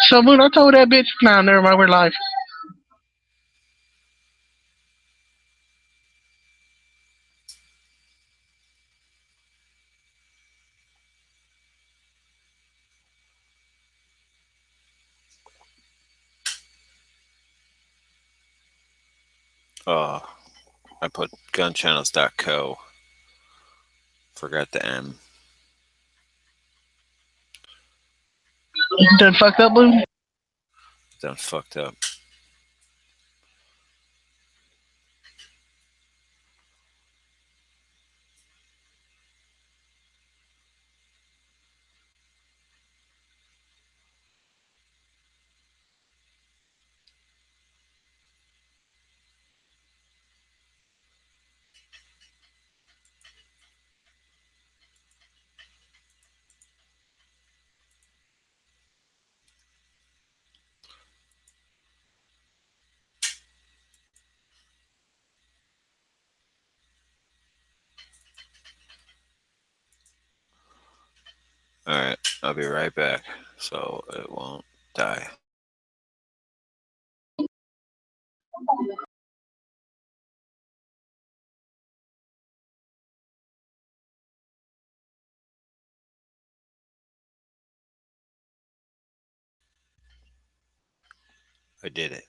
So Moon, I told that bitch. Nah, never mind. We're live. Oh, I put gunchannels.co. Forgot the M. Done fucked up, Moon. Done fucked up. Alright, I'll be right back so it won't die. I did it.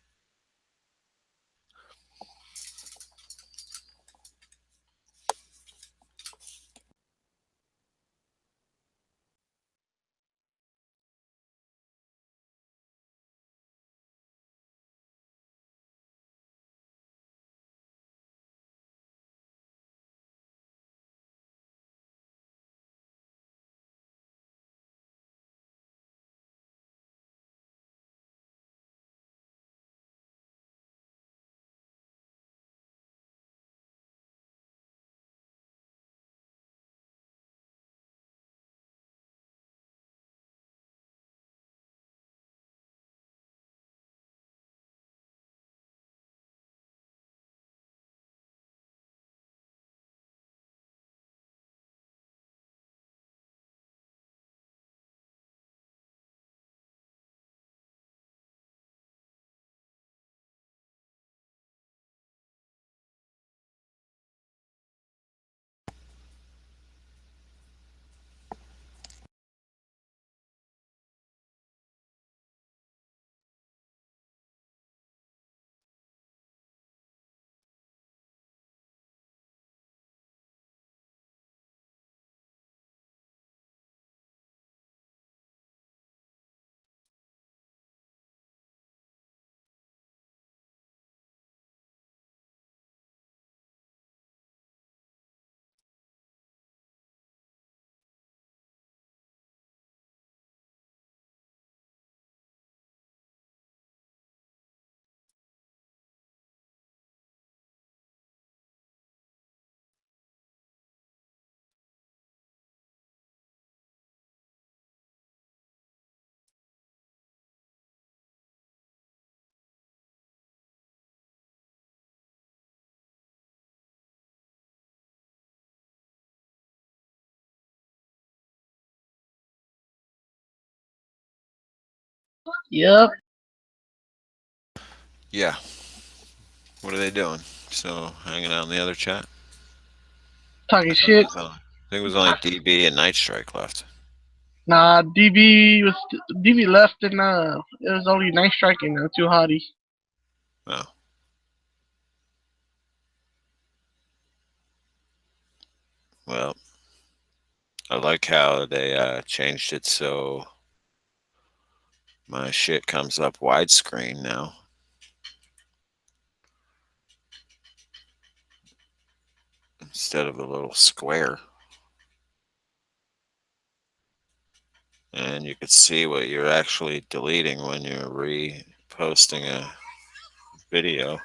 Yep. Yeah. What are they doing? Still hanging out in the other chat? Talking shit. I think it was only DB and Night Strike left. Nah, DB left and it was only nice striking too hottie. Oh. Well, I like how they changed it so my shit comes up widescreen now instead of a little square. And you could see what you're actually deleting when you're reposting a video.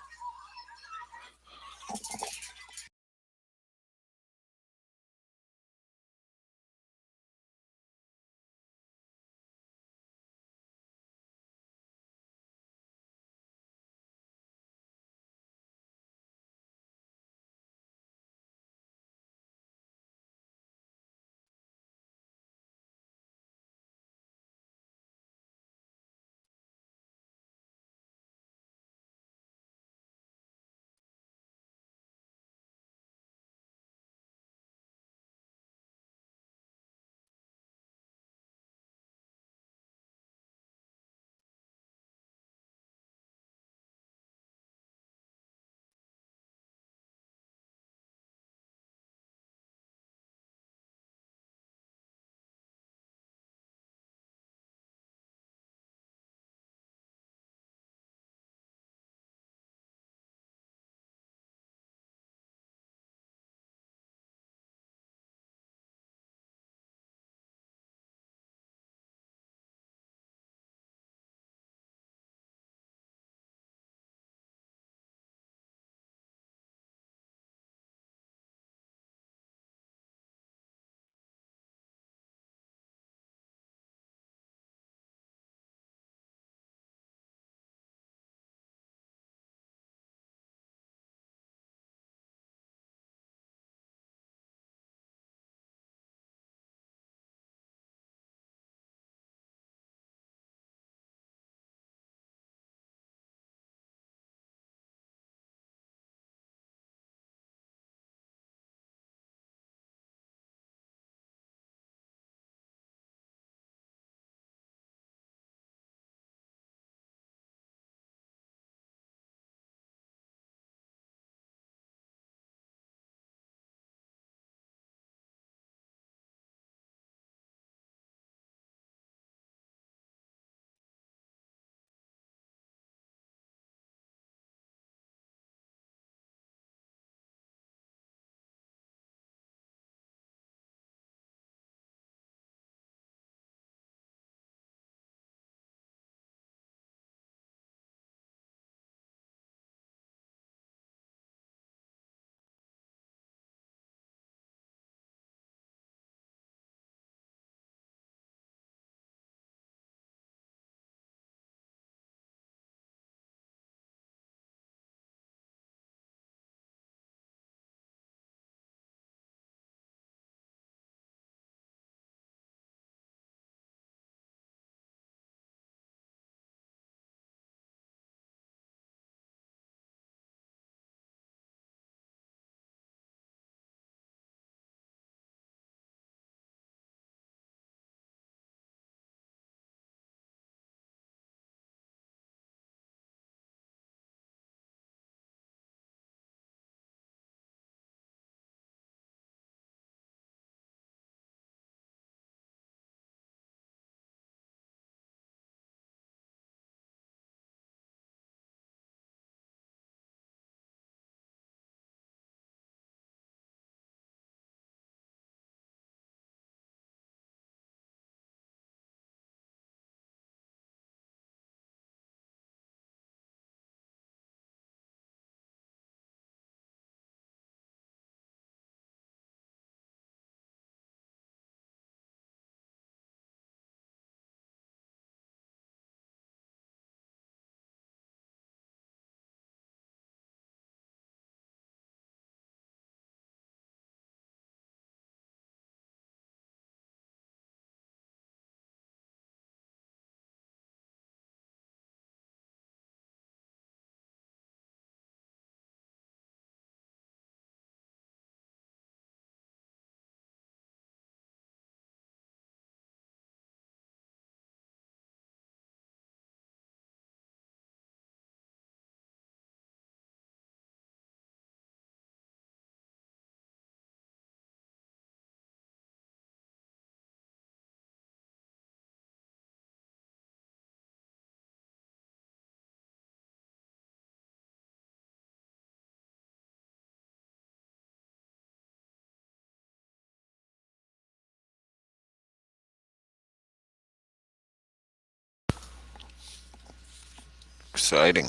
Exciting.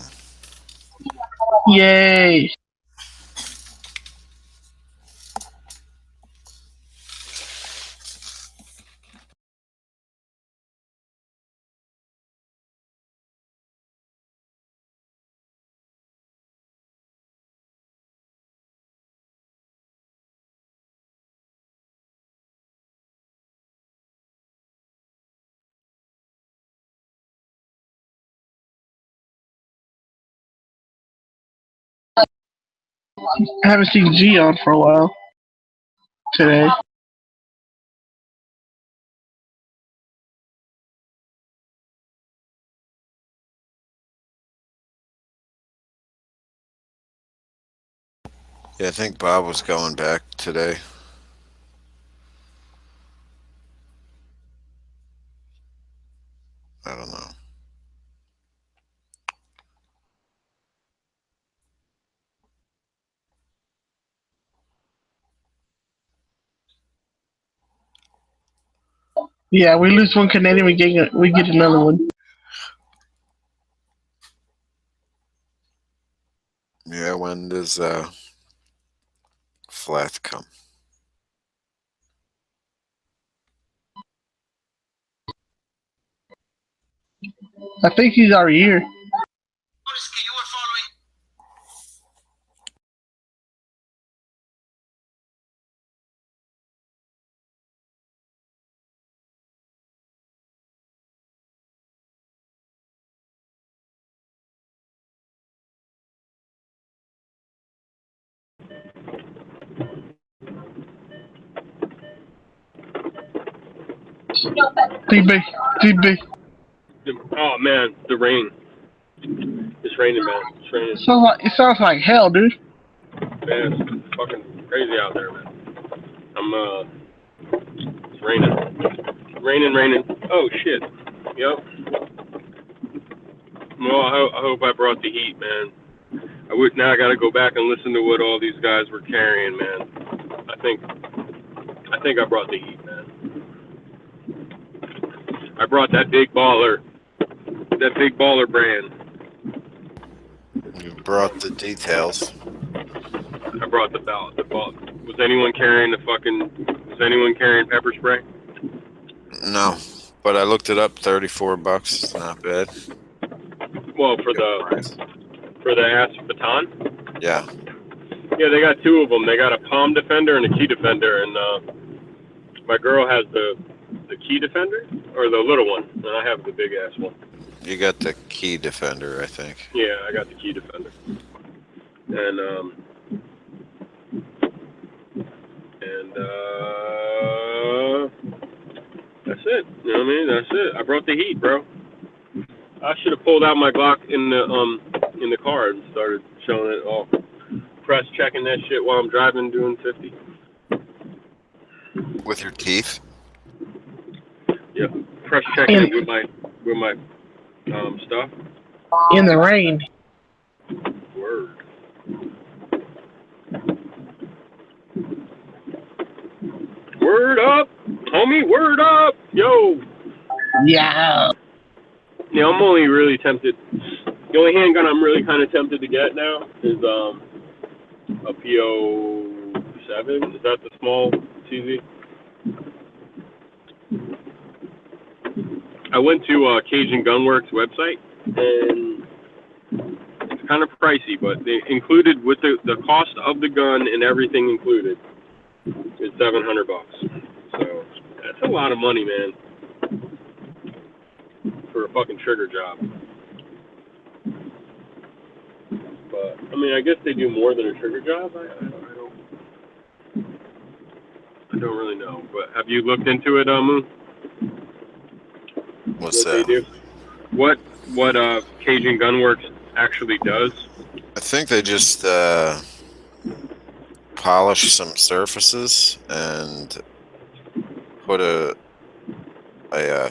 Yay! I haven't seen G on for a while today. Yeah, I think Bob was going back today. I don't know. Yeah, we lose one Canadian, we get another one. Yeah, when does Flat come? I think he's already here. TB, TB. Oh man, the rain. It's raining, man. It's raining. It sounds like hell, dude. Man, it's fucking crazy out there, man. It's raining. Raining. Oh shit. Yep. Well, I hope I brought the heat, man. Now I gotta go back and listen to what all these guys were carrying, man. I think I brought the heat, man. I brought that big baller brand. You brought the details. I brought the ballot. Was anyone carrying pepper spray? No, but I looked it up. $34. It's not bad. Well, for the ass baton. Yeah. Yeah, they got two of them. They got a palm defender and a key defender, and my girl has the key defender or the little one, and I have the big ass one. You got the key defender, I think. Yeah, I got the key defender, and that's it. You know what I mean? That's it. I brought the heat, bro. I should have pulled out my Glock in the car and started showing it all. Press checking that shit while I'm driving, doing 50. With your teeth? Yeah, press checking it with my stuff. In the rain. Word. Word up, homie. Word up, yo. Yeah. Yeah, I'm only really tempted. The only handgun I'm really kind of tempted to get now is a PO7. Is that the small CZ? I went to Cajun Gunworks website, and it's kind of pricey, but they included with the cost of the gun and everything included is $700. So that's a lot of money, man, for a fucking trigger job. But I mean, I guess they do more than a trigger job. I don't really know. But have you looked into it, Moon? What's what they that? do? What Cajun Gunworks actually does? I think they just polish some surfaces and put a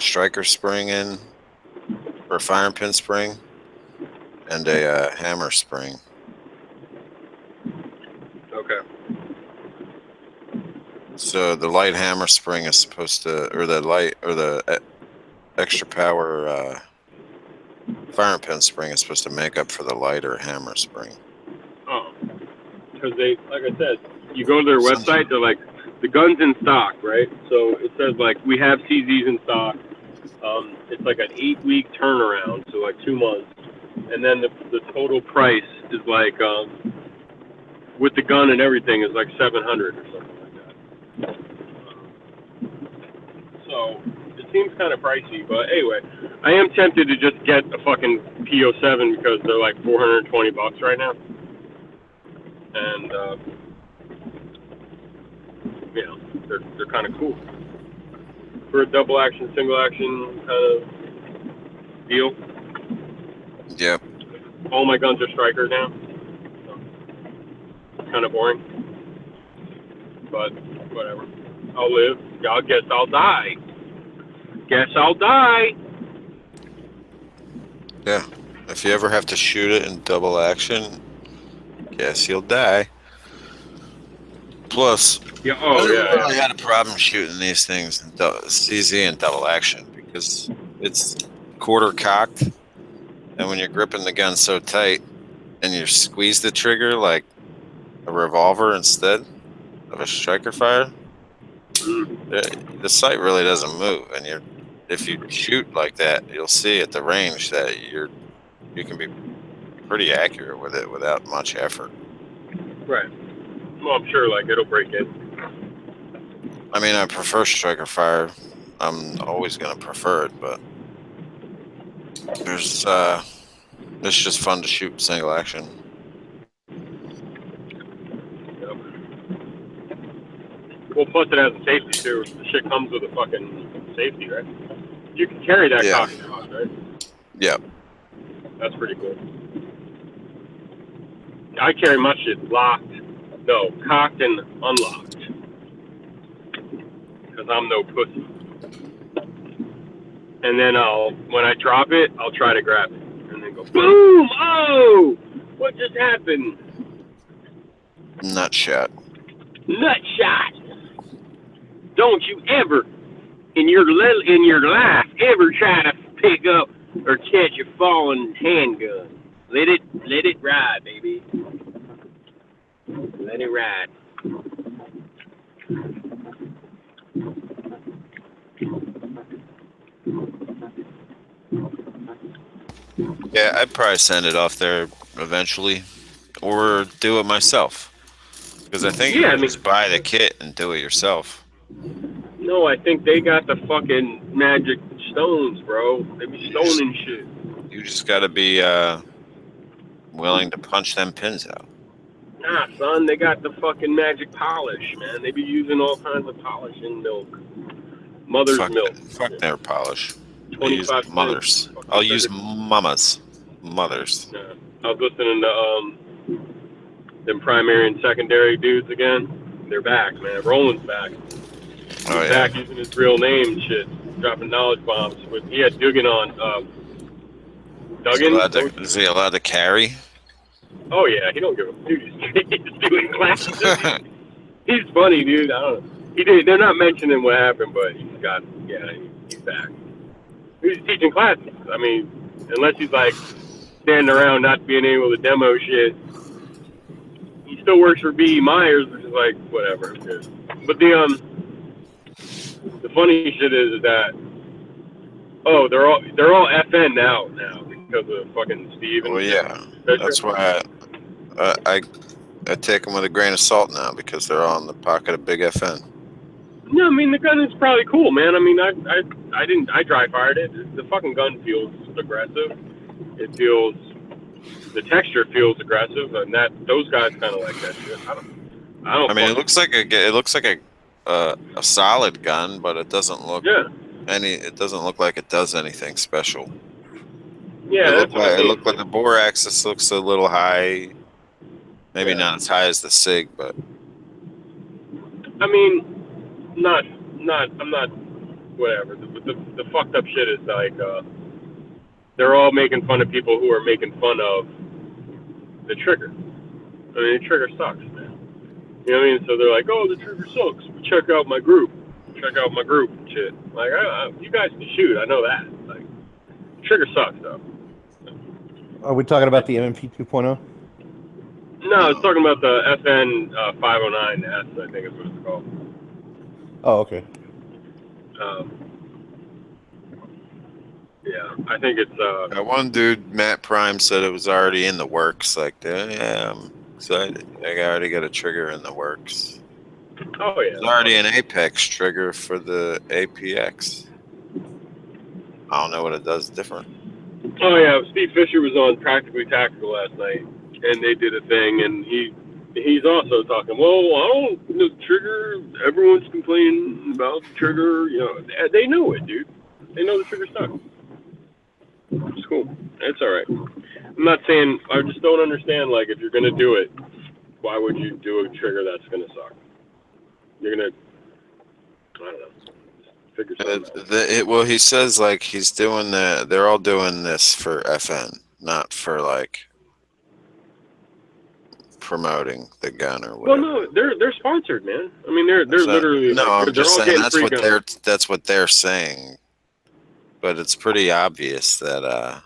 striker spring in, or a firing pin spring, and a hammer spring. Okay. So the light hammer spring is supposed to, or the extra power firing pin spring is supposed to make up for the lighter hammer spring. Oh, because they, like I said, you go to their website, they're like, the gun's in stock, right? So it says like, we have CZs in stock. It's like an 8-week turnaround, so like 2 months. And then the total price is like, with the gun and everything, is like $700 or something like that. So it seems kind of pricey, but anyway, I am tempted to just get a fucking P07 because they're like $420 right now. And, you know, they're kind of cool. For a double action, single action kind of deal. Yep. All my guns are strikers now. So it's kind of boring. But whatever. I'll live. I guess I'll die. Guess I'll die. Yeah. If you ever have to shoot it in double action, guess you'll die. Plus, Yeah. I Oh, never yeah. really had a problem shooting these things in CZ and double action because it's quarter cocked, and when you're gripping the gun so tight and you squeeze the trigger like a revolver instead of a striker fire, the sight really doesn't move, and if you shoot like that, you'll see at the range that you can be pretty accurate with it without much effort. Right. Well, I'm sure like it'll break in. I mean, I prefer striker fire. I'm always going to prefer it, but it's just fun to shoot single action. Yep. Well, plus it has a safety too. The shit comes with a fucking safety, right? You can carry that cock in your house, right? Yep. That's pretty cool. I carry my shit locked. No, cocked and unlocked. Because I'm no pussy. And then when I drop it, I'll try to grab it. And then go, boom! Oh! What just happened? Nut shot. Nut shot! Don't you ever, in your life, ever try to pick up or catch a falling handgun. Let it ride, baby. Let it ride. Yeah, I'd probably send it off there eventually, or do it myself. Because I think you can just buy the kit and do it yourself. No, I think they got the fucking magic stones, bro. They be stoning shit. You just got to be willing to punch them pins out. Nah, son, they got the fucking magic polish, man. They be using all kinds of polish in milk. Mother's milk. Fuck their polish. 25 mothers. I'll use mamas. Mothers. Yeah. I was listening to them primary and secondary dudes again. They're back, man. Roland's back. He's back using his real name and shit, dropping knowledge bombs. He had Duggan on. Duggan? Is he allowed to carry? Oh yeah, he don't give a dude. He's doing classes. He's funny, dude. I don't know. They're not mentioning what happened, but he's back. He's teaching classes. I mean, unless he's like standing around not being able to demo shit. He still works for B.E. Myers, which is like whatever. But the funny shit is that they're all FN now because of fucking Steve. Well, yeah, that's why I take them with a grain of salt now because they're all in the pocket of Big FN. No, I mean the gun is probably cool, man. I mean I dry fired it. The fucking gun feels aggressive. The texture feels aggressive, and those guys kind of like that shit. I don't. I mean, it looks like a solid gun, but it doesn't look It doesn't look like it does anything special. Yeah, it looked like the bore axis looks a little high. Maybe not as high as the SIG, but I mean, I'm not. Whatever. The fucked up shit is like they're all making fun of people who are making fun of the trigger. I mean, the trigger sucks, man. You know what I mean? So they're like, oh, the trigger sucks. Check out my group. And shit. Like, you guys can shoot. I know that. Like, trigger sucks, though. Are we talking about the MMP 2.0? No, I was talking about the FN 509S, I think is what it's called. Oh, okay. Yeah, I think it's. One dude, Matt Prime, said it was already in the works. Like, yeah, I'm excited. I already got a trigger in the works. Oh yeah. There's already an Apex trigger for the APX. I don't know what it does different. Oh yeah, Steve Fisher was on Practically Tactical last night, and they did a thing, and he's also talking. Well, I don't the trigger. Everyone's complaining about the trigger. You know, they know it, dude. They know the trigger sucks. It's cool. It's all right. I'm not saying. I just don't understand. Like, if you're gonna do it, why would you do a trigger that's gonna suck? You're gonna. I don't know. Figure something out. Well, he says like he's doing the. They're all doing this for FN, not for like promoting the gun or whatever. Well, no, they're sponsored, man. I mean, they're literally no. like, I'm they're just all saying getting that's free what guns. that's what they're saying. But it's pretty obvious that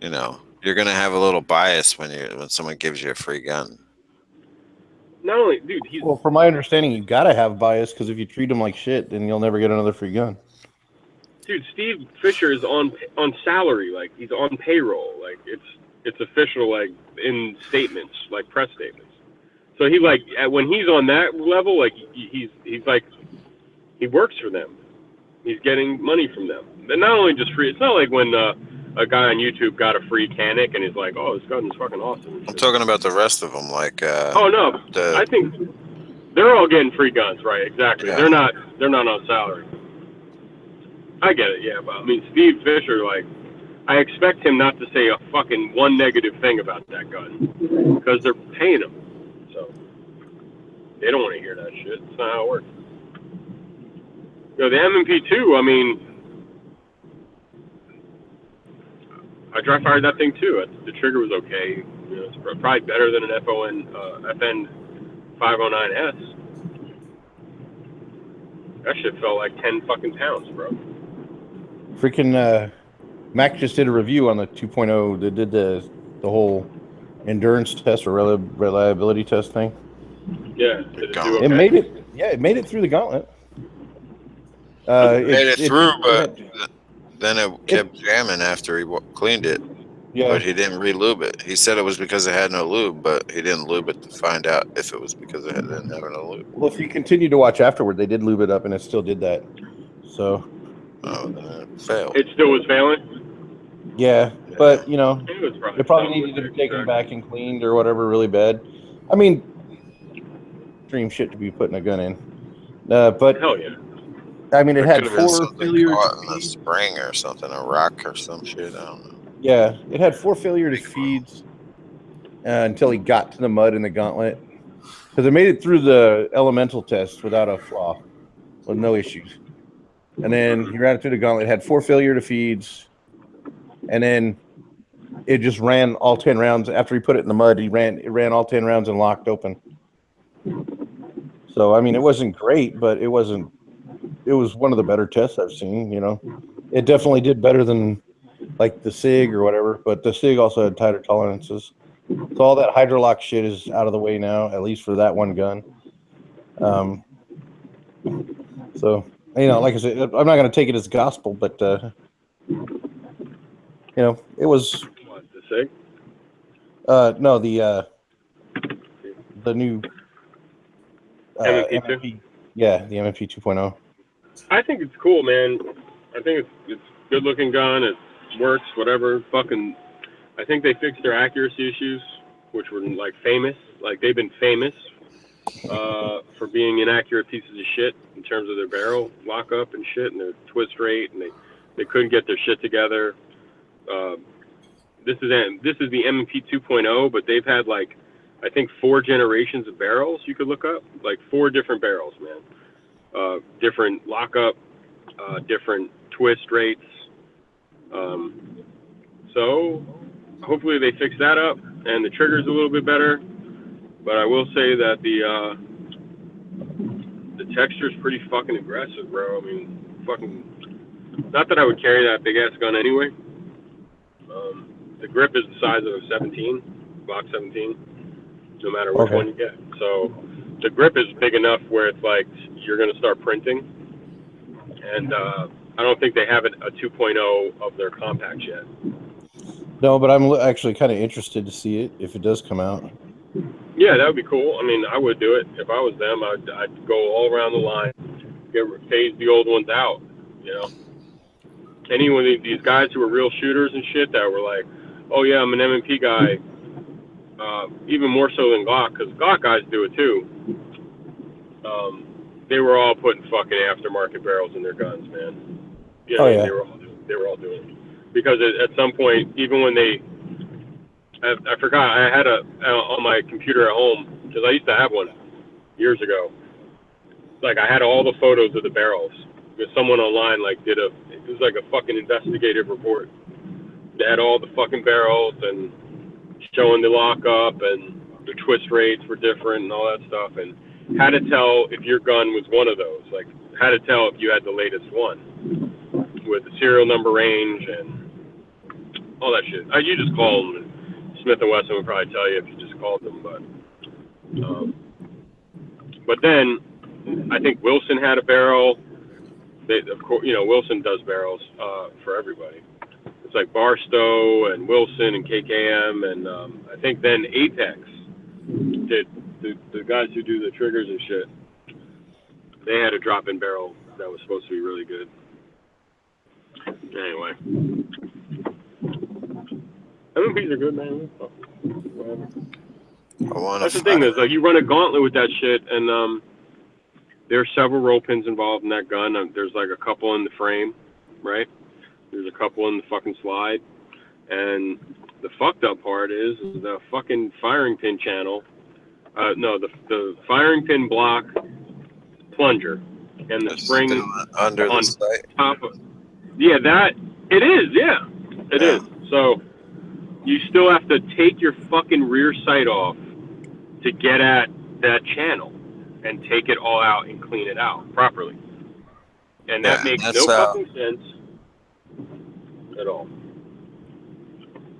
you know, you're gonna have a little bias when someone gives you a free gun. Not only, dude, Well, from my understanding, you gotta have bias because if you treat them like shit, then you'll never get another free gun. dude, Steve Fisher is on salary, like he's on payroll, like it's official, like in statements, like press statements. So he like when he's on that level, like he's like he works for them. He's getting money from them, and not only just free. It's not like when a guy on YouTube got a free Canic and he's like, "Oh, this gun's fucking awesome." I'm talking about the rest of them, like. Oh no, I think they're all getting free guns, right? Exactly. Yeah. They're not on salary. I get it, yeah, but I mean, Steve Fisher, like, I expect him not to say a fucking one negative thing about that gun because they're paying him, so they don't want to hear that shit. It's not how it works. You know, the M&P2, I mean, I dry fired that thing too. The trigger was okay. You know, it's probably better than an FN 509S. That shit felt like 10 fucking pounds, bro. Freaking Mac just did a review on the 2.0. They did the whole endurance test or reliability test thing. Yeah, did it do okay? It made it. Yeah, it made it through the gauntlet. It made it through, but then it kept jamming after he cleaned it. Yeah. But he didn't re-lube it. He said it was because it had no lube, but he didn't lube it to find out if it was because it didn't have no lube. Well, if you continue to watch afterward, they did lube it up, and it still did that. So. Oh, then it failed. It still was failing? Yeah, but, you know, it probably needed to be taken back and cleaned or whatever really bad. I mean, extreme shit to be putting a gun in. But hell yeah. I mean, it had 4 failure to feed. A spring or something, a rock or some shit. I don't know. Yeah, it had 4 failure to feeds until he got to the mud in the gauntlet. Because it made it through the elemental test without a flaw, with no issues. And then he ran it through the gauntlet, had 4 failure to feeds, and then it just ran all 10 rounds. After he put it in the mud, it ran all 10 rounds and locked open. So, I mean, it wasn't great, but it was one of the better tests I've seen, you know. It definitely did better than like the SIG or whatever, but the SIG also had tighter tolerances. So all that hydrolock shit is out of the way now, at least for that one gun. So, you know, like I said, I'm not going to take it as gospel, but, you know, it was... What, the SIG? No, the new... MMP2? Yeah, the MMP 2.0. I think it's cool, man. I think it's a good-looking gun. It works, whatever. Fucking, I think they fixed their accuracy issues, which were like famous. Like they've been famous for being inaccurate pieces of shit in terms of their barrel lockup and shit, and their twist rate, and they couldn't get their shit together. This is the MMP 2.0, but they've had like I think 4 generations of barrels you could look up, like 4 different barrels, man. Different lockup, different twist rates. So hopefully they fix that up and the trigger's a little bit better. But I will say that the texture's pretty fucking aggressive, bro. I mean, fucking. Not that I would carry that big ass gun anyway. The grip is the size of a 17, Glock 17, no matter which one you get. So the grip is big enough where it's like you're going to start printing. And I don't think they have a 2.0 of their compacts yet. No, but I'm actually kind of interested to see it if it does come out. Yeah, that would be cool. I mean, I would do it if I was them. I'd go all around the line, phase the old ones out. You know, anyone these guys who were real shooters and shit that were like, oh yeah, I'm an M&P guy. Even more so than Glock, because Glock guys do it too. They were all putting fucking aftermarket barrels in their guns, man. You know, they were all doing it. Because at some point, even when I forgot, I had on my computer at home, because I used to have one years ago. Like, I had all the photos of the barrels. Because someone online, like, it was like a fucking investigative report. They had all the fucking barrels and showing the lockup and the twist rates were different and all that stuff. And how to tell if your gun was one of those. Like, how to tell if you had the latest one. With the serial number range and all that shit. You just call them. Smith & Wesson would probably tell you if you just called them. But then I think Wilson had a barrel. Of course, you know, Wilson does barrels for everybody. It's like Barstow and Wilson and KKM, and I think then Apex did the guys who do the triggers and shit. They had a drop-in barrel that was supposed to be really good. Anyway, MMPs are good, man. That's the thing is, like, you run a gauntlet with that shit, and there are several roll pins involved in that gun. There's like a couple in the frame, right? There's a couple in the fucking slide, and the fucked up part is the fucking firing pin channel. The firing pin block plunger and the spring under the sight. Top of. Yeah, that it is. Yeah, it is. So you still have to take your fucking rear sight off to get at that channel and take it all out and clean it out properly. And that makes no fucking sense at all.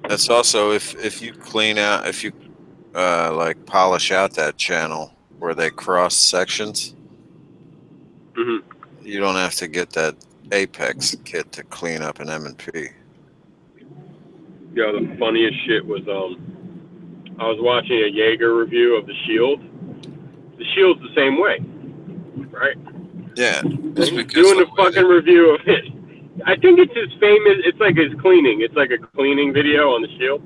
That's also if you clean out, if you like polish out that channel where they cross sections, you don't have to get that Apex kit to clean up an M&P. Yeah, the funniest shit was I was watching a Jaeger review of the Shield. The Shield's the same way, right? Yeah. Doing a fucking review of it. I think it's his famous. It's like his cleaning. It's like a cleaning video on the Shield.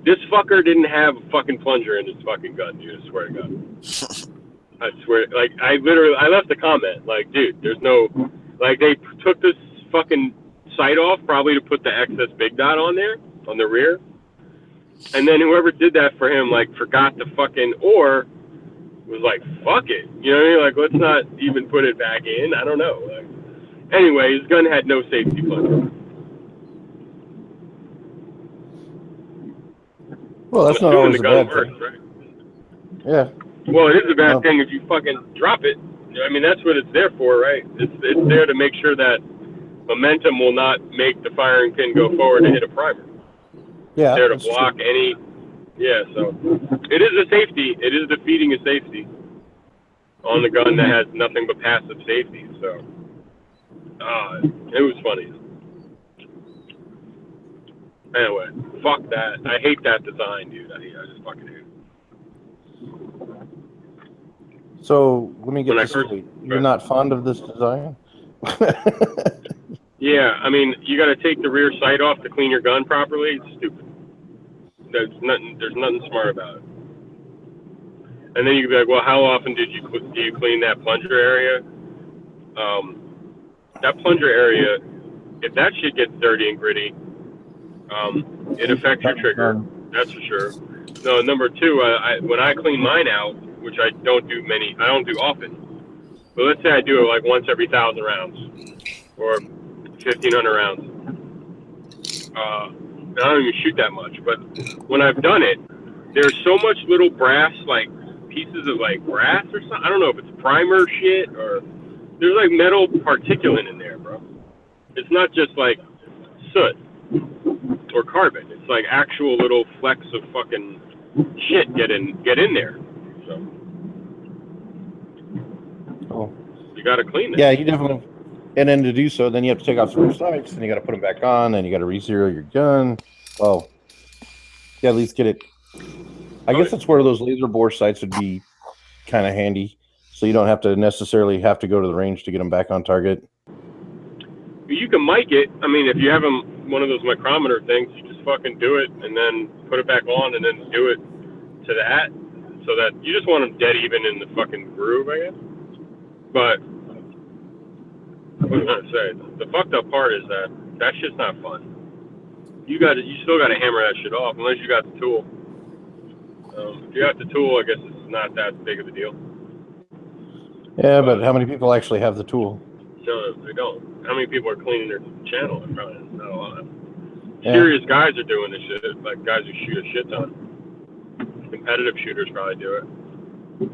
This fucker didn't have a fucking plunger in his fucking gun, dude. I swear to God. I swear. Like, I left a comment. Like, dude, there's no. Like, they took this fucking sight off probably to put the excess big dot on there, on the rear. And then whoever did that for him, like, forgot to fucking, or was like, fuck it. You know what I mean? Like, let's not even put it back in. I don't know. Like, anyway, his gun had no safety plunger. Well, that's not always a bad thing. Right? Yeah. Well, it is a bad thing if you fucking drop it. I mean, that's what it's there for, right? It's there to make sure that momentum will not make the firing pin go forward and hit a primer. Yeah. It's there to block any. Yeah, so it is a safety. It is defeating a safety on the gun that has nothing but passive safety. So it was funny. Anyway, fuck that. I hate that design, dude. I just fucking hate it. So let me get this straight. You're not fond of this design? Yeah, I mean, you got to take the rear sight off to clean your gun properly. It's stupid. There's nothing smart about it. And then you could be like, well, how often do you clean that plunger area? That plunger area, if that shit gets dirty and gritty, it affects your trigger. That's for sure. No, number two, when I clean mine out, which I don't do often, but let's say I do it like once every 1,000 rounds or 1,500 rounds. I don't even shoot that much, but when I've done it, there's so much little brass, like pieces of like brass or something. I don't know if it's primer shit or there's like metal particulate in there, bro. It's not just like soot or carbon. It's like actual little flecks of fucking shit get in there. So you got to clean it. Yeah, you definitely. And then to do so, then you have to take off some sights, and you got to put them back on, and you got to re-zero your gun. Well, yeah, at least get it. I guess that's where those laser bore sights would be kind of handy, so you don't have to necessarily have to go to the range to get them back on target. You can mic it. I mean, if you have one of those micrometer things, you just fucking do it and then put it back on and then do it to that, so that you just want them dead even in the fucking groove, I guess. But what was I gonna say? The fucked up part is that shit's not fun. You still got to hammer that shit off unless you got the tool. If you got the tool, I guess it's not that big of a deal. Yeah, but how many people actually have the tool? No, they don't. How many people are cleaning their channel? Probably not a lot. Serious guys are doing this shit, like guys who shoot a shit ton. Competitive shooters probably do it.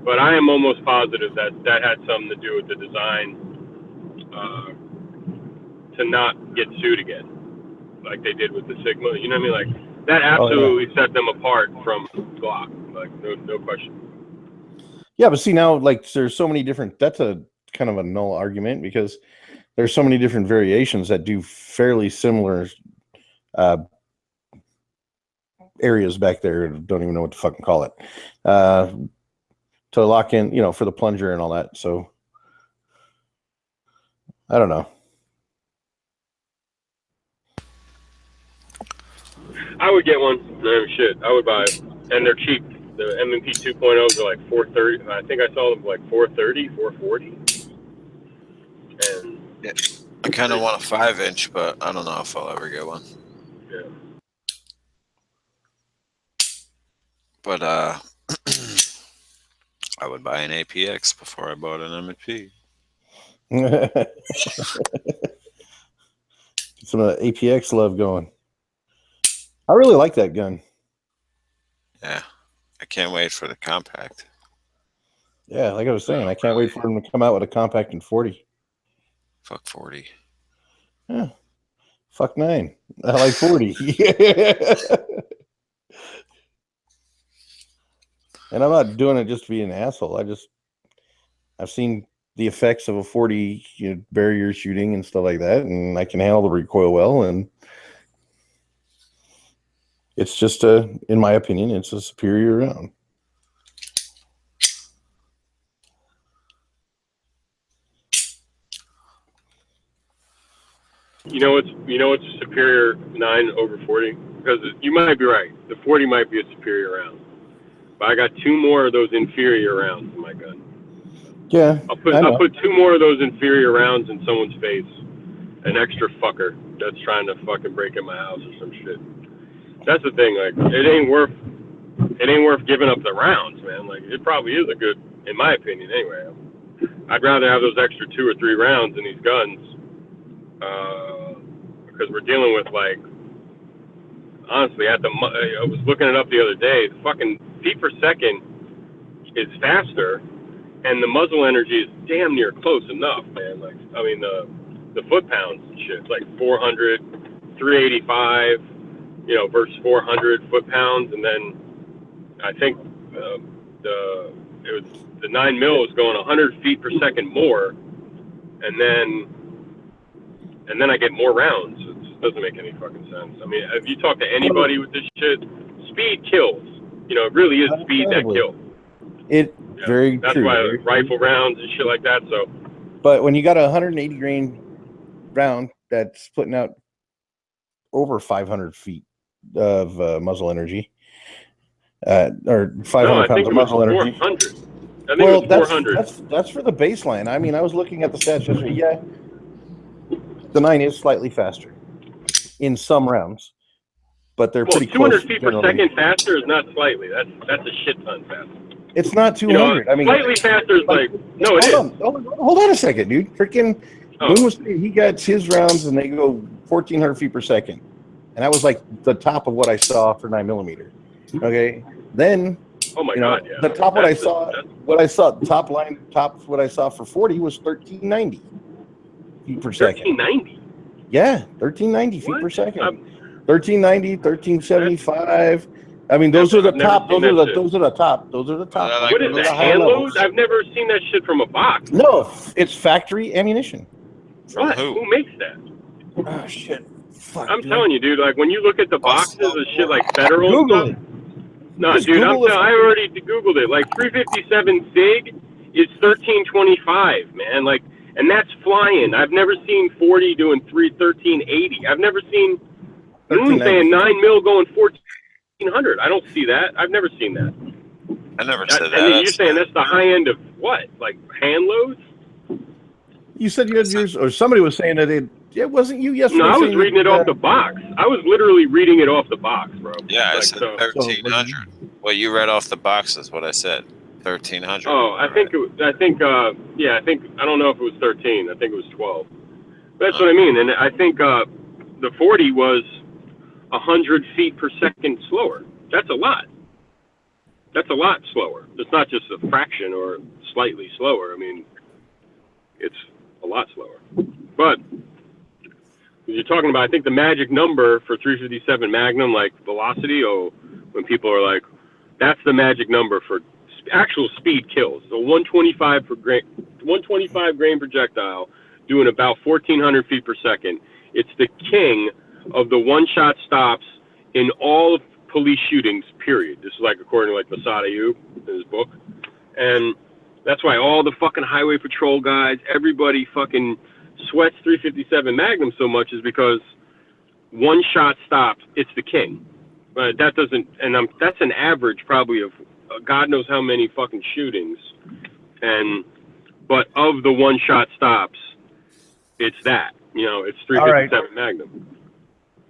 But I am almost positive that had something to do with the design to not get sued again, like they did with the Sigma. You know what I mean? Like that absolutely set them apart from Glock. Like no question. Yeah, but see now, like there's so many different. That's a kind of a null argument because there's so many different variations that do fairly similar areas back there. Don't even know what to fucking call it. To lock in, for the plunger and all that. So I don't know. I would get one. No shit. I would buy it. And they're cheap. The M&P 2.0s are like $430. I think I saw them like $430, $440. And yeah, I kind of want a 5-inch, but I don't know if I'll ever get one. Yeah. But I would buy an APX before I bought an M&P. Some APX love going. I really like that gun. Yeah, I can't wait for the compact. Yeah, like I was saying, I can't wait for them to come out with a compact in 40. Fuck 40. Yeah. Fuck 9. I like 40. And I'm not doing it just to be an asshole. I've seen the effects of a 40 barrier shooting and stuff like that, and I can handle the recoil well, and it's just in my opinion, it's a superior round. You know what's a superior 9 over 40? Because you might be right. The 40 might be a superior round. But I got 2 more of those inferior rounds in my gun. Yeah. I'll put 2 more of those inferior rounds in someone's face. An extra fucker that's trying to fucking break in my house or some shit. That's the thing, like it ain't worth giving up the rounds, man. Like it probably is a good, in my opinion anyway. I'd rather have those extra 2 or 3 rounds in these guns. Because we're dealing with, like, honestly, I was looking it up the other day. The fucking feet per second is faster, and the muzzle energy is damn near close enough, man. Like, I mean, the foot pounds and shit, it's like 400, 385, versus 400 foot pounds, and then I think the 9 mil is going 100 feet per second more, and then I get more rounds. It just doesn't make any fucking sense. I mean, if you talk to anybody with this shit, speed kills. It really is speed that kills. Very That's true. why rifle rounds and shit like that. So, but when you got a 180 grain round that's putting out over 500 feet of muzzle energy, or 500 pounds of muzzle energy. 400. I think it was 400. That's for the baseline. I mean, I was looking at the stats yesterday. Yeah, the 9 is slightly faster in some rounds, but they're pretty 200 close. 200 feet per second faster is not slightly. That's a shit ton faster. It's not 200. I mean, slightly faster is like no, it is. Hold on a second, dude. Freaking Moon was saying he got his rounds and they go 1,400 feet per second, and that was like the top of what I saw for 9mm. Okay, then. Oh my God! Yeah. The top what I saw what I saw for 40 was 1,390 feet per second. 1,390. Yeah, 1390 feet What? per second. 1390, 1375. I mean, those are the I've never top. seen Those are that the shit. those are the top. Those are the top. Like, ones. What is Those are that, the higher hand levels. loads? I've never seen that shit from a box. No, it's factory ammunition. from What? who? Who makes that? Oh shit! Fuck. I'm telling you, dude. Like when you look at the boxes of shit like Federal Google stuff. it. No, Just dude. Google I already Googled it. Like 357 SIG is 1325, man. Like, and that's flying. I've never seen 40 doing 1380. I've never seen Moon saying 9 mil going 1400. I don't see that. I've never seen that. I never said And that. then you're saying that's the high end of what? Like hand loads? You said you had yours, or somebody was saying that it wasn't you yesterday. No, I was saying reading it that, off the box. I was literally reading it off the box, bro. Yeah, I Like, said so, 1300. Well, you read off the box is what I said. 1300. oh, I think I don't know if it was 13. I think it was 12. That's what I mean. And I think the 40 was 100 feet per second slower. That's a lot. That's a lot slower. It's not just a fraction or slightly slower. I mean, it's a lot slower. But you're talking about, I think the magic number for 357 Magnum, like velocity, when people are like, that's the magic number for actual speed kills. So 125 grain projectile doing about 1,400 feet per second. It's the king of the one-shot stops in all of police shootings, period. This is like according to like Masada Ayub in his book. And that's why all the fucking highway patrol guys, everybody fucking sweats 357 Magnum so much is because one-shot stops, it's the king. But that doesn't, and that's an average probably of God knows how many fucking shootings. But of the one-shot stops, it's that. You know, it's 357 Magnum.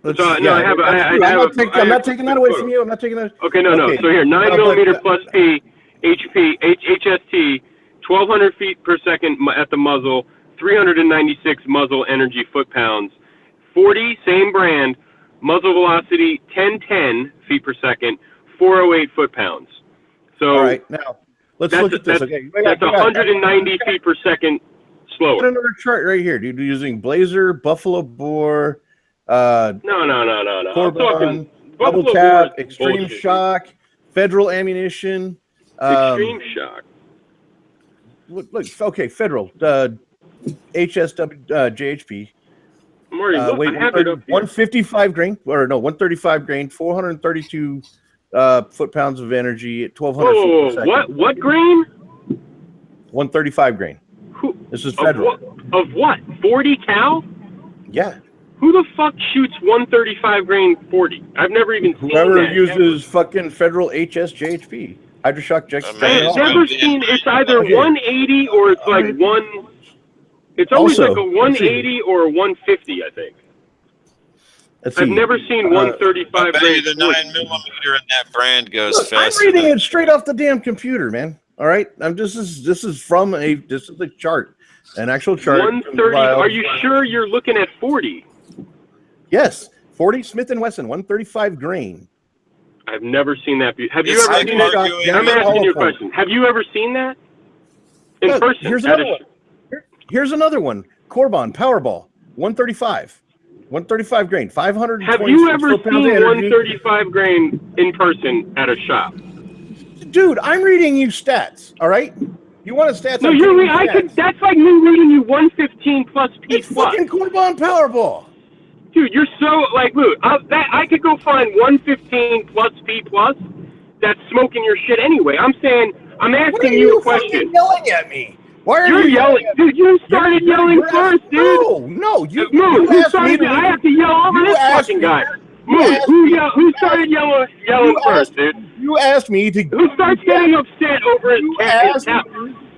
I'm not taking that away from you. I'm not taking that. Okay, no. So here, 9 millimeter plus P, HST, 1,200 feet per second at the muzzle, 396 muzzle energy foot-pounds, 40, same brand, muzzle velocity, 1010 feet per second, 408 foot-pounds. So all right, now let's look at this. That's 190 feet per second slower. Got another chart right here, dude. Using Blazer, Buffalo Bore. No. Corbin, Double Tap, Extreme Shock, Federal Ammunition. Extreme Shock. Look, okay, Federal, HSW, JHP. I'm already looking. I have it up here. 155 grain, or no, 135 grain, 432 foot-pounds of energy at 1,200 feet per second. What grain? 135 grain. This is Federal. Of what? 40 cal? Yeah. Who the fuck shoots 135 grain 40? I've never even seen that. Whoever uses fucking Federal HSJHP. Hydroshock I've never seen, it's either 180 or it's like one. It's always like a 180 or a 150, I think. I've never seen 135 grain. The 9 millimeter in that brand goes faster. I'm reading it straight off the damn computer, man. All right, this is a chart, an actual chart. 130. Are you sure you're looking at 40? Yes, 40 Smith & Wesson, 135 grain. I've never seen that. Have you ever seen that? I'm asking you a question. Have you ever seen that in person? Here's another one. Here's another one. Corbin Powerball, 135 grain, 500. Have you ever seen 135 grain in person at a shop? Dude, I'm reading you stats. All right. You want a stats? No, that's like me reading you 115 plus P it's plus. Fucking Corbin Powerball. Dude, you're so like, look, I could go find 115 plus P plus that's smoking your shit anyway. I'm asking you a question. Yelling at me. Why are you yelling? Dude, you started yelling first, dude. No, you started. I have to yell over this fucking guy. Who started yelling first, dude? You asked me to. Who starts getting upset over his tap?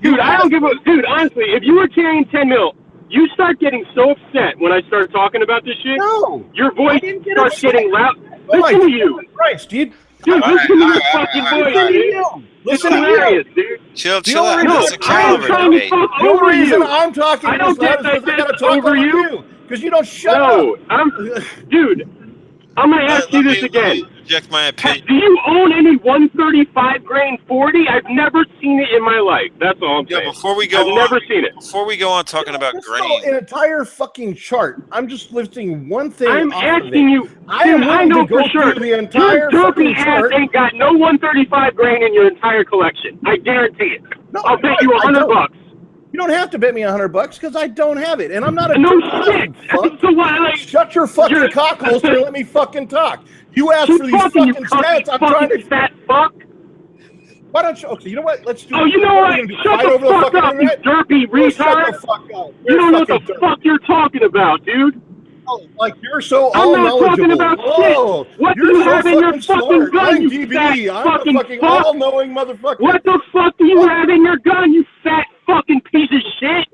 Dude, I don't give a. Dude, honestly, if you were carrying 10 mil, you start getting so upset when I start talking about this shit. No, your voice starts getting loud. Listen to you. Christ, dude. Dude, listen to your fucking voice, dude. Listen hilarious, dude. Chill out. It's a caliber debate. The reason I'm talking I don't get I gotta talk over you because you don't shut up. No, dude. I'm gonna ask you this again. Reject my opinion. Do you own any 135 grain 40? I've never seen it in my life. That's all I'm saying. Before we go I've never seen it. Before we go on talking about That's grain, not an entire fucking chart. I'm just listing one thing. I'm off asking of it. you. I am Dude, I willing know to go for sure. through the entire Your fucking derpy ass chart. ain't got no 135 grain in your entire collection. I guarantee it. No, I'll bet you $100. You don't have to bet me $100 because I don't have it, and I'm not a No dumbass, shit. you fuck. So what? Like, Shut your fucking cockholster and let me fucking talk. You asked for these fucking stats. I'm trying to. Fat fuck. Why don't you? Okay, you know what? Let's do. Oh, you know what? Shut the fuck up, you derpy retard. Shut the fuck up. You don't know what the fuck you're talking about, dude. Oh, like you're so I'm all not talking knowledgeable. about Whoa, shit. What do you're you so have in your fucking fucking smart. gun, I'm you DB. fat I'm a fucking fucking fuck? all-knowing motherfucker. What the fuck do you have in your gun, you fat fucking piece of shit?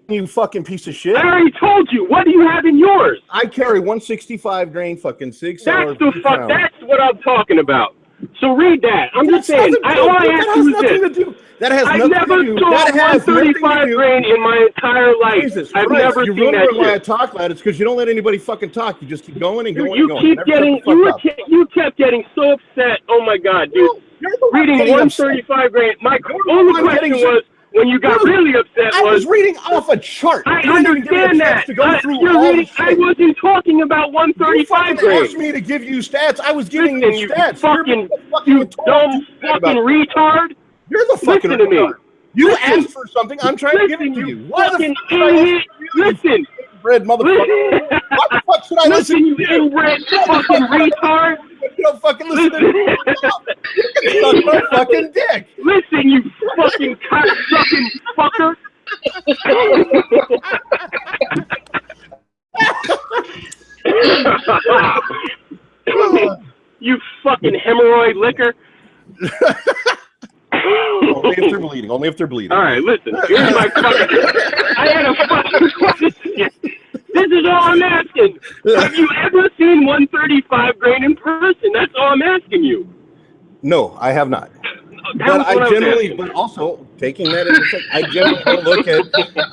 You fucking piece of shit. I already told you. What do you have in yours? I carry 165 grain fucking 6 hours. That's the fuck. That's what I'm talking about. So read that. I'm just saying. All I ask you is this. That has I nothing never to do. saw That has nothing to 135 do. grain in my entire life. Jesus I've Christ, never you're seen that wondering why I shit. talk loud. It's because you don't let anybody fucking talk. You just keep going and going You and going. keep Never getting. shut the fuck up. You kept getting so upset. Oh my god, dude. You're the one Reading getting upset. 135 grain. My You're the only one question getting was when you got really upset I was was. reading off a chart. I You didn't even give me a understand chance that. to go through You're all reading. the I shit. wasn't talking about You 135 fucking grain. asked me to give you stats. I was giving Listen, you you stats. fucking, You're you dumb fucking retard. You're the fucking Listen to me. retard. You Listen. asked for something. I'm trying to give it to you. Why the fucking fuck should I idiot. listen to you, Listen. Red motherfucker. Why the fuck should I listen Listen, you to you? inbred fucking retard. You don't fucking listen to me. You can suck my fucking dick. Listen, you fucking cock-sucking fucker. You fucking hemorrhoid liquor. Only if they're bleeding. Only if they're bleeding. All right, listen. Here's my fucking. I had a fucking question. This is all I'm asking. Have you ever seen 135 grain in person? That's all I'm asking you. No, I have not. That But was I what was generally, asking. but also taking that into effect, I generally don't look at.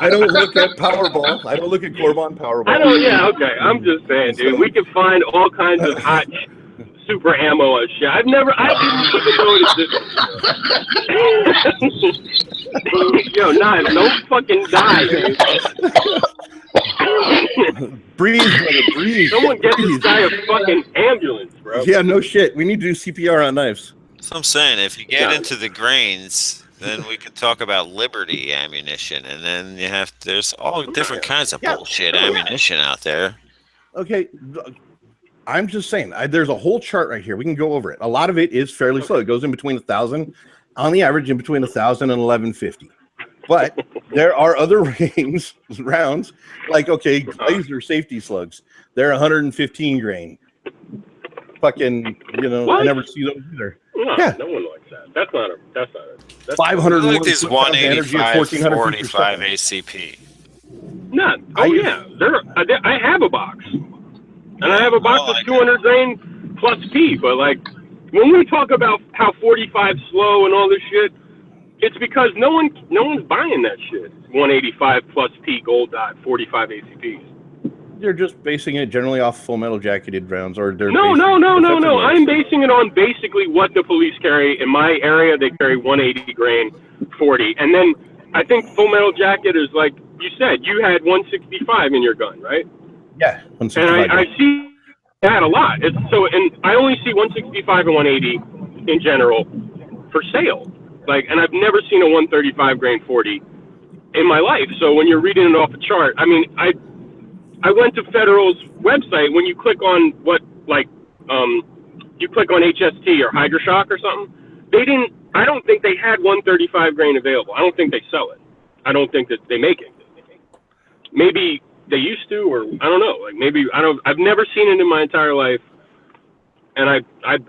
I don't look at Powerball. I don't look at Corbon Powerball. I don't. Yeah, okay. I'm just saying, dude. We can find all kinds of hot super ammo and shit. I didn't even know this. Yo, Knives, don't fucking die, dude. Breathe, brother, breathe. Someone get breathe. this guy a fucking ambulance, bro. Yeah, no shit. We need to do CPR on Knives. so I'm saying if you get into the grains, then we could talk about Liberty ammunition, and then you have there's all different kinds of bullshit ammunition out there. Okay, I'm just saying. There's a whole chart right here. We can go over it. A lot of it is fairly slow. It goes in between 1,000, on the average, in between 1,000 and 1,150. But there are other rounds, like laser safety slugs. They're 115 grain. Fucking, What? I never see those either. No, Yeah. no one likes that. That's not a. That's 500 I like these energy at 185, 1,400 45 feet per second. ACP. Not. Oh yeah, I have a box, and I have a box Oh, of 200 grain plus P. But like, when we talk about how 45 slow and all this shit, it's because no one's buying that shit. 185 plus P gold dot 45 ACPs. They're just basing it generally off full metal jacketed rounds, or they're No. defensive rounds. I'm basing it on basically what the police carry. In my area, they carry 180 grain 40. And then I think full metal jacket is like you said, you had 165 in your gun, right? Yeah, And I see that a lot. And I only see 165 and 180 in general for sale. And I've never seen a 135 grain 40 in my life. So when you're reading it off a chart, I mean, I went to Federal's website. When you click on you click on HST or Hydroshock or something, I don't think they had 135 grain available. I don't think they sell it. I don't think that they make it. Maybe they used to, or I don't know. I've never seen it in my entire life. And I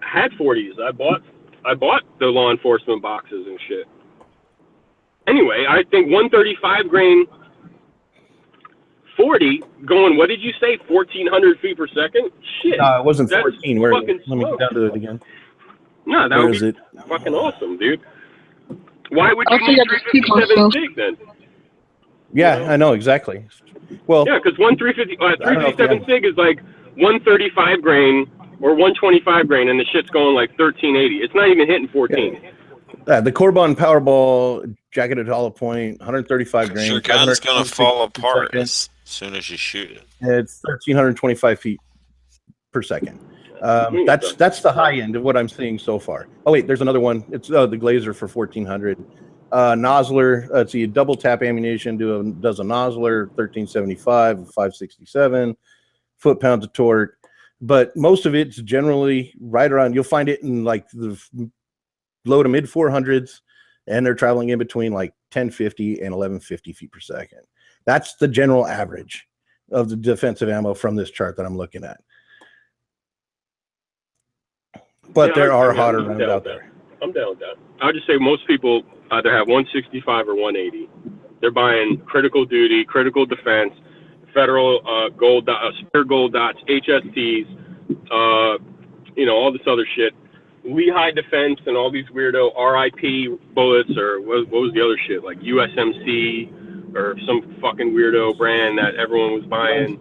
had 40s. I bought the law enforcement boxes and shit. Anyway, I think 135 grain 40 going, what did you say, 1,400 feet per second? Shit. it wasn't 14. Where? Let me slow. get down to it again. No, that Where would is be it? fucking awesome, dude. Why would I you think need I just keep 357 myself. SIG then? Yeah, I know exactly. Well, Yeah, because 357 have- SIG is like 135 grain or 125 grain, and the shit's going like 1380. It's not even hitting 14. The Corbon Powerball jacketed hollow point, 135 grain. Your gun's gonna fall 526 apart seconds. as soon as you shoot it. It's 1,325 feet per second. That's the high end of what I'm seeing so far. Oh wait, there's another one. It's the Glazer for 1,400. Nozzler, let's see, double tap ammunition does a Nozzler 1375, 567 foot-pounds of torque, but most of it's generally right around. You'll find it in like the low to mid 400s, and they're traveling in between like 1050 and 1150 feet per second. That's the general average of the defensive ammo from this chart that I'm looking at. But there are hotter rounds out there. I'm down with that. I would just say most people either have 165 or 180. They're buying critical duty, critical defense, federal gold, spare gold dots, HSTs, all this other shit. Lehigh Defense and all these weirdo RIP bullets, or what was the other shit, like USMC or some fucking weirdo brand that everyone was buying.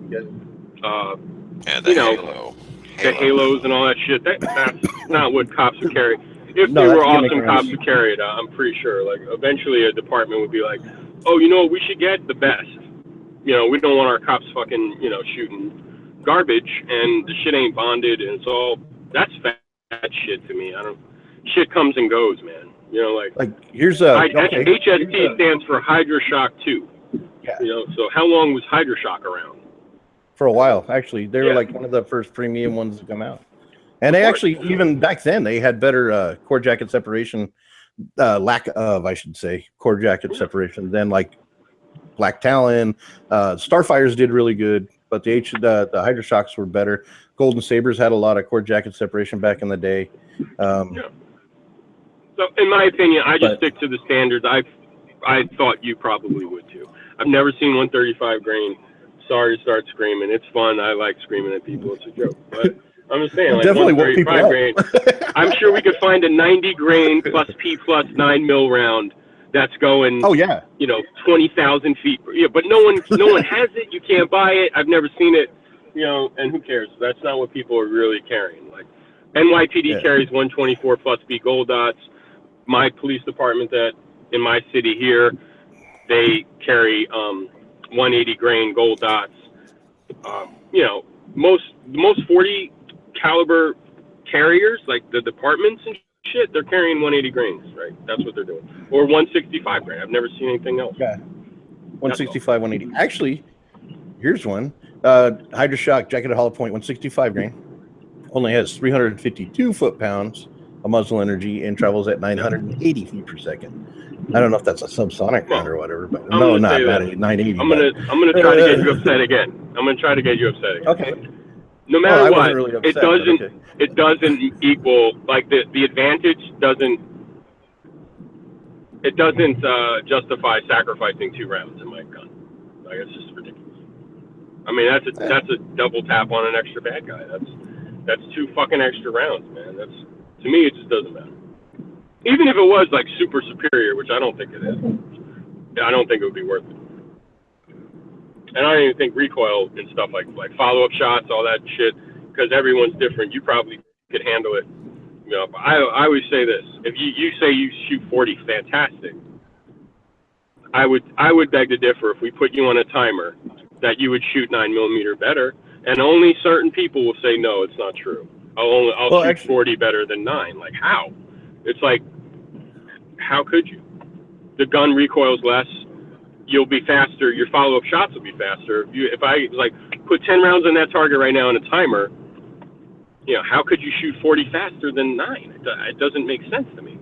Halo. The Halos and all that shit. That's not what cops would carry. If they were awesome, cops would carry it. I'm pretty sure. Like eventually, a department would be like, "Oh, we should get the best. We don't want our cops fucking shooting garbage, and the shit ain't bonded, and it's all that's fat shit to me. Shit comes and goes, man. Here's a HST stands for Hydroshock 2. Yeah. So how long was Hydroshock around? For a while, actually. They were like one of the first premium ones to come out. And they actually, even back then, they had better core jacket separation, lack of, I should say, core jacket separation than like Black Talon. Starfires did really good, but the Hydroshocks were better. Golden Sabres had a lot of core jacket separation back in the day. So, in my opinion, I just stick to the standards. I thought you probably would too. I've never seen 135 grain. Sorry to start screaming. It's fun. I like screaming at people. It's a joke. But I'm just saying, like definitely 135 grain. I'm sure we could find a 90 grain plus P plus 9 mil round that's going. Oh yeah. 20,000 feet. Yeah, but no one has it. You can't buy it. I've never seen it. And who cares? That's not what people are really carrying. Like NYPD carries 124 plus B gold dots. My police department that in my city here, they carry 180 grain gold dots. Most 40 caliber carriers, like the departments and shit, they're carrying 180 grains, right? That's what they're doing. Or 165 grain. I've never seen anything else. Yeah. 165, 180. Actually, here's one. Hydroshock jacketed hollow point 165 grain. Only has 352 foot-pounds of muzzle energy and travels at 980 feet per second. I don't know if that's a subsonic round or whatever, but not 980. I'm gonna try to get you upset again. Okay. No matter what, really upset, it doesn't equal, like the advantage doesn't justify sacrificing 2 rounds in my gun. Like it's just ridiculous. I mean that's a double tap on an extra bad guy. That's 2 fucking extra rounds, man. To me it just doesn't matter. Even if it was like super superior, which I don't think it is. I don't think it would be worth it. And I don't even think recoil and stuff like follow-up shots, all that shit, because everyone's different. You probably could handle it. But I always say this: if you say you shoot 40, fantastic. I would beg to differ if we put you on a timer that you would shoot 9mm better, and only certain people will say no, it's not true. I'll shoot 40 better than 9. Like how? It's like, how could you? The gun recoils less. You'll be faster. Your follow-up shots will be faster. If I put 10 rounds on that target right now on a timer, how could you shoot 40 faster than 9? It doesn't make sense to me.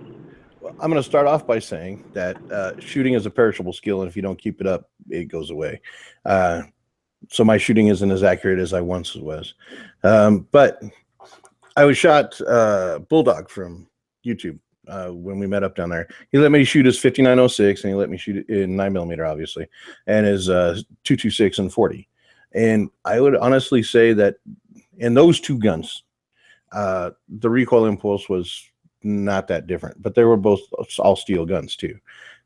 Well, I'm going to start off by saying that shooting is a perishable skill, and if you don't keep it up, it goes away. So my shooting isn't as accurate as I once was. But I was shot Bulldog from YouTube when we met up down there. He let me shoot his 5906, and he let me shoot it in 9mm, obviously, and his 226 and 40. And I would honestly say that in those 2 guns, the recoil impulse was not that different, but they were both all steel guns too.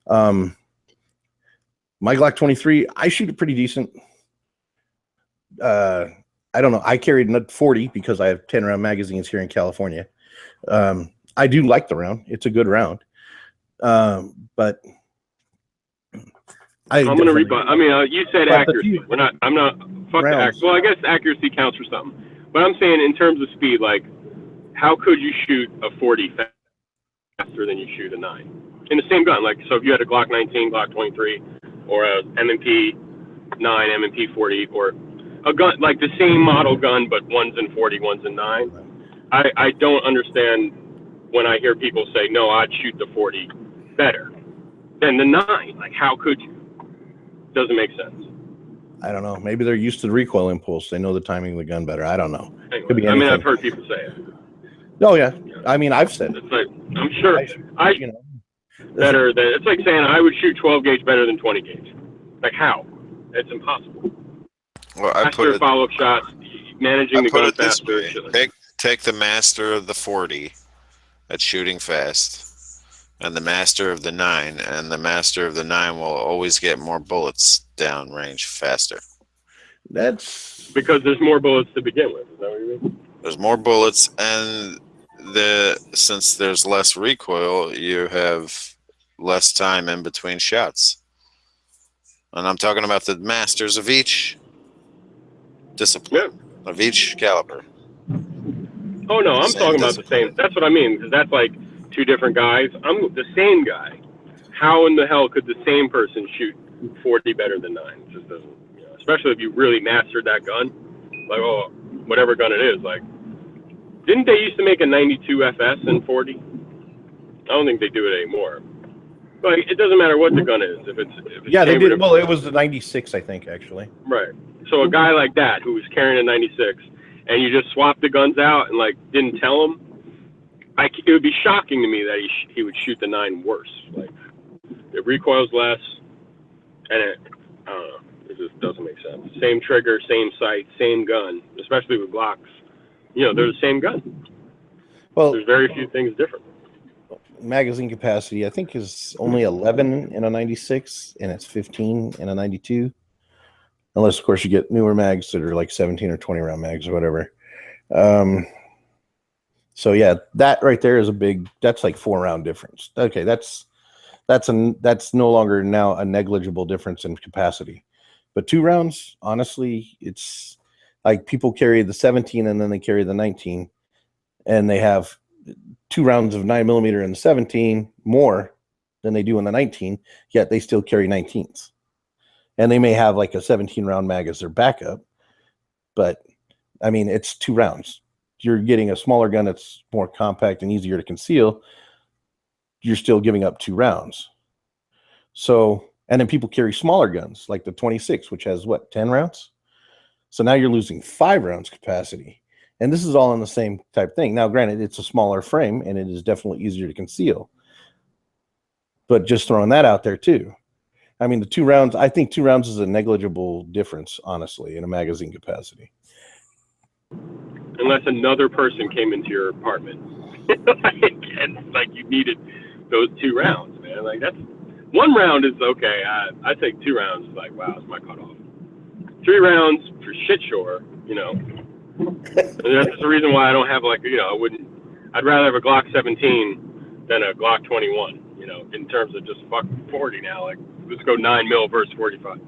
My Glock 23, I shoot it pretty decent. I I don't know. I carried a 40 because I have 10 round magazines here in California. I do like the round. It's a good round. But I'm going to rebut. I mean, you said accuracy. I'm not, fuck the accuracy. Well, I guess accuracy counts for something. But I'm saying in terms of speed, like, how could you shoot a 40 faster than you shoot a 9? In the same gun. Like, so if you had a Glock 19, Glock 23, or a M&P 9, M&P 40, or a gun, like the same model gun, but one's in 40, one's in 9. I don't understand when I hear people say, no, I'd shoot the 40 better than the 9. Like, how could you? Doesn't make sense. I don't know. Maybe they're used to the recoil impulse. They know the timing of the gun better. I don't know. Anyway, could be anything. I mean, I've heard people say it. Oh, yeah. I mean, I've said it. It's like, I'm sure better than, it's like saying I would shoot 12 gauge better than 20 gauge. Like, how? It's impossible. Well, I faster follow-up shots, managing the gun faster. Take the master of the 40 at shooting fast, and the master of the 9, and the master of the 9 will always get more bullets down range faster. That's because there's more bullets to begin with. Is that what you mean? There's more bullets, and since there's less recoil, you have less time in between shots. And I'm talking about the masters of each discipline, of each caliber. Oh, no, I'm talking about the same. That's what I mean, because that's like two different guys. I'm the same guy. How in the hell could the same person shoot 40 better than 9? It just doesn't, especially if you really mastered that gun. Like, oh, whatever gun it is. Like, didn't they used to make a 92 FS in 40? I don't think they do it anymore. But it doesn't matter what the gun is. If it's yeah, they did. Well, it was the 96, I think, actually. Right. So a guy like that who was carrying a 96, and you just swapped the guns out and like didn't tell him, it would be shocking to me that he would shoot the 9 worse. Like, it recoils less, and it just doesn't make sense. Same trigger, same sight, same gun. Especially with Glocks, they're the same gun. Well, there's very few things different. Magazine capacity, I think, is only 11 in a 96, and it's 15 in a 92. Unless, of course, you get newer mags that are like 17 or 20 round mags or whatever. So yeah, that right there is that's like 4 round difference. Okay, that's no longer now a negligible difference in capacity. But 2 rounds, honestly, it's like people carry the 17 and then they carry the 19, and they have 2 rounds of 9mm in the 17 more than they do in the 19, yet they still carry 19s. And they may have like a 17 round mag as their backup, but I mean, it's 2 rounds. You're getting a smaller gun that's more compact and easier to conceal. You're still giving up 2 rounds. So, and then people carry smaller guns like the 26, which has 10 rounds? So now you're losing 5 rounds capacity. And this is all in the same type thing. Now, granted, it's a smaller frame and it is definitely easier to conceal. But just throwing that out there too. I mean, the 2 rounds, I think 2 rounds is a negligible difference, honestly, in a magazine capacity. Unless another person came into your apartment. And like you needed those 2 rounds, man. Like that's 1 round is okay. I take 2 rounds. Like, wow, it's my cutoff. 3 rounds for shit sure, And that's the reason why I don't have I'd rather have a Glock 17 than a Glock 21, in terms of just fucking 40 now. Like, let's go 9mm versus 45.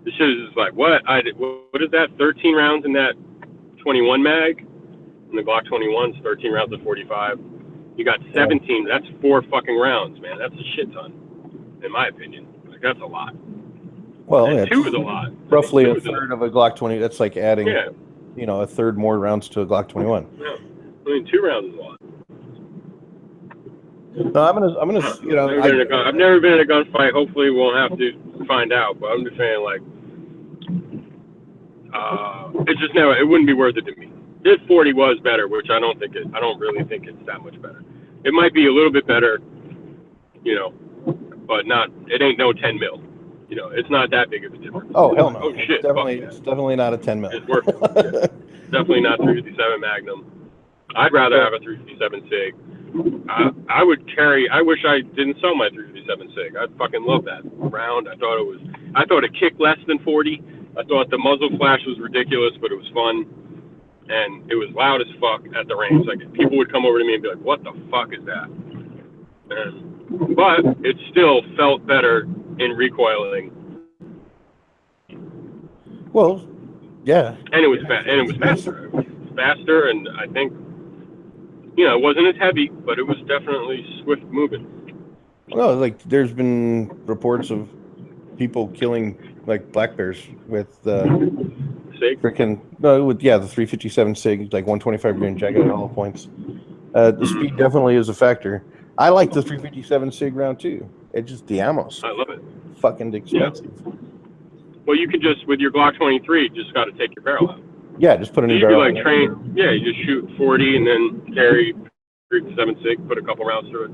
This shit is just like, what is that? 13 rounds in that 21 mag? In the Glock 21's 13 rounds of 45. You got 17. That's 4 fucking rounds, man. That's a shit ton, in my opinion. Like, that's a lot. Well, and 2 is a lot. Roughly a third of a Glock 20. That's like adding, a third more rounds to a Glock 21. Yeah. I mean, 2 rounds is a lot. No, I'm gonna. I've never been in a gunfight. Hopefully, we won't have to find out. But I'm just saying, like, it's just never. It wouldn't be worth it to me. This 40 was better, which I don't really think it's that much better. It might be a little bit better, but not. It ain't no 10mm. It's not that big of a difference. Oh hell no! Oh shit! It's definitely not a 10mm. It's worth it. Definitely not 357 Magnum. I'd rather have a 357 Sig. I wish I didn't sell my 357 Sig. I fucking love that round. I thought it kicked less than 40. I thought the muzzle flash was ridiculous, but it was fun. and it was loud as fuck at the range. Like people would come over to me and be like, "What the fuck is that?" But it still felt better in recoiling. Well, yeah. And it was faster. It was faster, and I think, it wasn't as heavy, but it was definitely swift moving. Well, like there's been reports of people killing like black bears with Sig? freaking the 357 SIG, like 125 grain jacket at all points. The speed definitely is a factor. I like the 357 SIG round too. It just the ammo's I love it. fucking expensive. Yeah. Well, you could just, with your Glock 23, just got to take your barrel out. Yeah, just put a So new you could barrel. like train. Yeah, you just shoot 40 and then carry 357 SIG, put a couple rounds through it,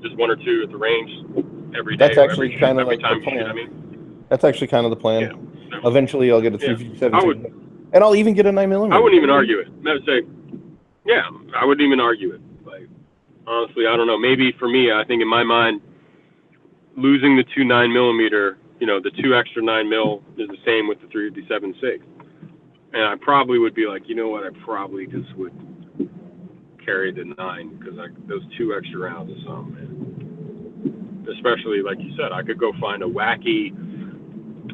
just one or two at the range every day. That's actually kind of every like time the you shoot. plan. That's actually kind of the plan. Yeah. Eventually, I'll get a 357 I SIG, and I'll even get a 9mm. I wouldn't even argue it. I would say, yeah, I wouldn't even argue it. Like, honestly, I don't know. Maybe for me, I think in my mind, losing the 2 9mm, the 2 extra 9mm is the same with the 357 SIG. And I probably would be like, you know what? I probably just would carry the 9 because those 2 extra rounds is something, man. Especially like you said, I could go find a wacky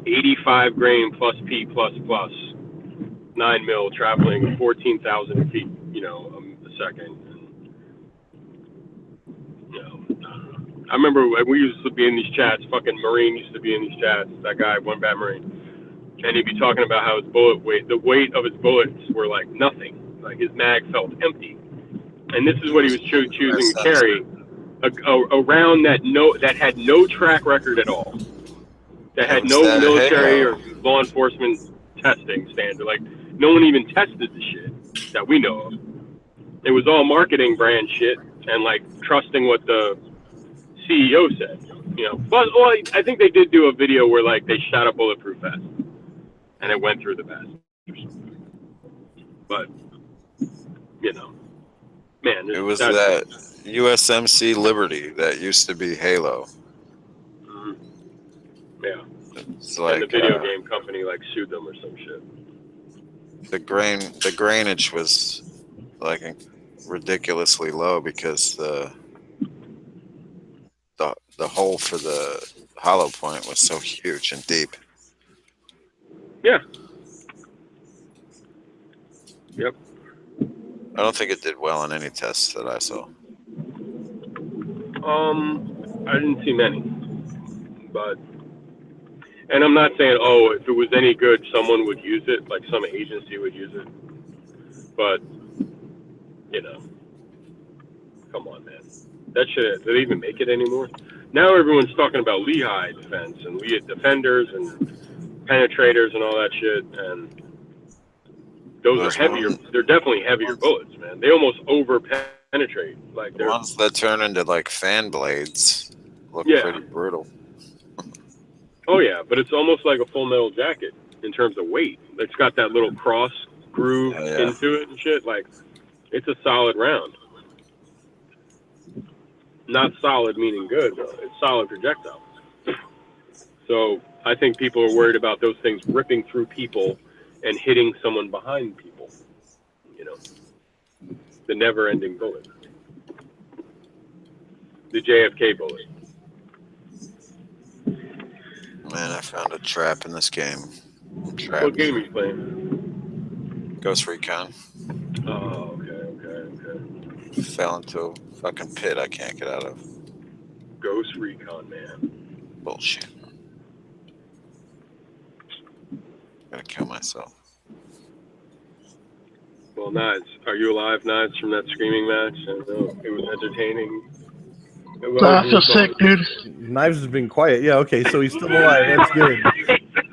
85 grain plus P plus 9mm traveling 14,000 feet, a second. I remember we used to be in these chats. Fucking Marine used to be in these chats. That guy, one bad Marine, and he'd be talking about how his the weight of his bullets were like nothing. Like his mag felt empty, and this is what he was choosing to carry a round that had no track record at all, that had no military or law enforcement testing standard. Like no one even tested the shit that we know of. It was all marketing brand shit and like trusting what the CEO said, But I think they did do a video where like they shot a bulletproof vest, and it went through the vest. But man, it was that USMC Liberty that used to be Halo. Mm-hmm. Yeah, it's like and the video game company like sued them or some shit. The grainage was like ridiculously low because the hole for the hollow point was so huge and deep. Yeah. Yep. I don't think it did well on any tests that I saw. I didn't see many, and I'm not saying, if it was any good, someone would use it, like some agency would use it, but, come on, man. That shit, do they even make it anymore? Now everyone's talking about Lehigh defense and Lehigh defenders and penetrators and all that shit, and those are heavier. They're definitely heavier bullets, man. They almost over-penetrate. Like the ones that turn into like fan blades look pretty brutal. Oh, yeah, but it's almost like a full metal jacket in terms of weight. It's got that little cross groove into it and shit. Like, it's a solid round. Not solid meaning good, though. It's solid projectile. So I think people are worried about those things ripping through people and hitting someone behind people. The never-ending bullet. The JFK bullet. Man, I found a trap in this game. What game are you playing? Ghost Recon. Oh, okay. Fell into a fucking pit I can't get out of. Ghost Recon, man. Bullshit. Gotta kill myself. Well, Knives, are you alive, Knives, from that screaming match? I know it was entertaining. I feel sick, dude. Knives has been quiet. Yeah, okay, so he's still alive. That's good.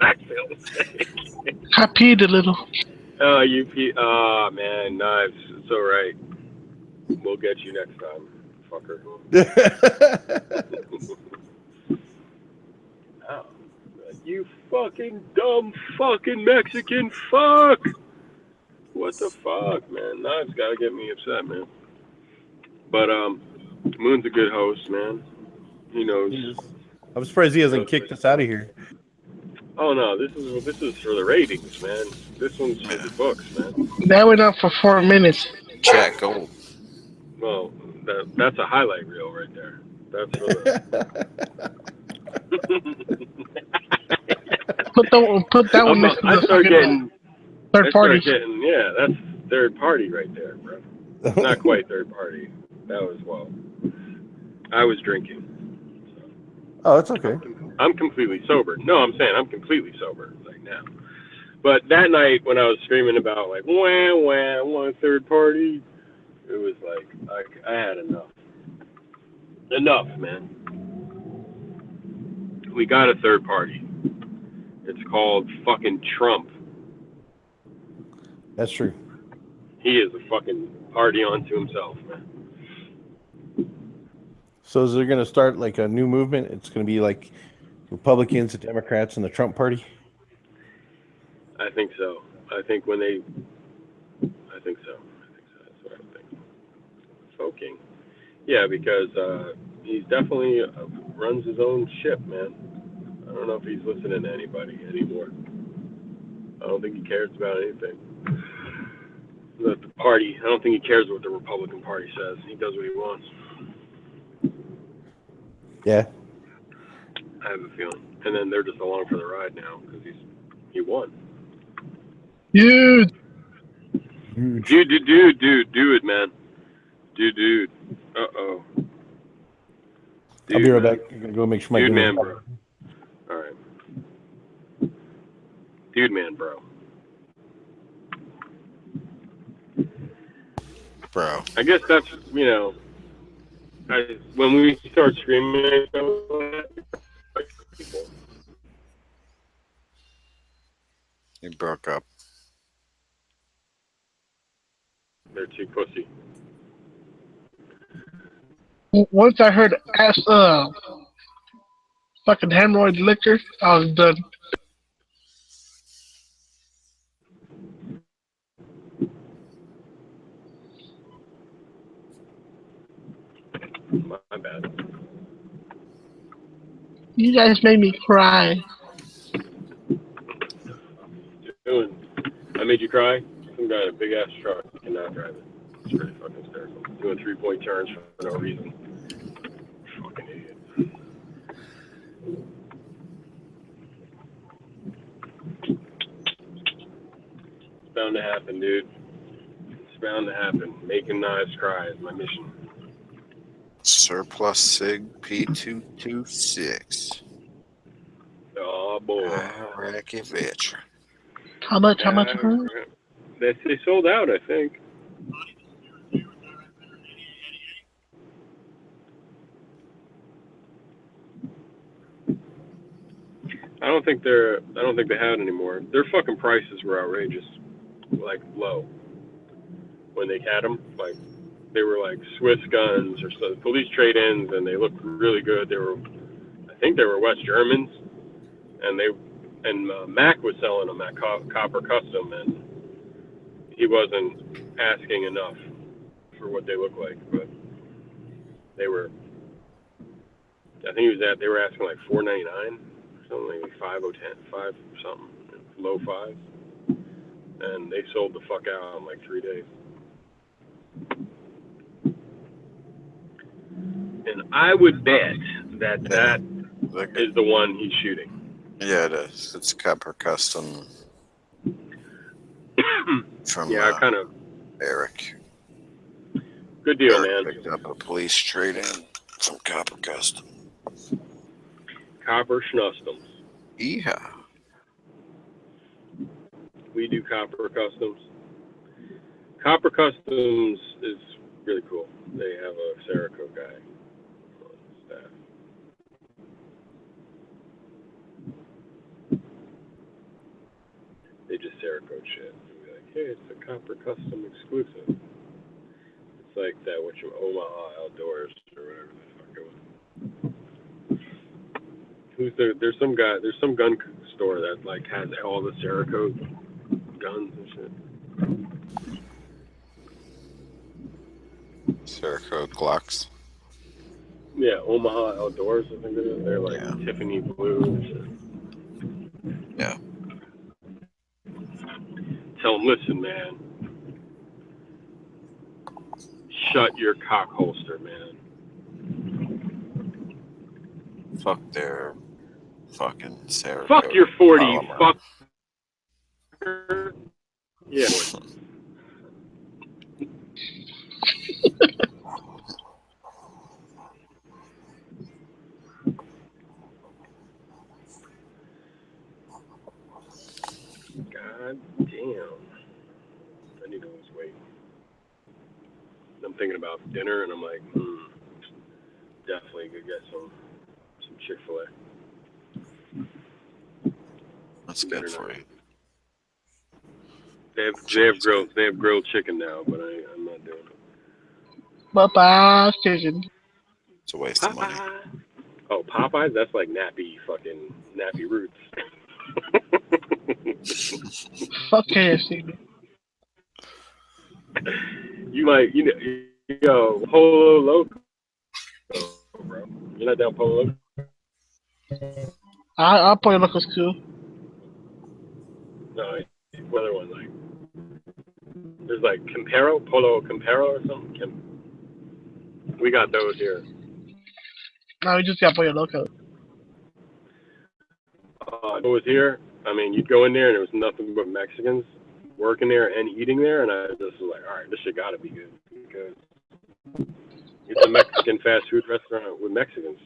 I feel sick. I peed a little. Oh, you pee. Oh, man, Knives. It's all right. We'll get you next time, fucker. Oh, you fucking dumb fucking Mexican fuck. What the fuck, man? Knives gotta get me upset, man. But, Moon's a good host, man. He knows. I'm surprised he hasn't kicked us out of here. Oh no, this is for the ratings, man. This one's for the books, man. That went up for 4 minutes. Cat gold. Well, that's a highlight reel right there. That's for the. Put that one next to I the start fucking getting. third party. Yeah, that's third party right there, bro. Not quite third party. That was I was drinking. Oh, that's okay. I'm completely sober. No, I'm saying I'm completely sober right now. But that night when I was screaming about like wah wah, I want a third party, it was like I had enough. Enough, man. We got a third party. It's called fucking Trump. That's true. He is a fucking party unto himself, man. So is there going to start like a new movement? It's going to be like Republicans, the Democrats, and the Trump party? I think so. I think so. That's what I think. Smoking. Yeah, because he's definitely runs his own ship, man. I don't know if he's listening to anybody anymore. I don't think he cares about anything. The party, I don't think he cares what the Republican Party says. He does what he wants. Yeah. I have a feeling. And then they're just along for the ride now because he won. Dude. Dude, man. Dude. Uh-oh. I'll be right man. back. I'm going to go make sure my Dude, dinner's man, bro. All right. Dude, man, bro. Bro. I guess that's, when we start screaming at people. He broke up. They're too pussy. Once I heard fucking hemorrhoid liquor, I was done. My bad. You guys made me cry. I made you cry? Some guy in a big ass truck. You cannot drive it. It's pretty fucking hysterical. Doing 3-point turns for no reason. Fucking idiot. It's bound to happen, dude. It's bound to happen. Making knives cry is my mission. Surplus Sig P226. Oh boy. Rakovich. How much? They sold out, I think. I don't think they have it anymore. Their fucking prices were outrageous, like low. When they had them, like they were like Swiss guns or so, police trade-ins, and they looked really good. I think they were West Germans, and Mac was selling them at Copper Custom, and he wasn't asking enough for what they look like, but they were. I think they were asking like $4.99, something like 5 something, low fives, and they sold the fuck out in like 3 days. And I would bet that is the one he's shooting. Yeah, it is. It's Copper Custom from kind of Eric. Good deal, Eric man. picked up a police trade-in from Copper Custom. Copper Schnustoms. Yeah. We do Copper Customs. Copper Customs is really cool. They have a Cerakote guy on staff. They just Cerakote shit. They'll be like, hey, it's a Copper Custom exclusive. It's like that Omaha Outdoors or whatever the fuck it was. Who's there? There's some gun store that like has all the Cerakote guns and shit. Cerakote Glocks. Yeah, Omaha Outdoors, I think it is. They're like Tiffany blue and shit. tell them, listen, man, shut your cock holster, man. Fuck their fucking Sarah. Fuck your 40, fucker. Yeah. God damn. I need to lose weight. I'm thinking about dinner, and I'm like, definitely could get some Chick-fil-A. That's good for you. They have grilled chicken now, but I'm not doing it. Popeyes chicken. It's a waste of money. Oh, Popeyes? That's like nappy roots. Fuck KFC. Polo Loco, bro. You're not down Polo Loco? I'll play Loco's cool. No, what other one? Like, there's like Polo Campero or something. We got those here. No, we just got Pollo Loco. It was here. I mean, you'd go in there and there was nothing but Mexicans working there and eating there, and I just was like, all right, this shit gotta be good because it's a Mexican fast food restaurant with Mexicans.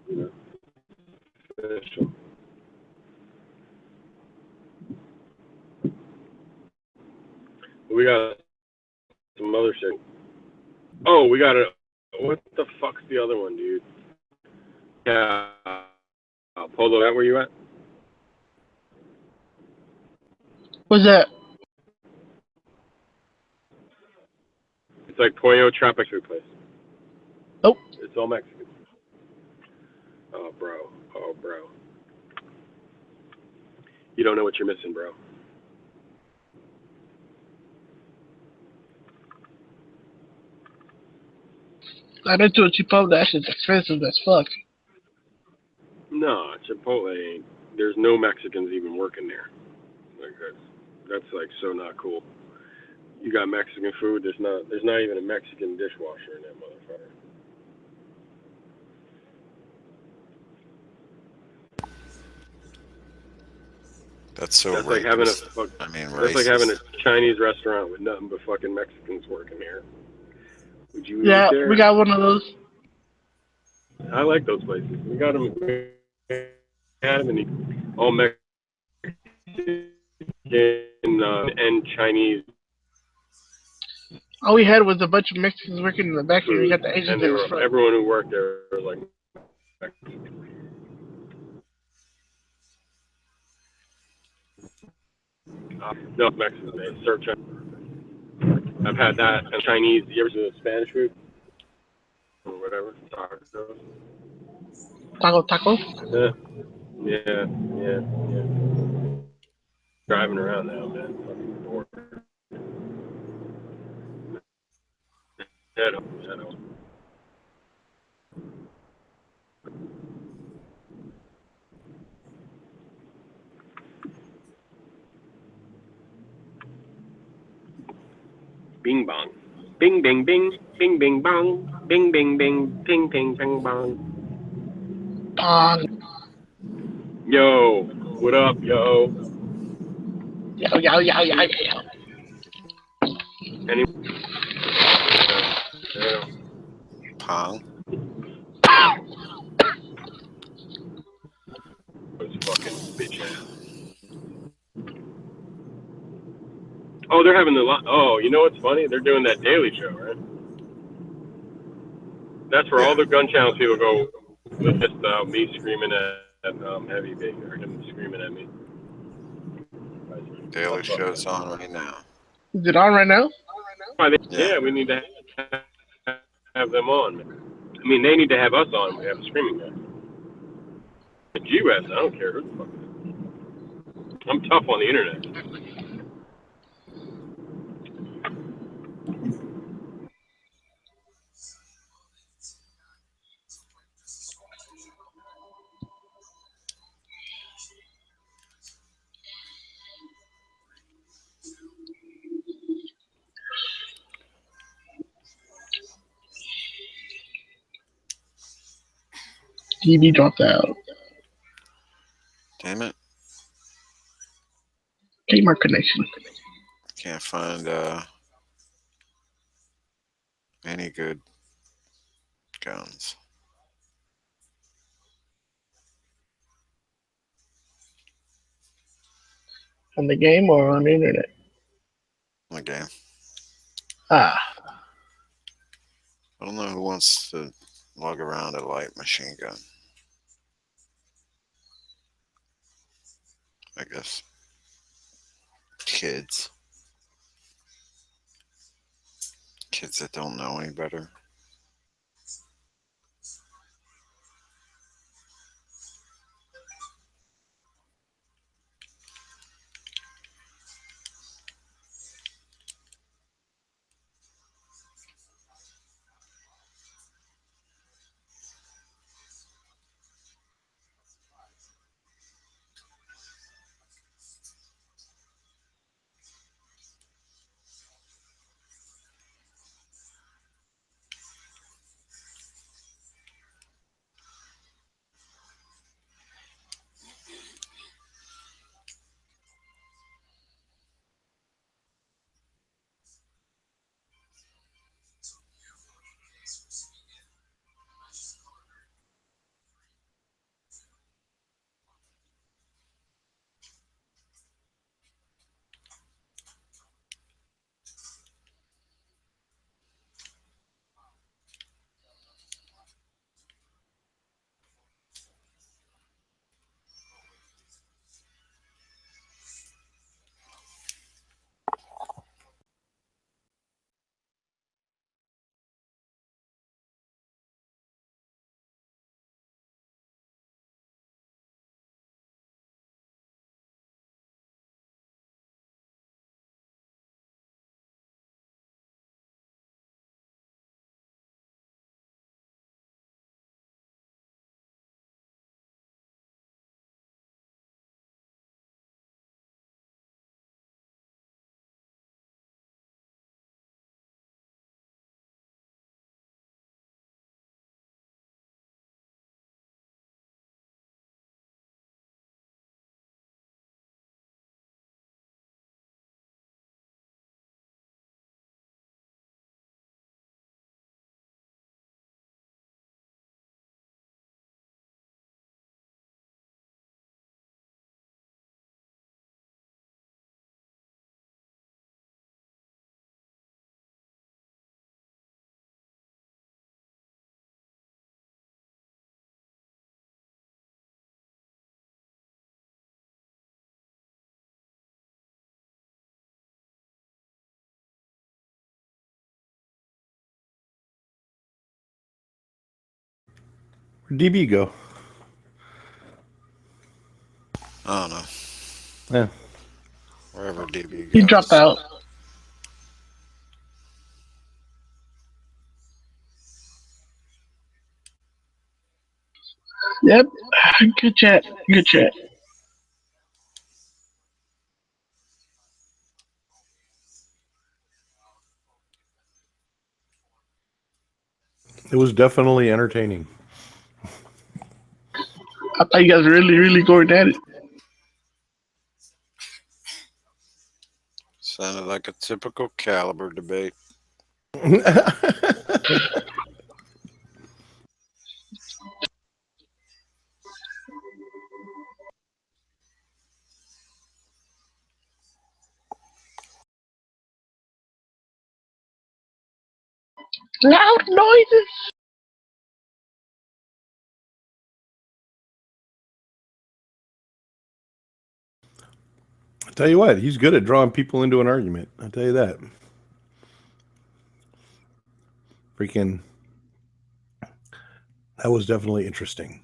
You know, official. We got some other shit. Oh, we got what the fuck's the other one, dude? Yeah, Polo. That where you at? What's that? It's like Pollo Tropical place. Oh. It's all Mexican. Oh, bro. You don't know what you're missing, bro. I've been to a Chipotle. That shit's expensive as fuck. No, Chipotle ain't. There's no Mexicans even working there. Like that's like so not cool. You got Mexican food. There's not even a Mexican dishwasher in that motherfucker. That's so That's racist. like having That's like having a Chinese restaurant with nothing but fucking Mexicans working there. Would you eat there? We got one of those. I like those places. We got them. We had them in all Mexican and Chinese. All we had was a bunch of Mexicans working in the back, and we got the Asians in the front. Everyone who worked there was like Mexican. No, Mexican. They serve Chinese. I've had that and Chinese. You ever seen the Spanish food or whatever? Taco. Yeah. Driving around now, man. Fucking bored. I know. Bing bong. Bing bing bing. Bing bing bong. Bing bing bing. Ping ping ping bong. Bong. Yo. What up, yo? Yo. Any? Pong. Those fucking bitch ass. Oh, they're having Oh, you know what's funny? They're doing that Daily Show, right? That's where all the gun channel people go. With just me screaming at Heavy Big, or him screaming at me. Daily Show's on right now. Is it on right now? Yeah, we need to have them on. I mean, they need to have us on. We have a screaming guy. The US, I don't care who the fuck it is. I'm tough on the internet. DB dropped out. Damn it. Kmart connection. Can't find any good guns. On the game or on the internet? In the game. Ah. I don't know who wants to lug around a light machine gun. I guess. Kids. Kids that don't know any better. Where'd DB go? I don't know. Yeah. Wherever DB goes. He dropped out. Yep. Good chat. Good chat. It was definitely entertaining. I thought you guys were really going at it. Sounded like a typical caliber debate. Loud noises. I tell you what, he's good at drawing people into an argument. I'll tell you that. Freaking, that was definitely interesting.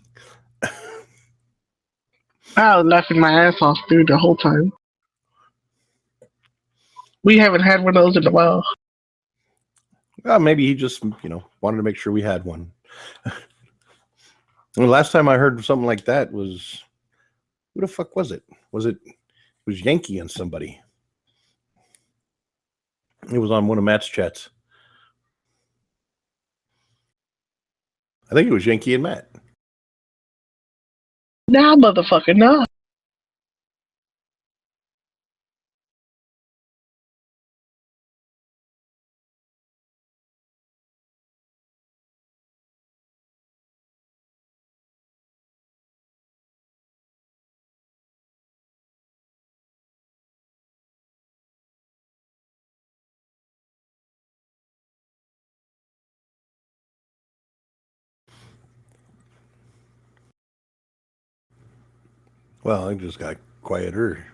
I was laughing my ass off, dude, the whole time. We haven't had one of those in a while. Well, maybe he just, wanted to make sure we had one. The last time I heard something like that was, who the fuck was it? It was Yankee and somebody. It was on one of Matt's chats. I think it was Yankee and Matt. Nah, motherfucker, nah. Well, I just got quieter.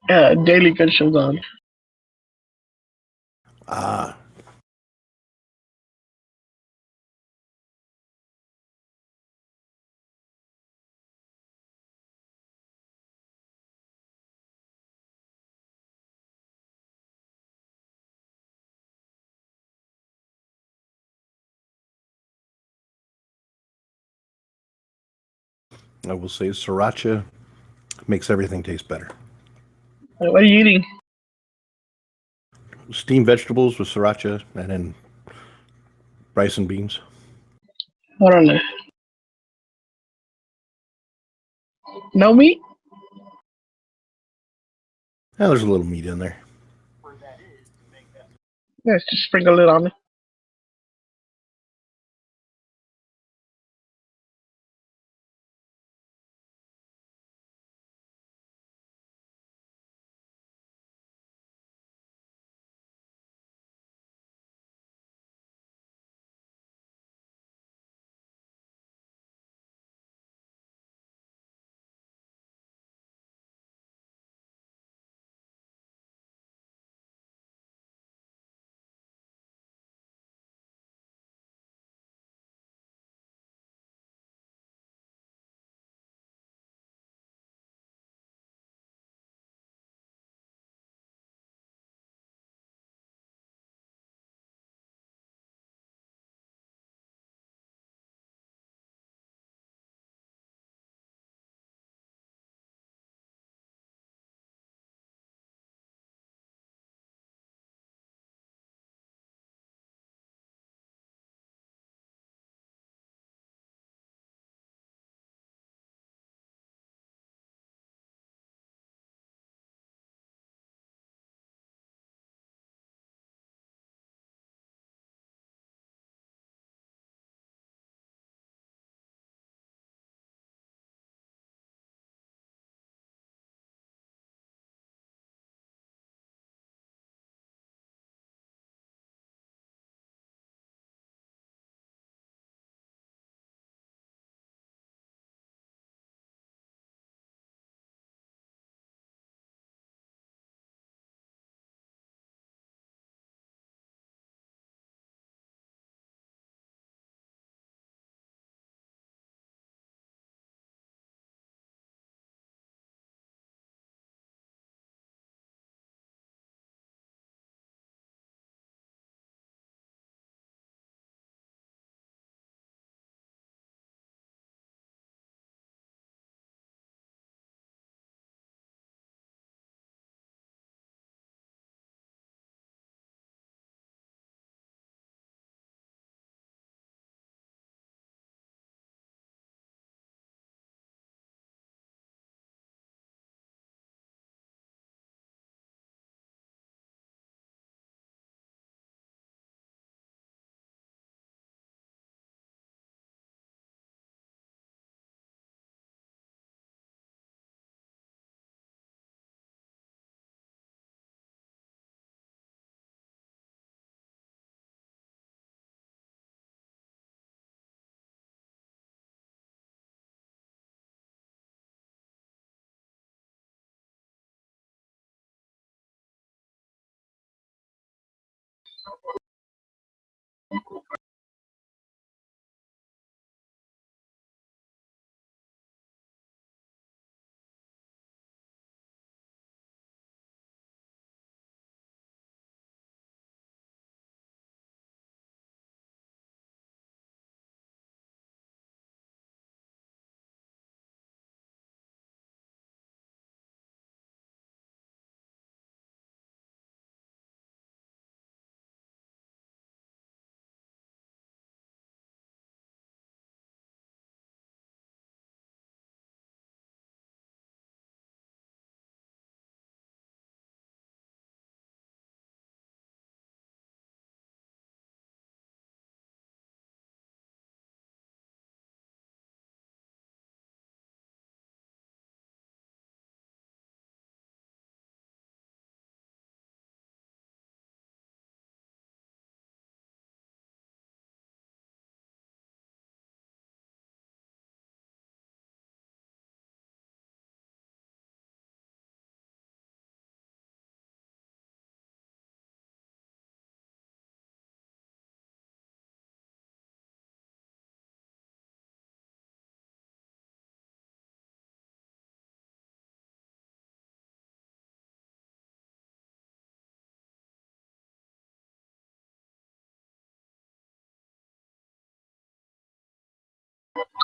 Daily gun show's on. Ah, I will say sriracha makes everything taste better. What are you eating? Steamed vegetables with sriracha and then rice and beans. Hold on there. No meat? Yeah, there's a little meat in there. Yeah, just sprinkle it on it.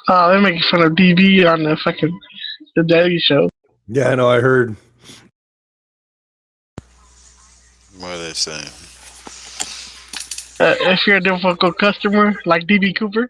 They're making fun of DB on the Daily Show. Yeah, I know. I heard. What are they saying? If you're a difficult customer like DB Cooper,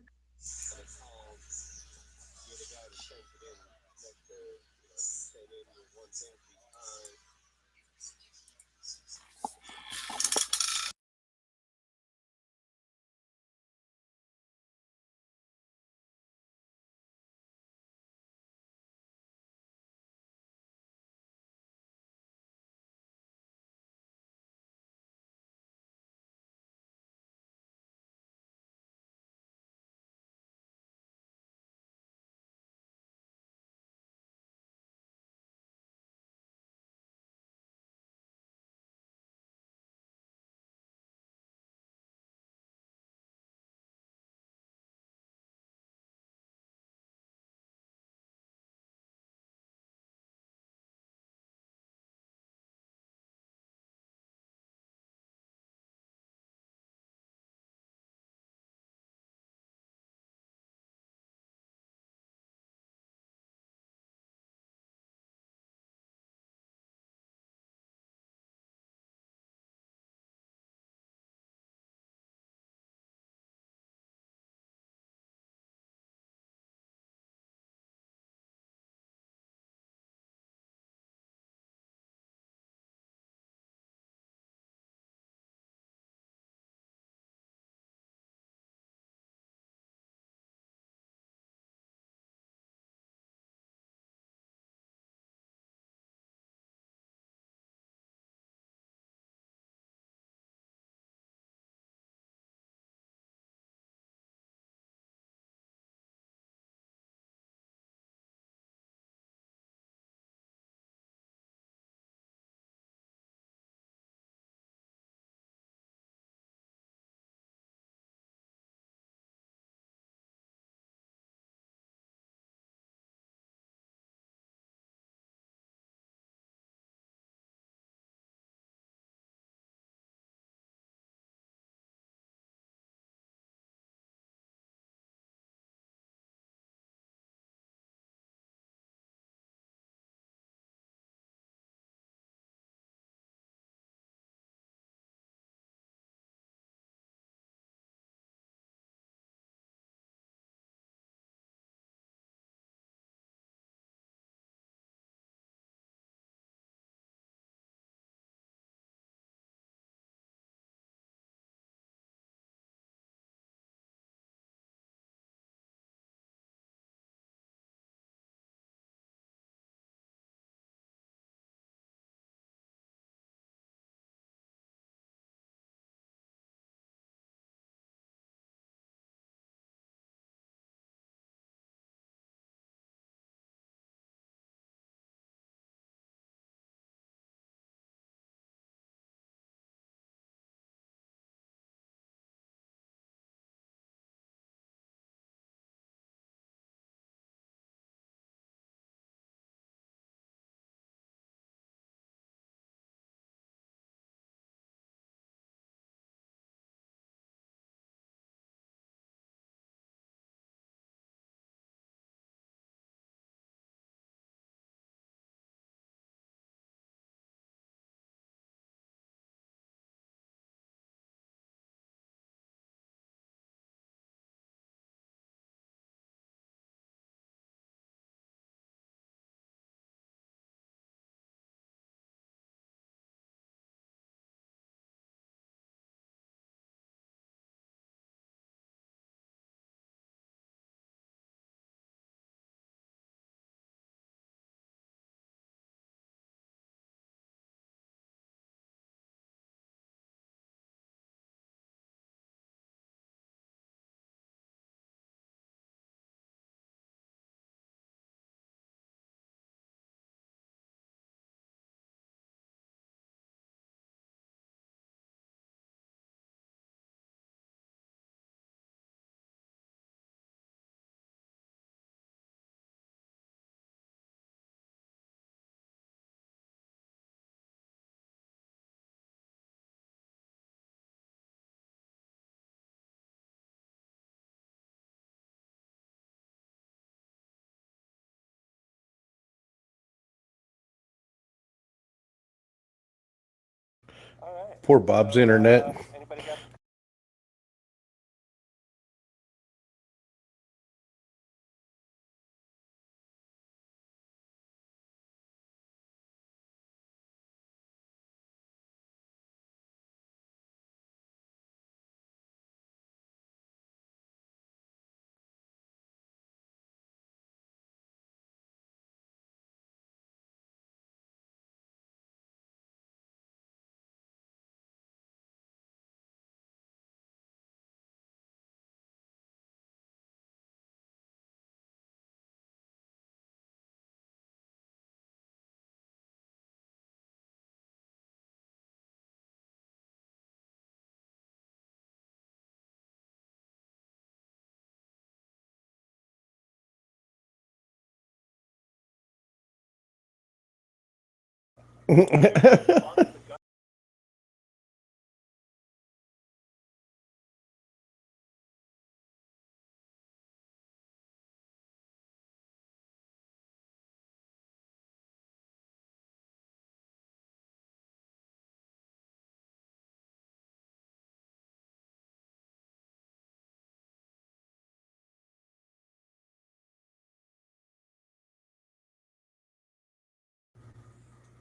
Poor Bob's internet.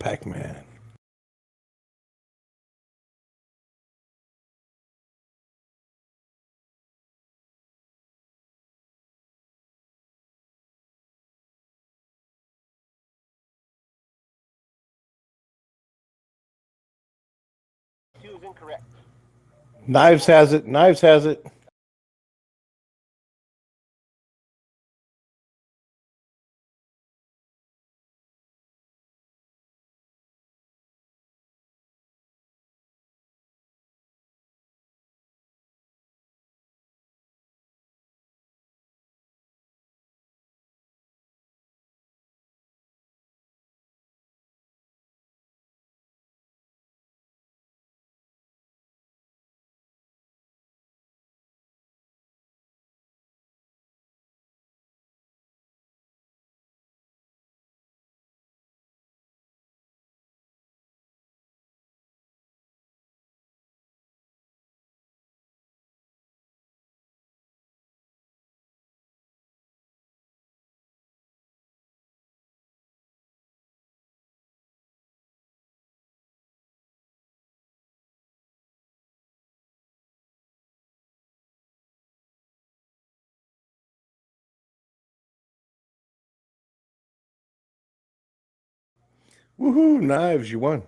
Pac-Man. Two is incorrect. Knives has it. Knives has it. Woohoo! Knives, you won.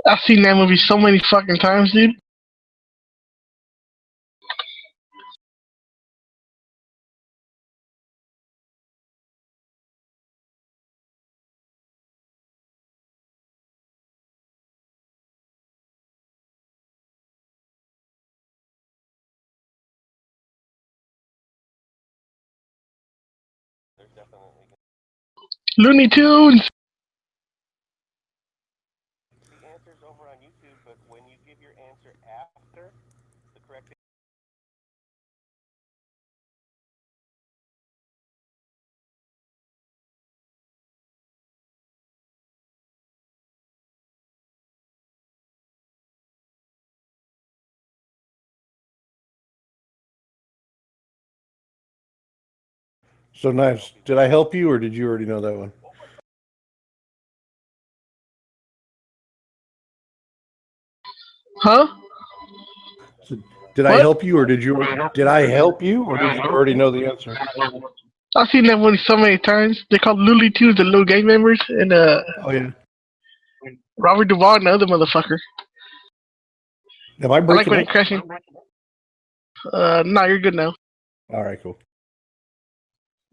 I've seen that movie so many fucking times, dude. There's definitely Looney Tunes. the answers over on YouTube, but when you give your answer after the correct So, Knives, did I help you or did you already know that one? Huh? So, did I What? help you or did you already know the answer? I've seen that movie so many times. They're called Looney Tunes, the little gang members, and Oh yeah. Robert Duvall and the other motherfucker. Am I I like breaking when he up? crashes. Nah, you're good now. All right, cool.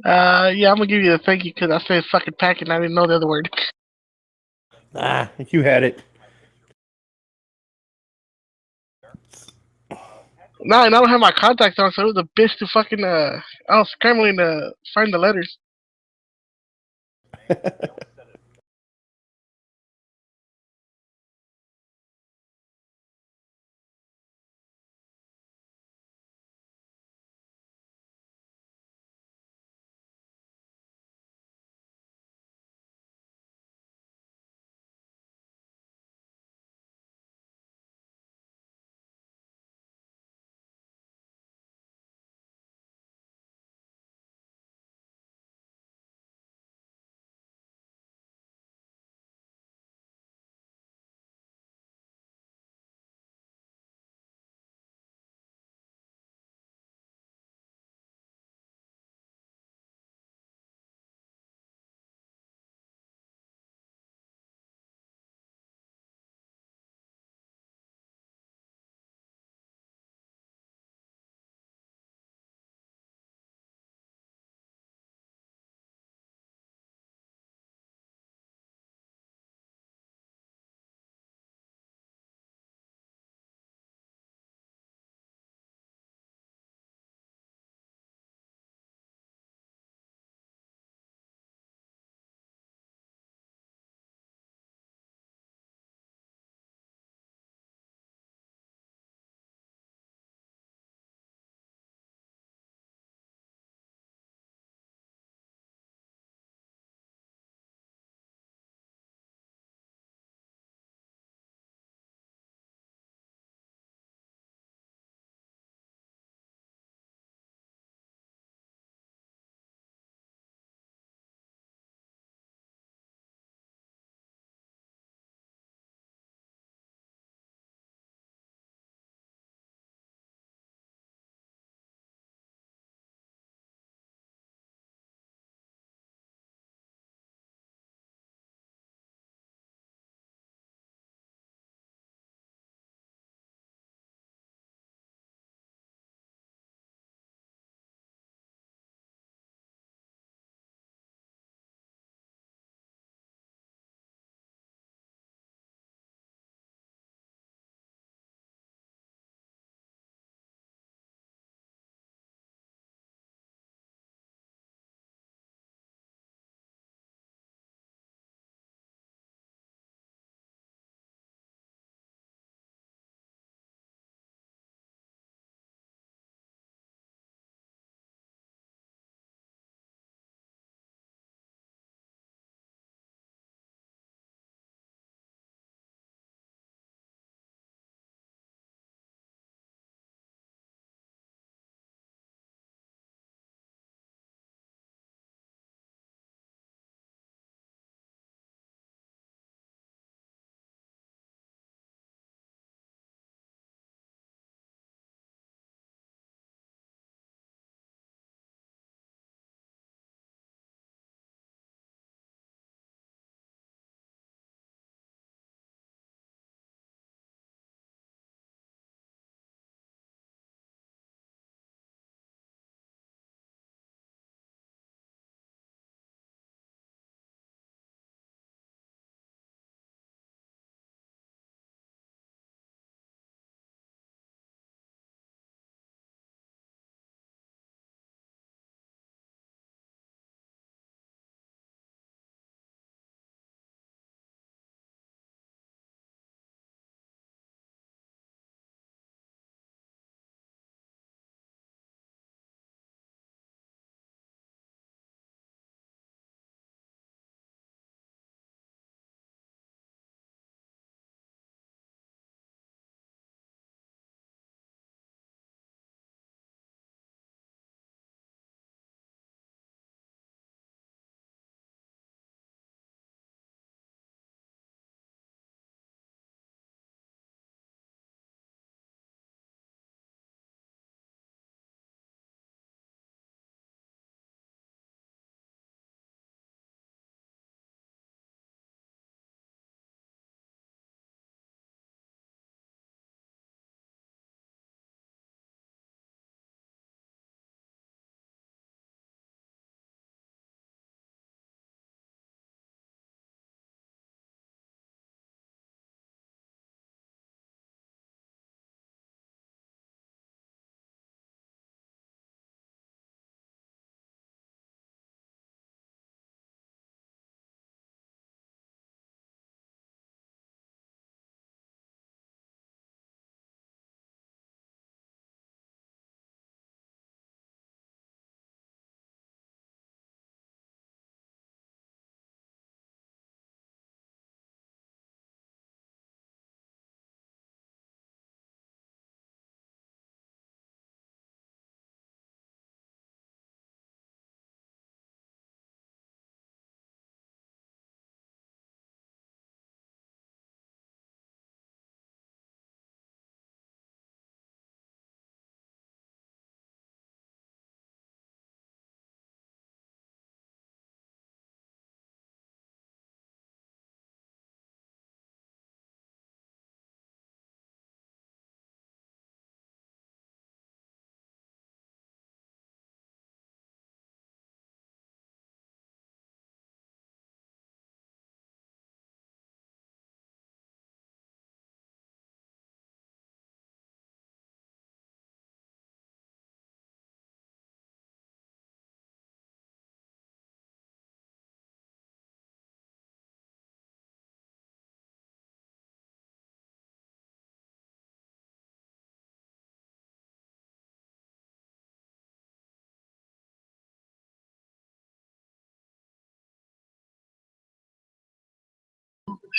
Yeah, I'm gonna give you the thank you because I said fucking pack and I didn't know the other word. Ah, you had it. No, and I don't have my contacts on, so it was a bitch to fucking I was scrambling to find the letters.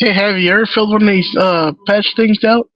Hey, have you ever filled one of these patch things out?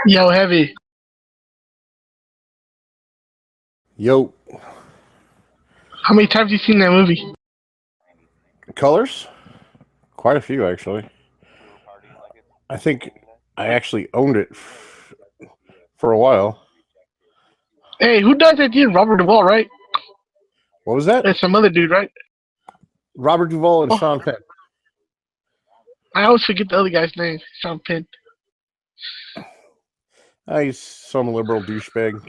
Yo, heavy. Yo, How many times you seen that movie? colors? Quite a few, actually. I think I actually owned it for a while. Hey, who does that dude? Robert Duvall, right? What was that? It's some other dude, right? Robert Duvall and Oh. Sean Penn. I always forget the other guy's name. Sean Penn. He's some liberal douchebag.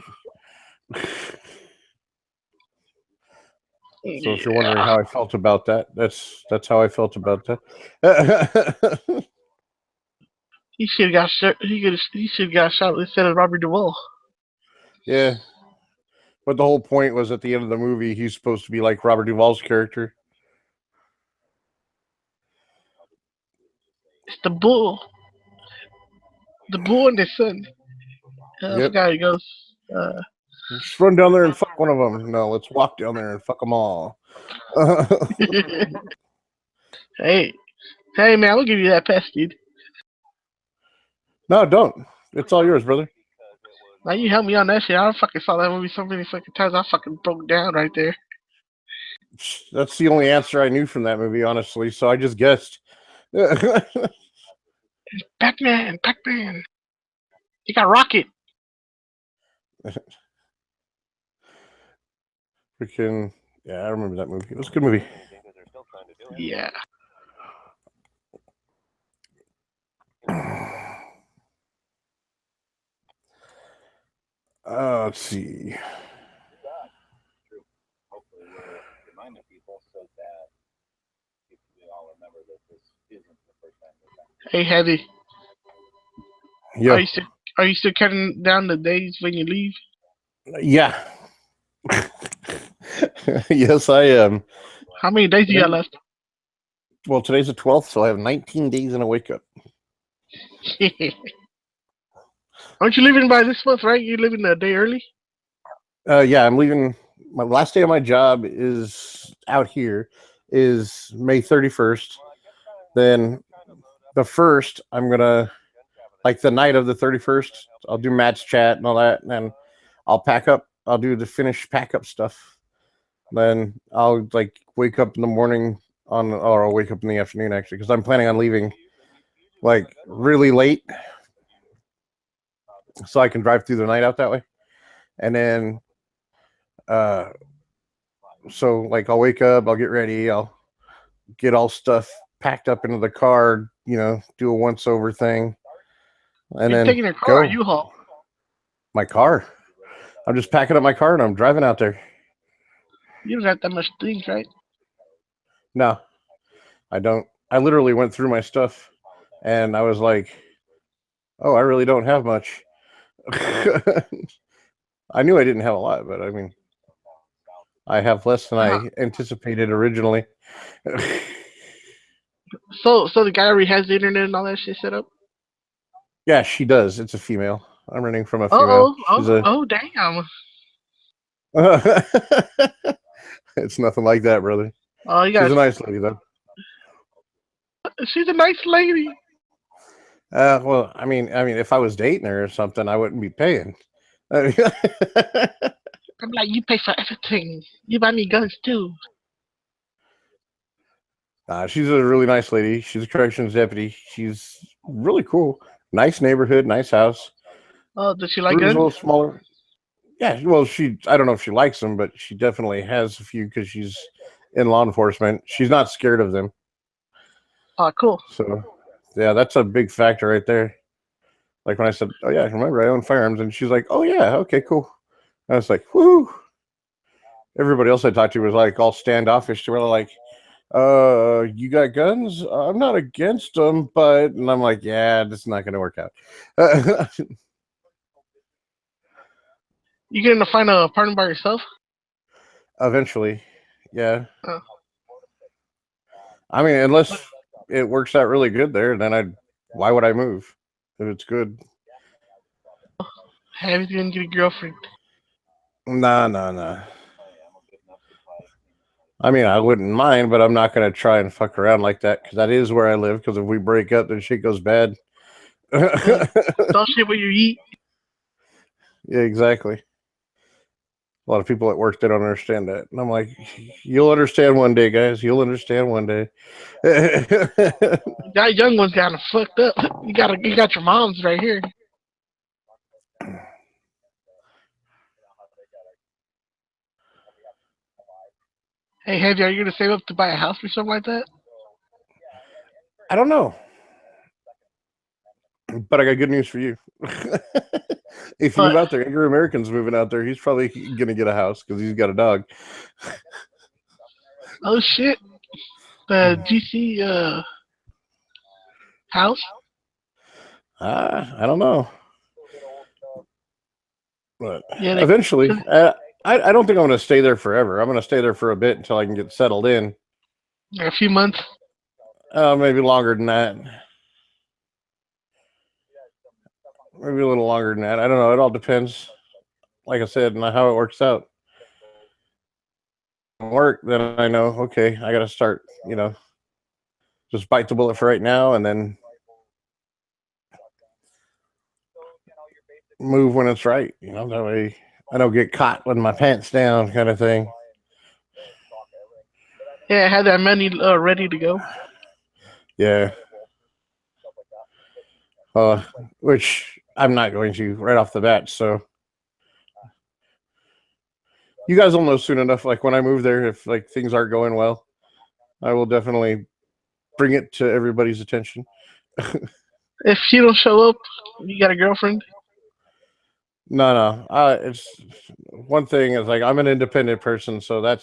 So if you're wondering how I felt about that, that's how I felt about that. He should have got shot. He should have got shot instead of Robert Duvall. Yeah. But the whole point was at the end of the movie, he's supposed to be like Robert Duvall's character. It's the bull. The bull and his son. I Yep. forgot how he goes. Just run down there and fuck one of them. No, let's walk down there and fuck them all. hey, man, I'll give you that pass, dude. No, don't. It's all yours, brother. Now you helped me on that shit. I fucking saw that movie so many fucking times. I fucking broke down right there. That's the only answer I knew from that movie, honestly. So I just guessed. Pac-Man. You got Rocket. Freaking yeah, I remember that movie. It was a good movie. Yeah. Let's see. Hey, Heavy. Yeah. Are you still counting down the days when you leave? Yeah. Yes, I am. How many days you got left? Well, today's the 12th, so I have 19 days and a wake up. Aren't you leaving by this month, right? You're leaving a day early? Yeah, I'm leaving. My last day of my job is out here is May 31st. Then the 1st, I'm going to, like the night of the 31st, I'll do match chat and all that. And then I'll pack up. I'll do the finished pack up stuff. Then I'll like wake up in the morning or I'll wake up in the afternoon actually, because I'm planning on leaving like really late so I can drive through the night out that way. And then, so like I'll wake up, I'll get ready, I'll get all stuff packed up into the car, do a once over thing. And You're then taking your car go. or U-Haul? My car. I'm just packing up my car and I'm driving out there. You don't have that much things, right? No, I don't. I literally went through my stuff and I was like, oh, I really don't have much. I knew I didn't have a lot, but I mean, I have less than I anticipated originally. So the guy already has the internet and all that shit set up? Yeah, she does. It's a female. I'm renting from a female. Oh, damn. It's nothing like that, brother. Oh, She's a nice lady, though. She's a nice lady. Well, I mean, if I was dating her or something, I wouldn't be paying. I'm like, you pay for everything. You buy me guns too. She's a really nice lady. She's a corrections deputy. She's really cool. Nice neighborhood, nice house. Oh, does she like Brew's guns? a little smaller. Yeah, well, I don't know if she likes them, but she definitely has a few because she's in law enforcement. She's not scared of them. Oh, cool. So, yeah, that's a big factor right there. Like when I said, oh, yeah, remember, I own firearms. And she's like, oh, yeah, okay, cool. I was like, woohoo. Everybody else I talked to was like all standoffish. They were like, you got guns? I'm not against them, but... And I'm like, yeah, this is not going to work out. You getting to find a partner by yourself? Eventually, yeah. Oh. I mean, unless it works out really good there, then why would I move if it's good? Have you been get a girlfriend? Nah. I mean, I wouldn't mind, but I'm not going to try and fuck around like that because that is where I live. Because if we break up, then shit goes bad. Don't shit what you eat. Yeah, exactly. A lot of people at work, they don't understand that. And I'm like, you'll understand one day, guys. You'll understand one day. That young one's kind of fucked up. You got your mom's right here. Hey, Heavy, are you gonna save up to buy a house or something like that? I don't know. But I got good news for you. If you move But out there, Angry American's moving out there. He's probably going to get a house because he's got a dog. oh shit, the GC house. I don't know. But Yeah, eventually, I don't think I'm going to stay there forever. I'm going to stay there for a bit until I can get settled in. a few months. Maybe longer than that. Maybe a little longer than that. I don't know. It all depends, like I said, on how it works out. Work, then I know, okay, I got to start, just bite the bullet for right now and then move when it's right. That way I don't get caught with my pants down kind of thing. Yeah, I had that money ready to go. Yeah. Which I'm not going to right off the bat. So you guys will know soon enough. Like when I move there, if like things aren't going well, I will definitely bring it to everybody's attention. If she don't show up, you got a girlfriend. No. It's one thing is like I'm an independent person, so that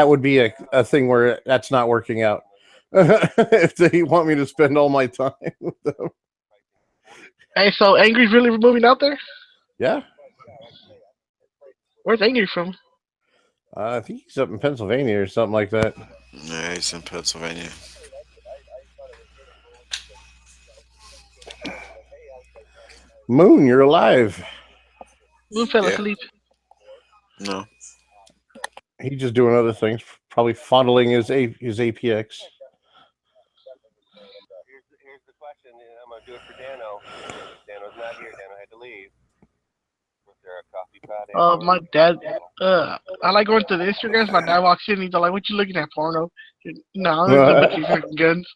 would be a thing where that's not working out. If they want me to spend all my time with them. Hey, so Angry's really moving out there? Yeah. Where's Angry from? I think he's up in Pennsylvania or something like that. Yeah, he's in Pennsylvania. Moon, you're alive. Moon fell Yeah. asleep. No. He's just doing other things, probably fondling his APX. Here's the question, and I'm gonna do it for Dano. Dano's not here. Dano had to leave. Was there a coffee pot? My dad. I like going to the Instagrams. My dad walks in. He's like, "What you looking at, porno?" No, it's a bunch of fucking guns.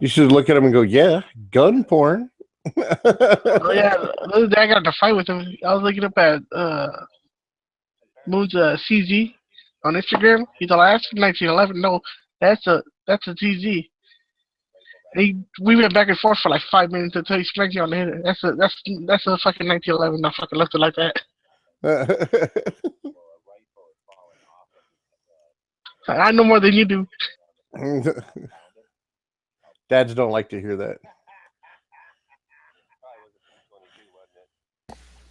You should look at him and go, yeah, gun porn. Oh yeah, the other day I got in a fight with him. I was looking up at Moon's CZ on Instagram. He's like, "That's 1911." No, that's a CZ. We went back and forth for like 5 minutes until he smacked you on the head. That's a fucking 1911. Not fucking left it like that. I know more than you do. Dads don't like to hear that.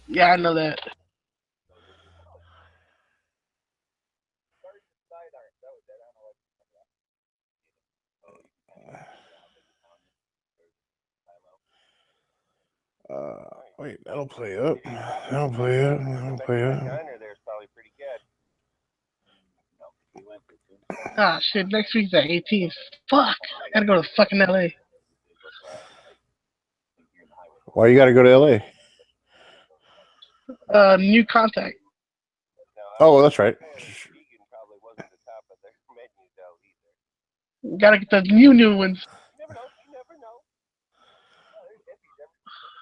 Yeah, I know that. Wait, that'll play up. That'll play up. That'll play up. Diner there's probably pretty good. Ah, shit. Next week's the 18th. Fuck. I gotta go to fucking LA. Why you got to go to LA? New contact. Oh, that's right. Vegan probably wasn't the top of their menus out either. Gotta get the new ones. You never know.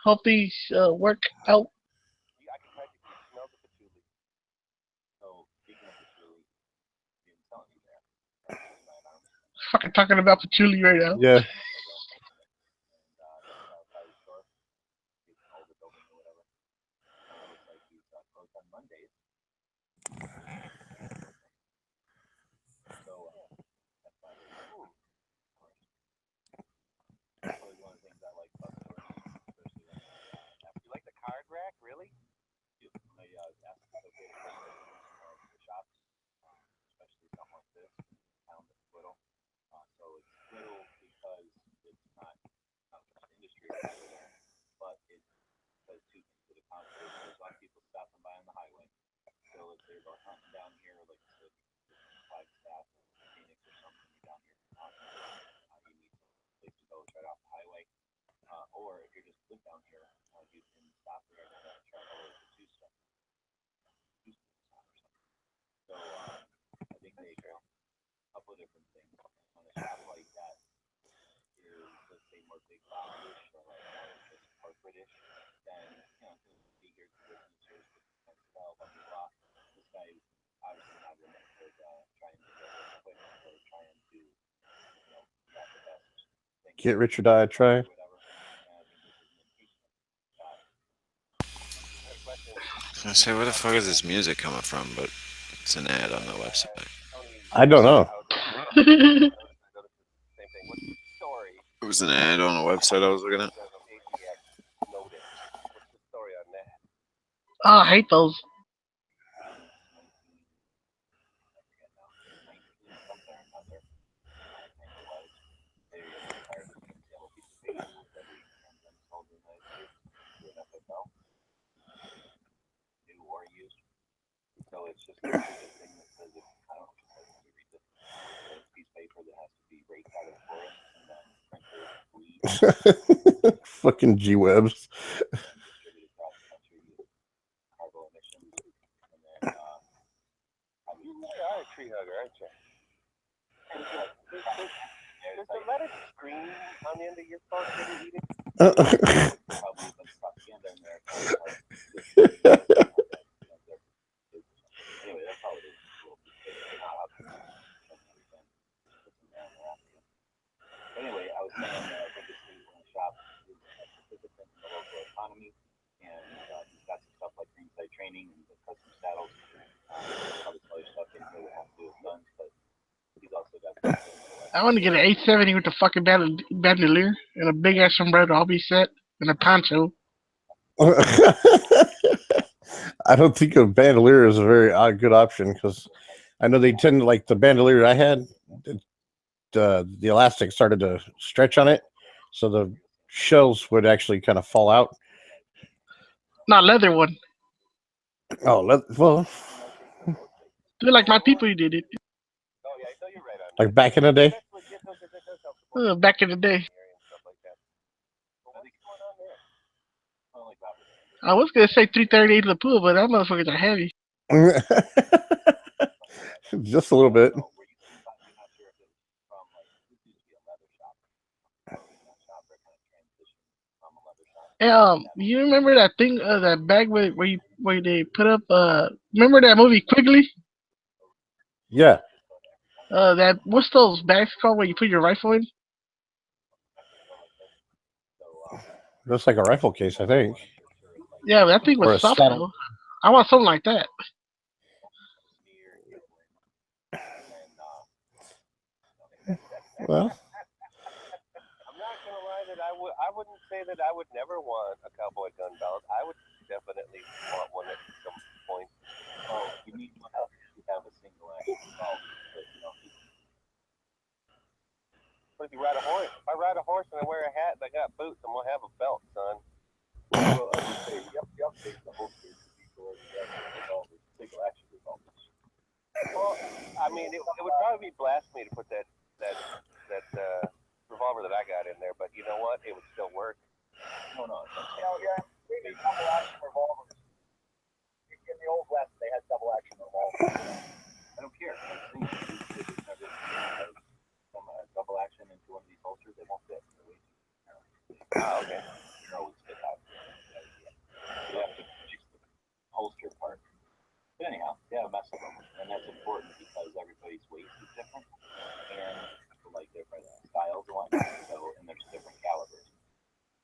Hope these work out. I can practically smell the patchouli. So speaking of patchouli, you telling me that. Fucking talking about patchouli right now. Yeah. You like the card rack, really? Or if you're just live down here, you can stop there and try to lower the two stuff. So I think they a couple of different things on a shop like that is, let's say, more big boxish or like more just corporate-ish, then be here to businesses with sell blah blah blah. This guy's obviously not in it for trying to get it quick or trying to got the best thing. Get rich or die try. I say, where the fuck is this music coming from? But it's an ad on the website. I don't know. Same thing. What's the story? It was an ad on the website I was looking at. What's the story on that? Oh, I hate those. So it's just a thing that says, I don't know, you read this piece of paper that has to be raked out of the forest and then sprinkled, Fucking G-Webs. distributed across the country with cargo emissions. And then, you are a tree hugger, aren't you? Does the letter scream on the end of your phone when you eat it? Probably a bunch of propaganda in there. Anyway, that's how it is. Anyway, I was saying that I think it's in the shop is a participant in the local economy, and he's got some stuff like ringside training and the custom saddles. Other stuff in here that has to do with guns, but he's also got. I want to get an 870 with the fucking bandolier and a big ass sombrero. I'll be set and a poncho. I don't think a bandolier is a very good option because I know they tend to like the bandolier I had. The elastic started to stretch on it, so the shells would actually kind of fall out. Not leather one. Oh, well, Do it like my people did it. Oh yeah, I know you're right on. like back in the day. Back in the day. I was gonna say 338 to the pool, but that motherfuckers are heavy. Just a little bit. Hey, you remember that thing, that bag where they put up? Remember that movie Quigley? Yeah, That what's those bags called where you put your rifle in? looks like a rifle case, I think. Yeah, that thing Or was a soft saddle. though. I want something like that. Well, I'm not gonna lie that I wouldn't say that I would never want a cowboy gun belt. I would definitely want one at some point. Oh, you need one to have a single action belt. But if you ride a horse, if I ride a horse and I wear a hat and I got boots, I'm gonna have a belt, son. Well, I would say, yep, take the holster before the single action revolvers. Well, I mean, it would probably be blasphemy to put that revolver that I got in there, but you know what? It would still work. No. Yeah, maybe double action revolvers. In the old West, they had double action revolvers. I don't care. From a double action into one of these holsters, they won't fit. Oh, okay. They're always fit out. You have to fix the holster part. But anyhow, yeah, mess with them, and that's important because everybody's waist is different, and like different styles and whatnot. So, and there's different calibers.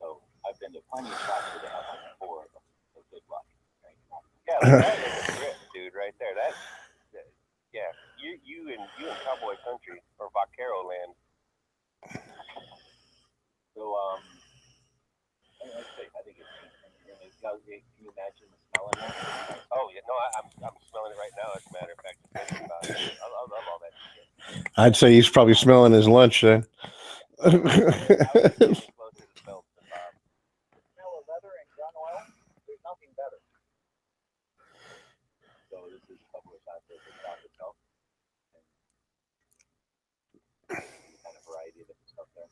So I've been to plenty of shops where they have like 4 of them. So good luck. Right? Yeah, that is a grip, dude, right there. Yeah, you in cowboy country or vaquero land. So I think it's. Can you imagine the smell in there? Oh yeah, no, I'm smelling it right now. As a matter of fact, just thinking about it. I love all that shit. I'd say he's probably smelling his lunch then. Closer to the belt than Bob. Smell of leather and gun oil. There's nothing better. So this is a couple of shots of the shop itself. And kind of variety of different stuff there.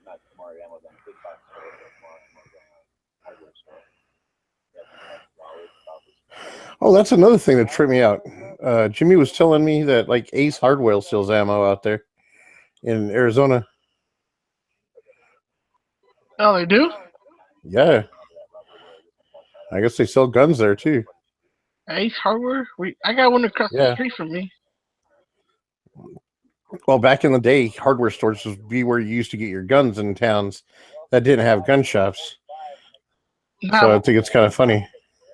I'm not smart ammo than big box store, but more hardware store. Oh, that's another thing that tripped me out. Jimmy was telling me that like Ace Hardware sells ammo out there in Arizona. Oh, they do? Yeah, I guess they sell guns there too. Ace Hardware? I got one across the Yeah. street from me. Well, back in the day, hardware stores would be where you used to get your guns in towns that didn't have gun shops. So I Nah, think it's kind of funny.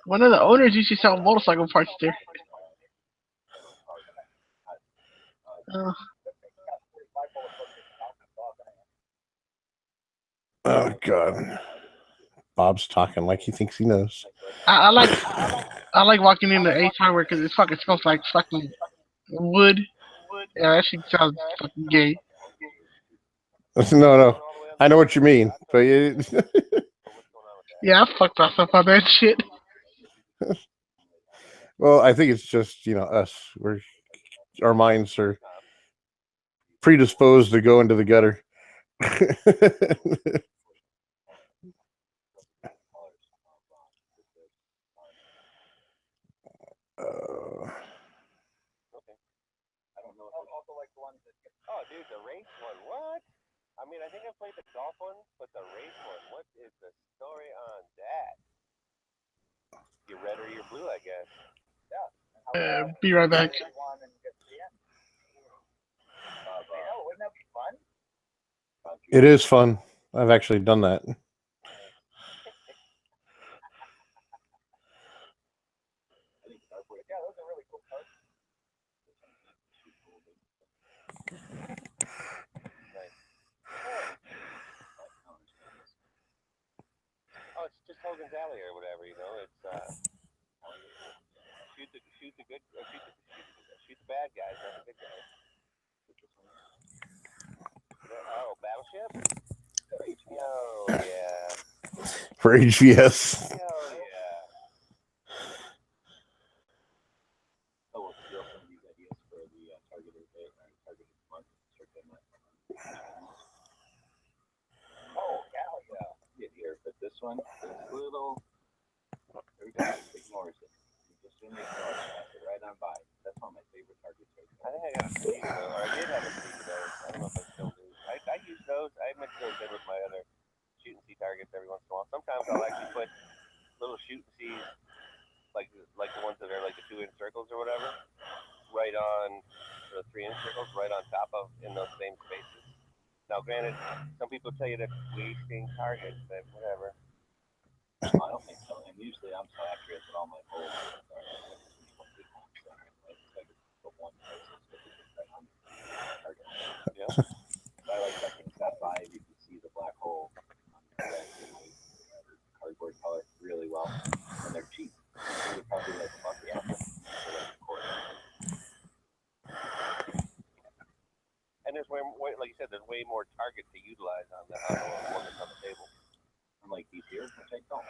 one of the owners used to sell motorcycle parts there. Uh, Oh God, Bob's talking like he thinks he knows. I like walking into Ace Hardware because it fucking smells like fucking wood. Yeah, that shit sounds fucking gay. No, I know what you mean, but Yeah, I fucked myself on that shit. well, I think it's just us. Our minds are predisposed to go into the gutter. I don't know. Also like the ones that. Oh, dude, the race one. What? I mean, I think I played the golf one, but the race one. What is the story on that? You're red or you're blue, I guess. Yeah. Be right back. Wouldn't that be fun? It is fun. I've actually done that. Yeah, those are really cool cars. Oh, it's just Hogan's Alley or whatever, you know. It's shoot the bad guys, not the good guys. Oh, Battleship? Oh yeah. For HVS. Oh yeah. Oh, we'll steal some of these ideas for the targeted month. Oh yeah. Get here, but this one is little. Every guy ignores it. Just ignores it. Pass it right on by. That's one of my favorite targets. I think I got a sleeve of those, or I did have a sleeve of those. I don't know if I still do. I use those. I mix those in with my other shoot and see targets every once in a while. Sometimes I'll actually put little shoot and sees, like the ones that are like the 2-inch circles or whatever, right on the 3-inch circles, right on top of in those same spaces. Now, granted, some people tell you that's wasting targets, but whatever. I don't think so. And usually I'm so accurate that all my holes are yeah. I like that thing. That 5, you can see the black hole on the red cardboard color really well, and they're cheap. They're probably like $1. Yeah. And there's way, like you said, there's way more target to utilize on the one that's on the table. Unlike these here, which I don't.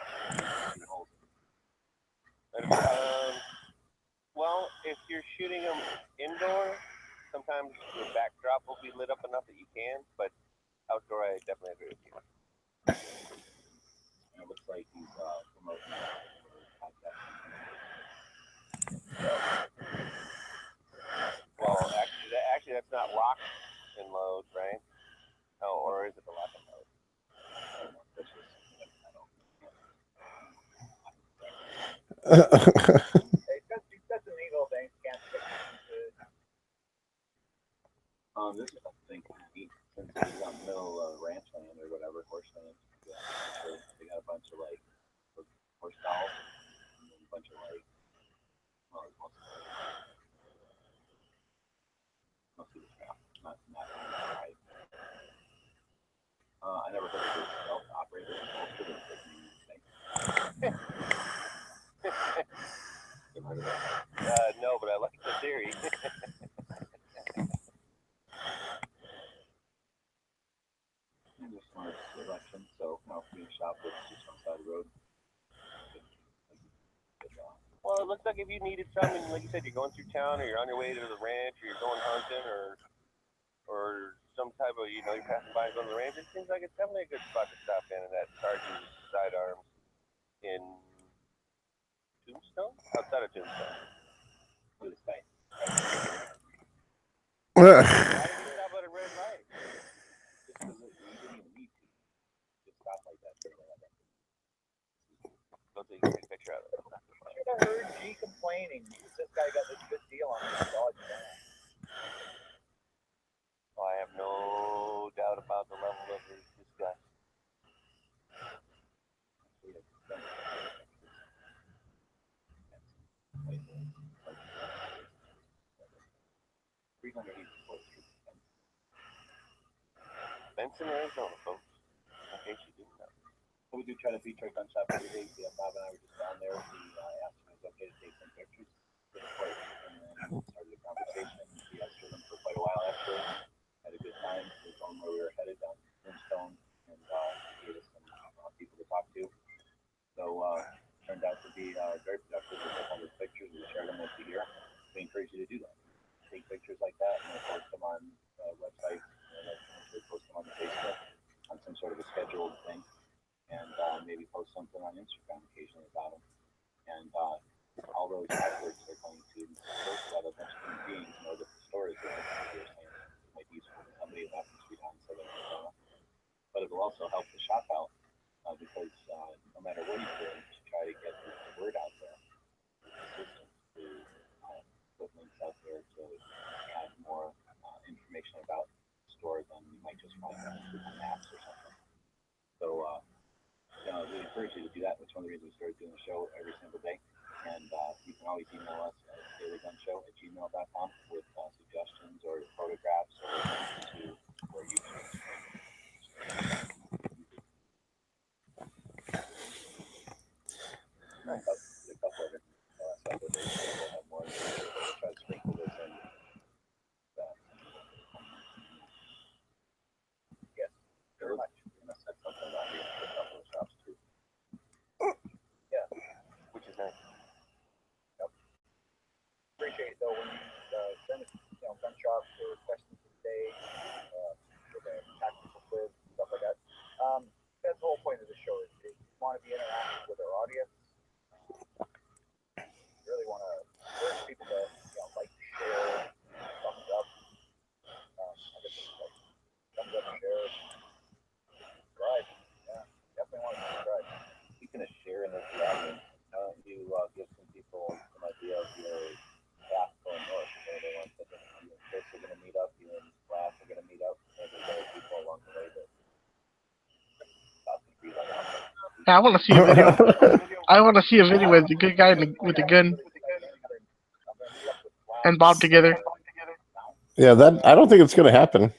Well, if you're shooting them indoor, sometimes the backdrop will be lit up enough that you can, but outdoor, I definitely agree with you. It looks like he's promoting well, actually, that's not lock and load, right? Oh, or is it the lock and load? This is something neat since it's on middle ranch land or whatever, horse land. Yeah, they got a bunch of like horse stalls and then a bunch of like, mostly the trail, not right. I never heard of this self-operated holster that's like thing. No, but I like the theory. And there's smart selection, so now being shop that's just on the side of the road. Well, it looks like if you needed something, like you said, you're going through town, or you're on your way to the ranch, or you're going hunting, or some type of, you're passing by and going to the range, it seems like it's definitely a good spot to stop in that Sergeant's sidearms in Tombstone? Outside of Tombstone. Blue Sky. Why did you stop at a red light? Just because you didn't even need to. Just stop like that. Go take a picture of it. I heard G complaining. This guy got this good deal on his dog. Oh, I have no doubt about the level of this guy. Benson, Arizona, folks. In case you didn't know. So we do try to feature gun shop every day. Bob and I were just down there. We asked him if it was okay to take some pictures. And then started a conversation. We asked him for quite a while after. Had a good time. We told him where we were headed down Tombstone and gave us some people to talk to. So turned out to be very productive. We took all those pictures. We shared them with the year. We encourage you to do that. Take pictures like that and post them on websites. Post them on the Facebook on some sort of a scheduled thing, and maybe post something on Instagram occasionally about them. And all those efforts are going to first let a bunch of human beings know that the stories that you're saying might be useful to somebody who happens to be down in Southern Arizona. But it will also help the shop out because no matter what you do, just try to get the word out there. Assistance to put links out there to have more information about the store than you might just find on Google Maps or something. So we encourage you to do that. That's one of the reasons we started doing the show every single day. And you can always email us at dailygunshow@gmail.com with suggestions or photographs or links to where you can. A couple of different stuff with it. We'll have more. We'll try to sprinkle this in. Yes, very much. We're going to set something out here for a couple of shops too. Yeah, which is nice. Yep. Appreciate it though when you send us, gun shops or questions for the day, with a tactical quiz and stuff like that. That's the whole point of the show. Is you want to be interactive with our audience. Really want to encourage people to like, share, thumbs up. I guess it's like thumbs up, share, subscribe. Yeah, definitely want to subscribe. Speaking of sharing this audience, why don't you give some people some idea of your path going north? They want to think you and Chris are going to meet up, you and Labe are going to meet up, and there's other people along the way that Yeah, I want to see a video. I want to see a video with the good guy with the gun and Bob together. Yeah, that I don't think it's going to happen.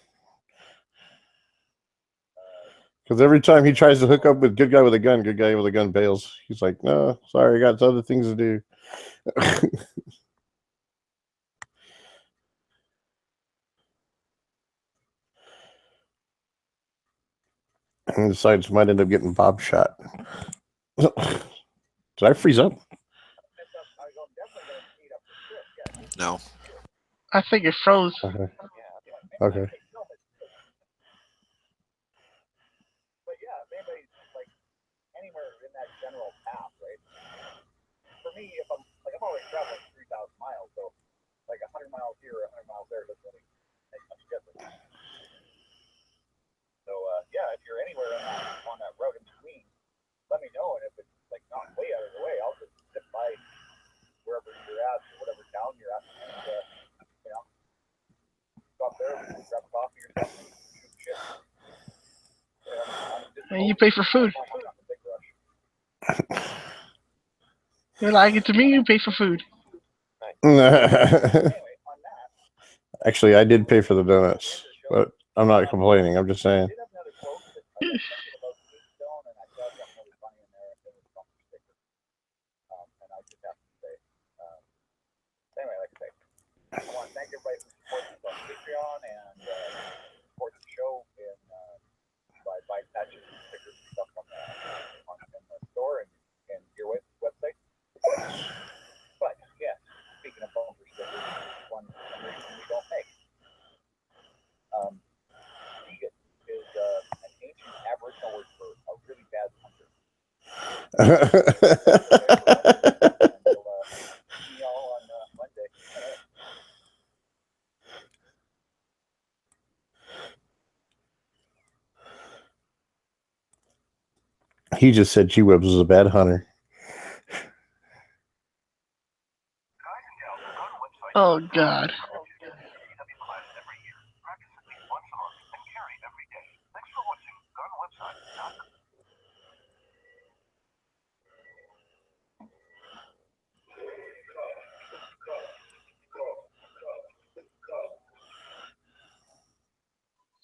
Because every time he tries to hook up with good guy with a gun bails. He's like, no, sorry, I got other things to do. And decides might end up getting Bob shot. Did I freeze up? No. I think it froze. Okay. Okay. But yeah, if anybody's like anywhere in that general path, right? For me, if I'm already traveling 3,000 miles, so like 100 miles here or 100 miles there doesn't really make much difference. So yeah, if you're anywhere on that road in between, let me know, and if it's like not way out of the way, I'll just zip by wherever you're at, or whatever town you're at, and stop there, grab a coffee or something, shoot shit. And you pay for food. You're like it to me. You pay for food. Actually, I did pay for the donuts, but I'm not complaining. I'm just saying. Anyway, like I say, I want to thank everybody for supporting us on Patreon and support the show by buying patches and stickers and stuff on the store and your website. But yeah, speaking of bumper stickers, one reason we don't make. See y'all on Monday. He just said G-Webs was a bad hunter. Oh God.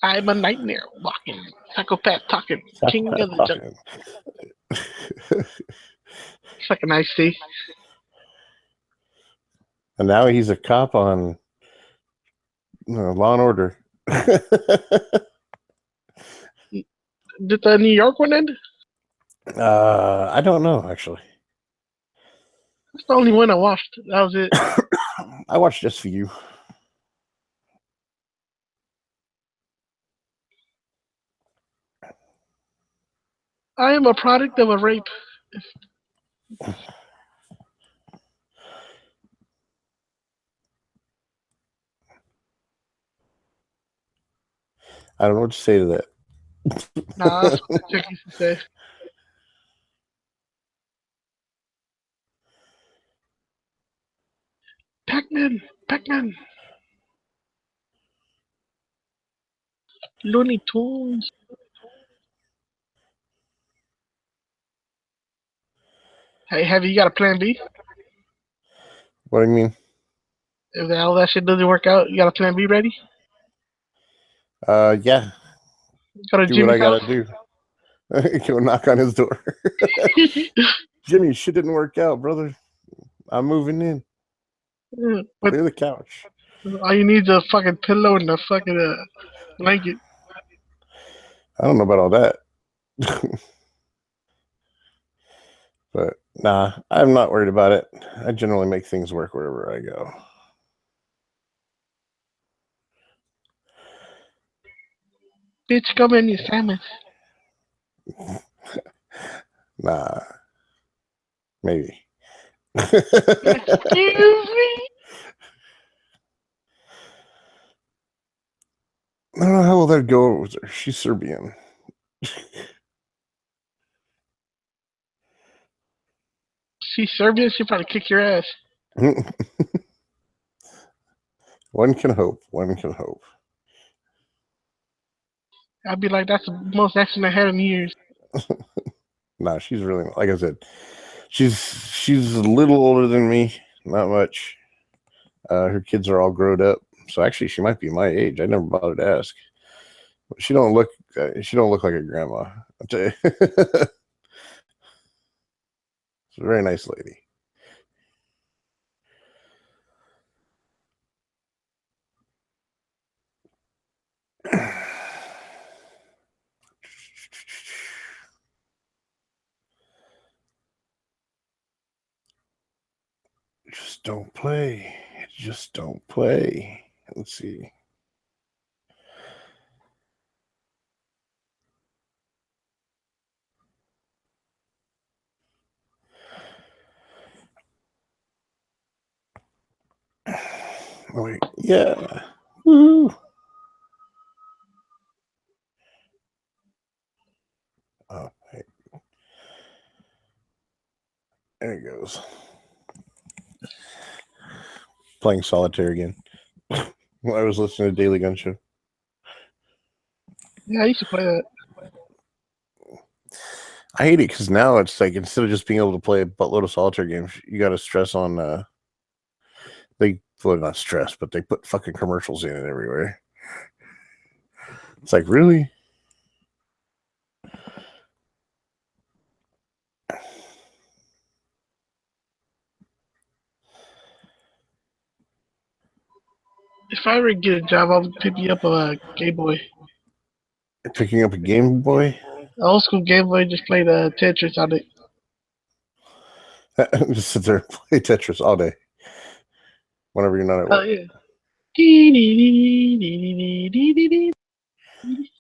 I'm a nightmare walking, psychopath talking, king of the jungle. Fucking nice tea. And now he's a cop on Law and Order. Did the New York one end? I don't know, actually. That's the only one I watched. That was it. I watched Just For You. I am a product of a rape. I don't know what to say to that. Nah, that's what the chick used to say. Pac-Man, Pac-Man. Looney Tunes. Hey, have you got a plan B? What do you mean? If all that shit doesn't work out, you got a plan B ready? Yeah. Go to Do what Jimmy's I gotta house? do. Go knock on his door. Jimmy, shit didn't work out, brother. I'm moving in. But Clear the couch. all you need is a fucking pillow and a fucking blanket. I don't know about all that. But nah, I'm not worried about it. I generally make things work wherever I go. Bitch, come in your sandwich. Nah. Maybe. Excuse me? I don't know how will that go with her. She's Serbian. She's Serbian, she'll probably kick your ass. One can hope. One can hope. I'd be like, that's the most action I had in years. Nah, she's really, like I said, she's a little older than me. Not much. Her kids are all grown up. So actually, she might be my age. I never bothered to ask. But she don't look like a grandma. I'll tell you. She's a very nice lady. Just don't play. Just don't play. Let's see. Oh, wait. Yeah. Woo. Oh, hey. There it goes. Playing solitaire again. When I was listening to Daily Gun Show. Yeah, I used to play that. I hate it because now it's like instead of just being able to play a buttload of solitaire games, you got to stress on. They well, not stress, but they put fucking commercials in it everywhere. It's like, really? If I ever get a job, I'll pick me up a Game Boy. Picking up a Game Boy? Old school Game Boy, just play the Tetris on it. Just sit there and play Tetris all day. Whenever you're not at Oh, work. yeah.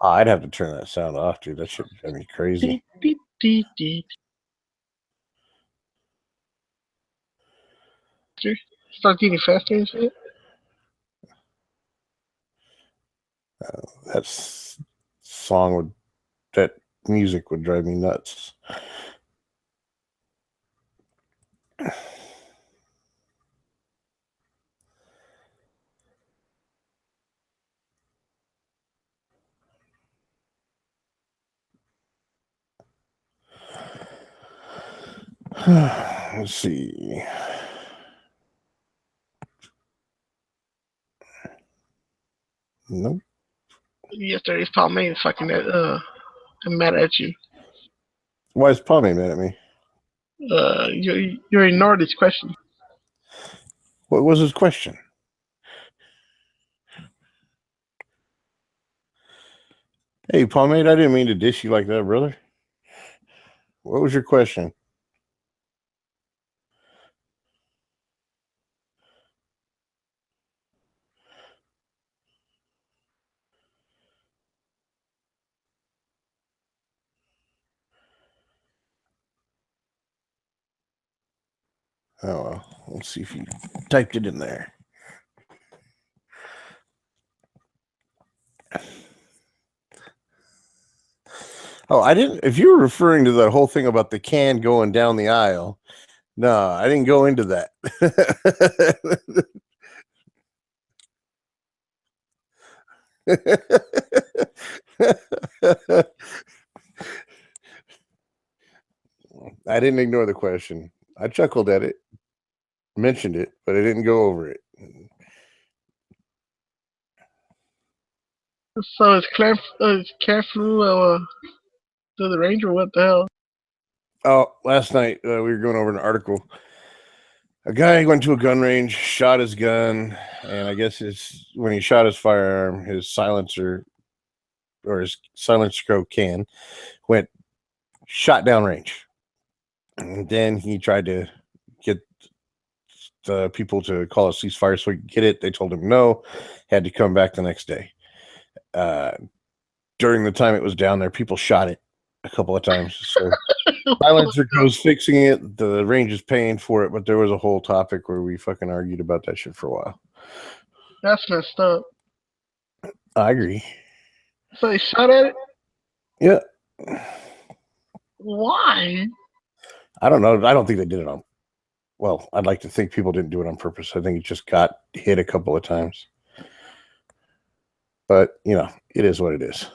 Oh, I'd have to turn that sound off, dude. That shit drive me crazy. Start getting faster and shit. That music would drive me nuts. Let's see. Nope. Yesterday's Palmaine fucking I'm mad at you. Why is Pommy mad at me? You ignored his question. What was his question? Hey, Pomade, I didn't mean to dish you like that, brother. What was your question? Oh, well, let's see if you typed it in there. Oh, I didn't. If you were referring to the whole thing about the can going down the aisle, no, I didn't go into that. I didn't ignore the question. I chuckled at it, mentioned it, but I didn't go over it. So is Clan Flu to the Ranger? What the hell? Oh, last night we were going over an article. A guy went to a gun range, shot his gun, and I guess when he shot his firearm, his silencer or his silencer scope can went shot down range. And then he tried to get the people to call a ceasefire so he could get it. They told him no, had to come back the next day. During the time it was down there, people shot it a couple of times. So silencer goes fixing it. The range is paying for it, but there was a whole topic where we fucking argued about that shit for a while. That's messed up. I agree. So he shot at it? Yeah. Why? I don't know. I don't think they did it on. Well, I'd like to think people didn't do it on purpose. I think it just got hit a couple of times. But, it is what it is.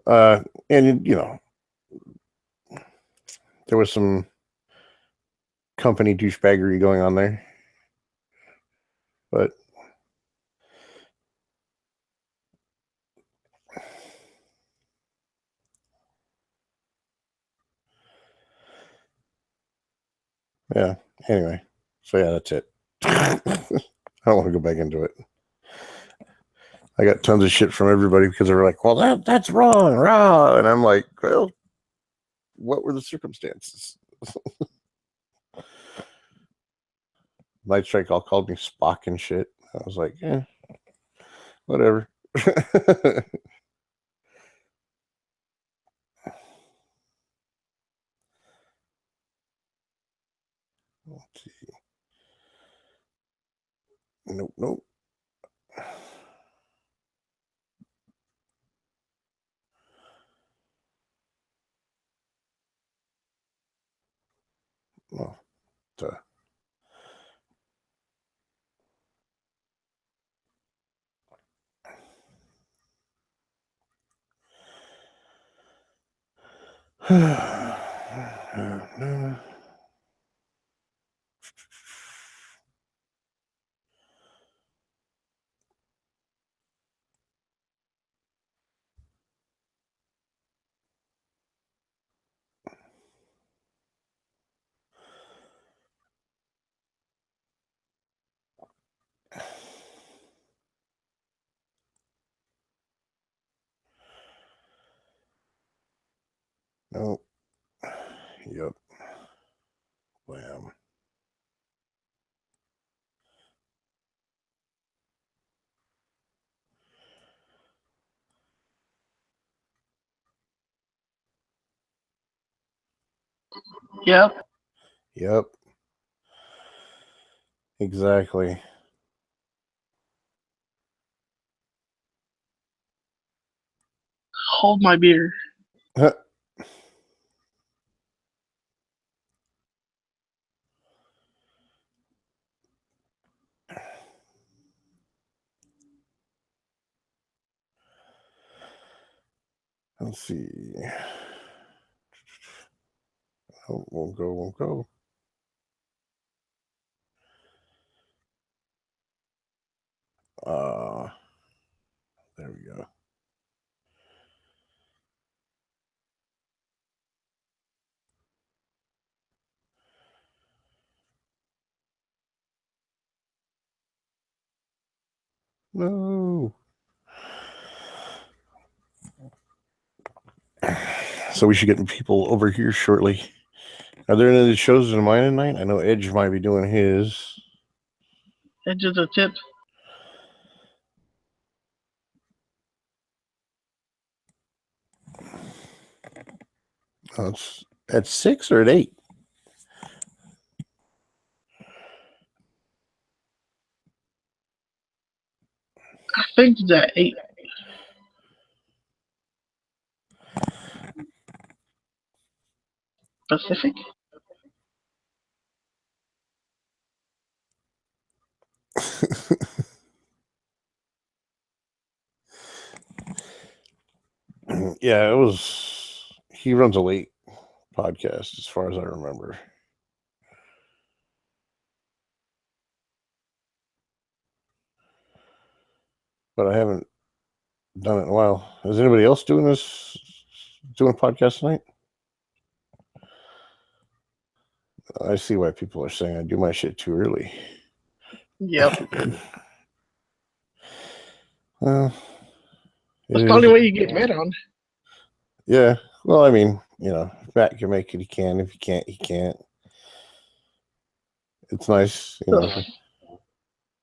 And, there was some company douchebaggery going on there. But yeah, anyway. So yeah, that's it. I don't want to go back into it. I got tons of shit from everybody because they were like, well, that's wrong, rah. And I'm like, well, what were the circumstances? Light Strike all called me Spock and shit. I was like, whatever. Let's see. Nope. Well, nope. Yep. Blam. Yep. Yep. Exactly. Hold my beer. Let's see. Oh, won't go. There we go. No. So we should get people over here shortly. Are there any other shows in mine tonight? I know Edge might be doing his. That's just a tip. It's at 6 or at 8? I think it's at 8. Pacific? Yeah, it was. He runs a late podcast, as far as I remember. But I haven't done it in a while. Is anybody else doing this? Doing a podcast tonight? I see why people are saying I do my shit too early. Yep. Well, That's the only way you get mad on. Yeah. Well, I mean, if Matt can make it, he can. If he can't, he can't. It's nice,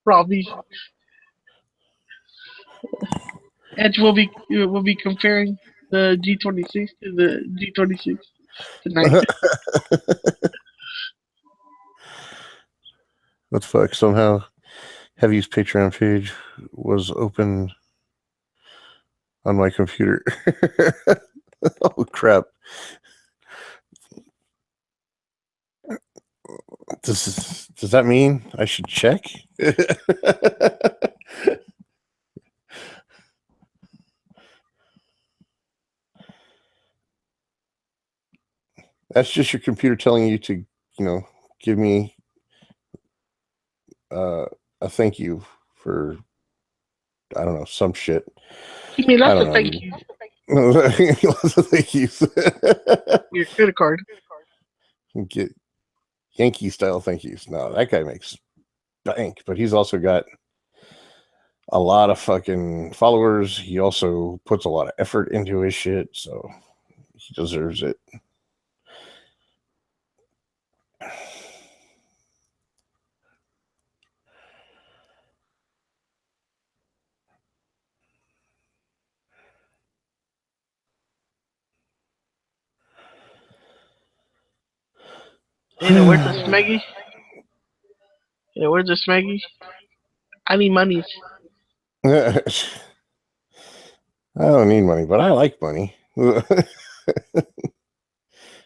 Robbie. Edge will be comparing the G26 to the G26 tonight. What the fuck? Somehow, Heavy's Patreon page was open on my computer. Oh crap! Does that mean I should check? That's just your computer telling you to, give me a thank you for, I don't know, some shit. Give me lots I of don't thank know. you. Lots of thank yous. Your credit card. Get Yankee style thank yous. No, that guy makes bank, but he's also got a lot of fucking followers. He also puts a lot of effort into his shit, so he deserves it. Where's the Smeggy? Where's the Smeggy? I need monies. I don't need money, but I like money.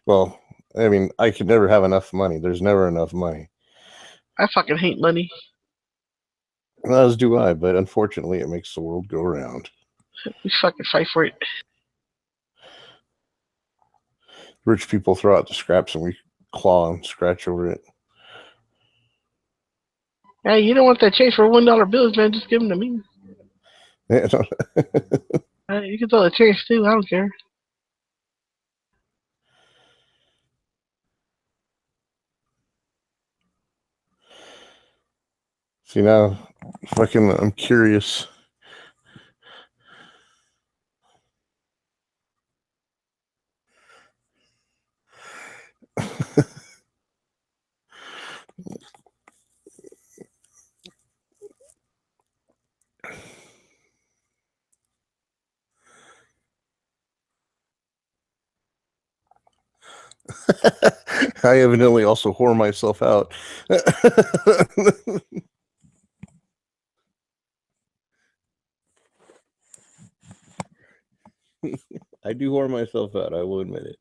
Well, I mean, I could never have enough money. There's never enough money. I fucking hate money. As do I, but unfortunately, it makes the world go round. We fucking fight for it. Rich people throw out the scraps and we claw and scratch over it. Hey, you don't want that change for $1 bills, man? Just give them to me. You can throw the change too. I don't care. See, now, I'm curious. I evidently also whore myself out. I do whore myself out. I will admit it.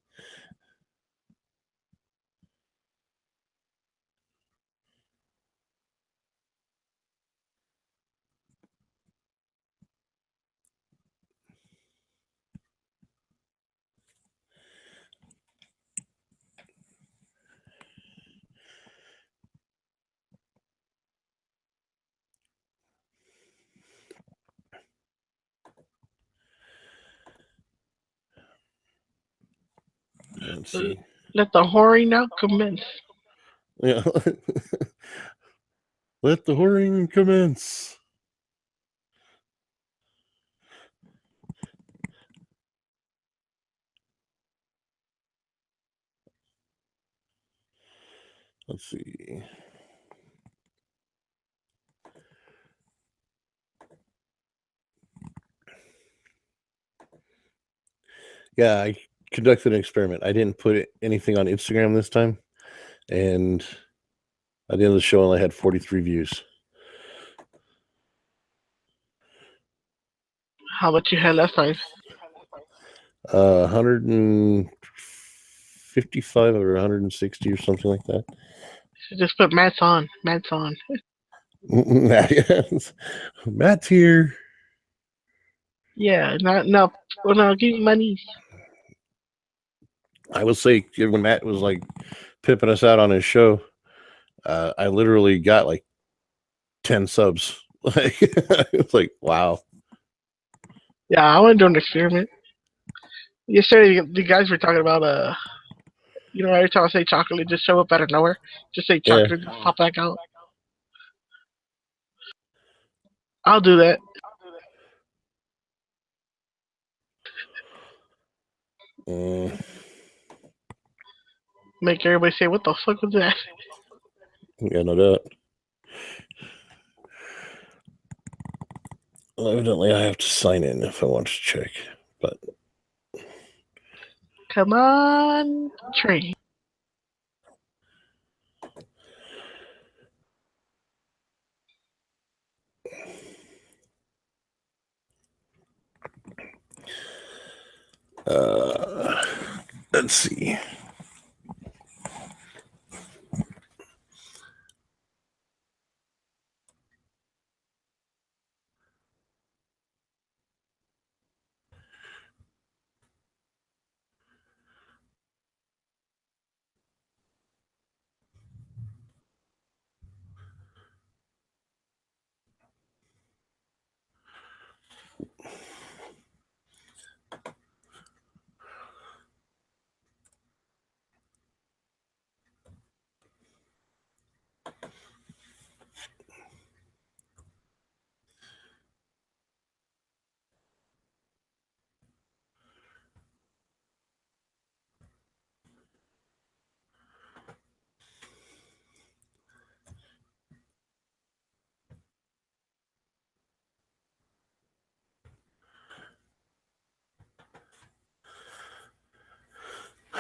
Let's see. Let the whoring now commence. Yeah. Let the whoring commence. Let's see. Yeah, I conducted an experiment. I didn't put anything on Instagram this time, and at the end of the show, I only had 43 views. How much you had last time? 155 or 160 or something like that. So just put Matt's on. Matt's on. Matt's here. Yeah, no, give me money. I will say, when Matt was like pimping us out on his show, I literally got like 10 subs. Like, it's like, wow. Yeah, I want to do an experiment. Yesterday, the guys were talking about every time I say chocolate, just show up out of nowhere. Just say chocolate, just pop back out. I'll do that. Make everybody say, "What the fuck was that?" Yeah, no doubt. Well, evidently, I have to sign in if I want to check, but Come on, train. let's see.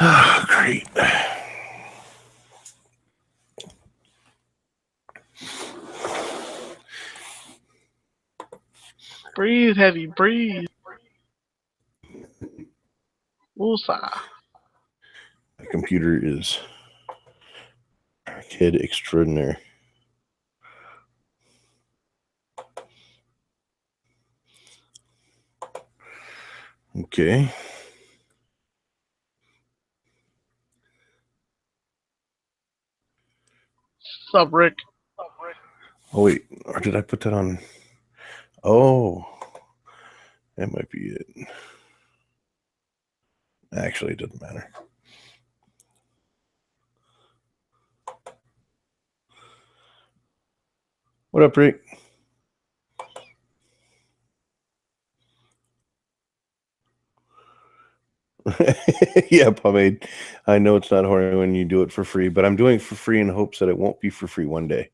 Oh, great. Breathe heavy, breathe. Woosah. My computer is kid extraordinaire. Okay. What's up, Rick? Oh, wait. Or did I put that on? Oh, that might be it. Actually, it doesn't matter. What up, Rick? Yeah, pomade. I know it's not horny when you do it for free, but I'm doing it for free in hopes that it won't be for free one day.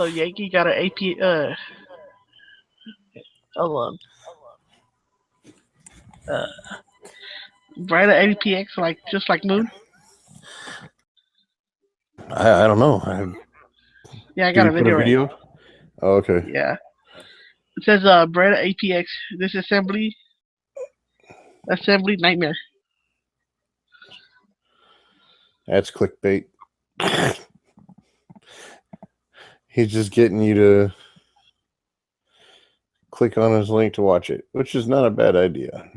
So Yankee got an AP. Hold on. Brighter APX like just like Moon. I don't know. Yeah, I Did got he a put a video right. video? Oh, okay. Yeah. It says Brighter APX. This assembly nightmare. That's clickbait. He's just getting you to click on his link to watch it, which is not a bad idea.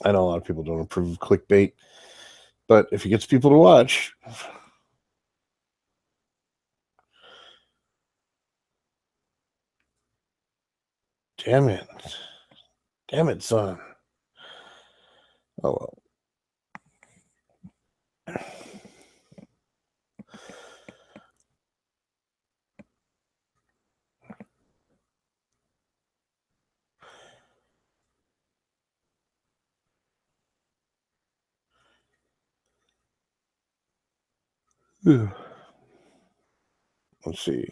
I know a lot of people don't approve of clickbait, but if he gets people to watch, damn it, son. Oh well. Let's see.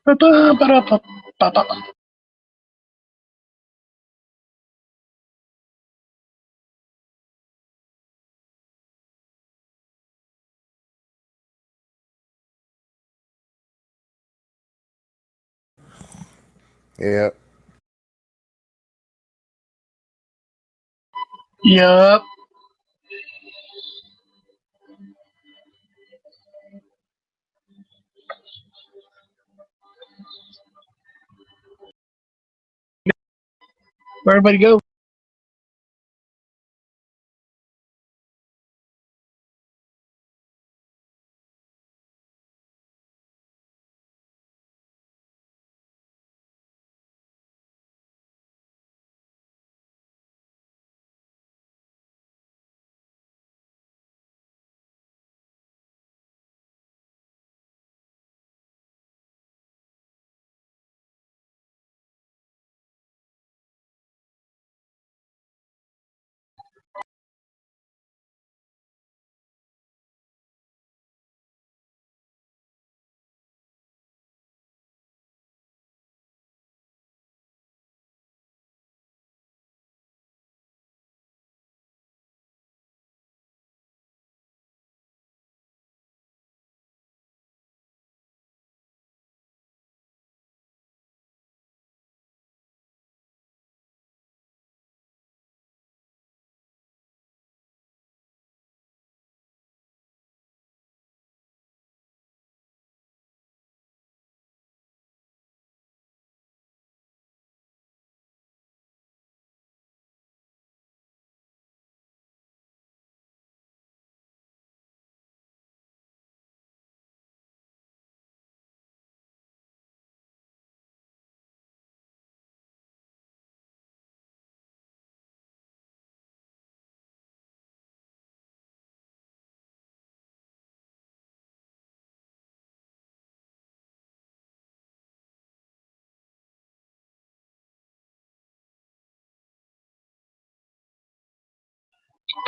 Ba-ba-ba-da-ba-ba-ba. Yeah. Yup. Where everybody go?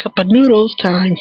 Cup of noodles time.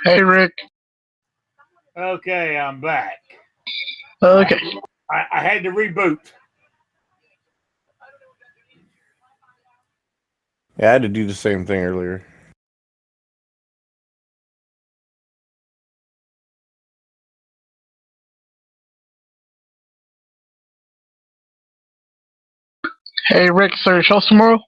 Hey, Rick. Okay, I'm back. Okay. I had to reboot. Yeah, I had to do the same thing earlier. Hey, Rick. So your show's tomorrow?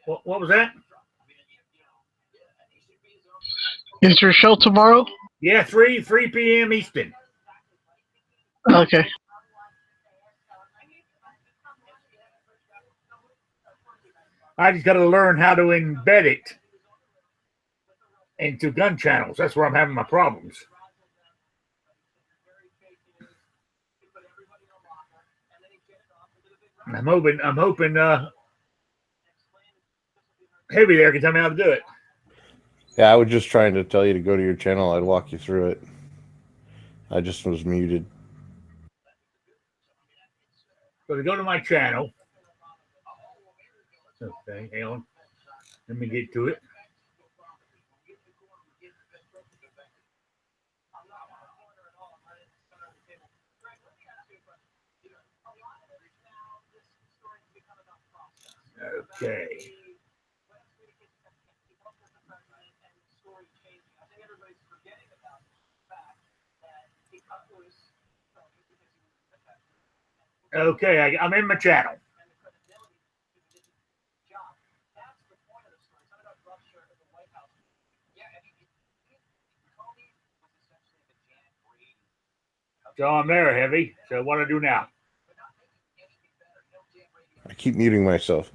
What was that? Is your show tomorrow? Yeah, 3 p.m. Eastern. Okay. I just got to learn how to embed it into gun channels. That's where I'm having my problems. I'm hoping Heavy there can tell me how to do it. Yeah, I was just trying to tell you to go to your channel. I'd walk you through it. I just was muted. So to go to my channel. Okay, hang on. Let me get to it. Okay. Okay, I'm in my channel. So I'm there, Heavy. So what do I do now? I keep muting myself.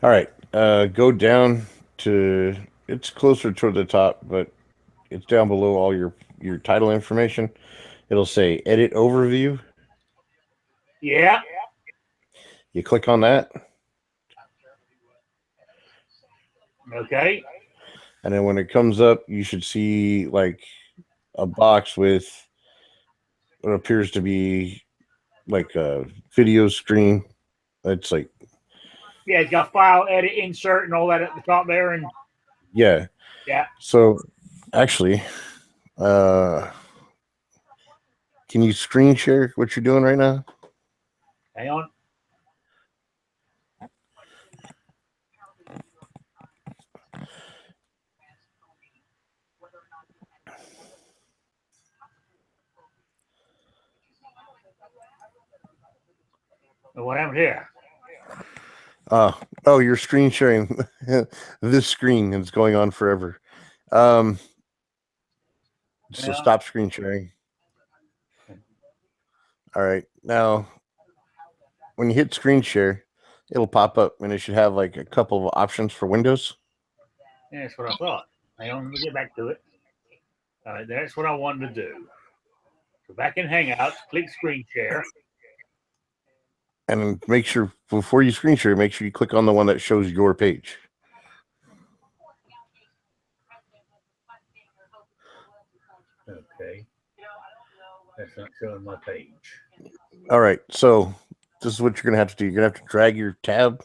All right. Go down to. It's closer toward the top, but it's down below all your title information. It'll say Edit Overview. Yeah. You click on that, Okay. and then when it comes up, you should see like a box with what appears to be like a video screen. It's like, Yeah, it's got file, edit, insert, and all that at the top there. And yeah. yeah. So actually, can you screen share what you're doing right now? Hang on. What happened here? Oh, you're screen sharing this screen. It's going on forever. So Yeah. stop screen sharing. All right. Now, when you hit screen share, it'll pop up and it should have like a couple of options for Windows. Yeah, that's what I thought. Hang on, let me get back to it. All right, that's what I wanted to do. Go back in Hangouts, click screen share. And make sure before you screen share, make sure you click on the one that shows your page. Okay. That's not showing my page. All right. So this is what you're going to have to do. You're going to have to drag your tab,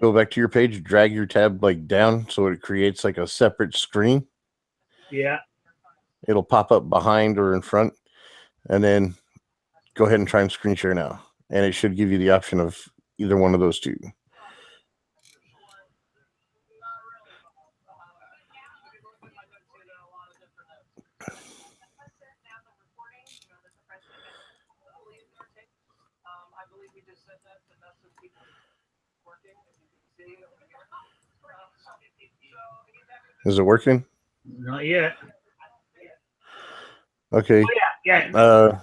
go back to your page, drag your tab like down so it creates like a separate screen. Yeah. It'll pop up behind or in front, and then go ahead and try and screen share now. And it should give you the option of either one of those two. Is it working? Not yet. Okay. Oh, yeah. Yeah.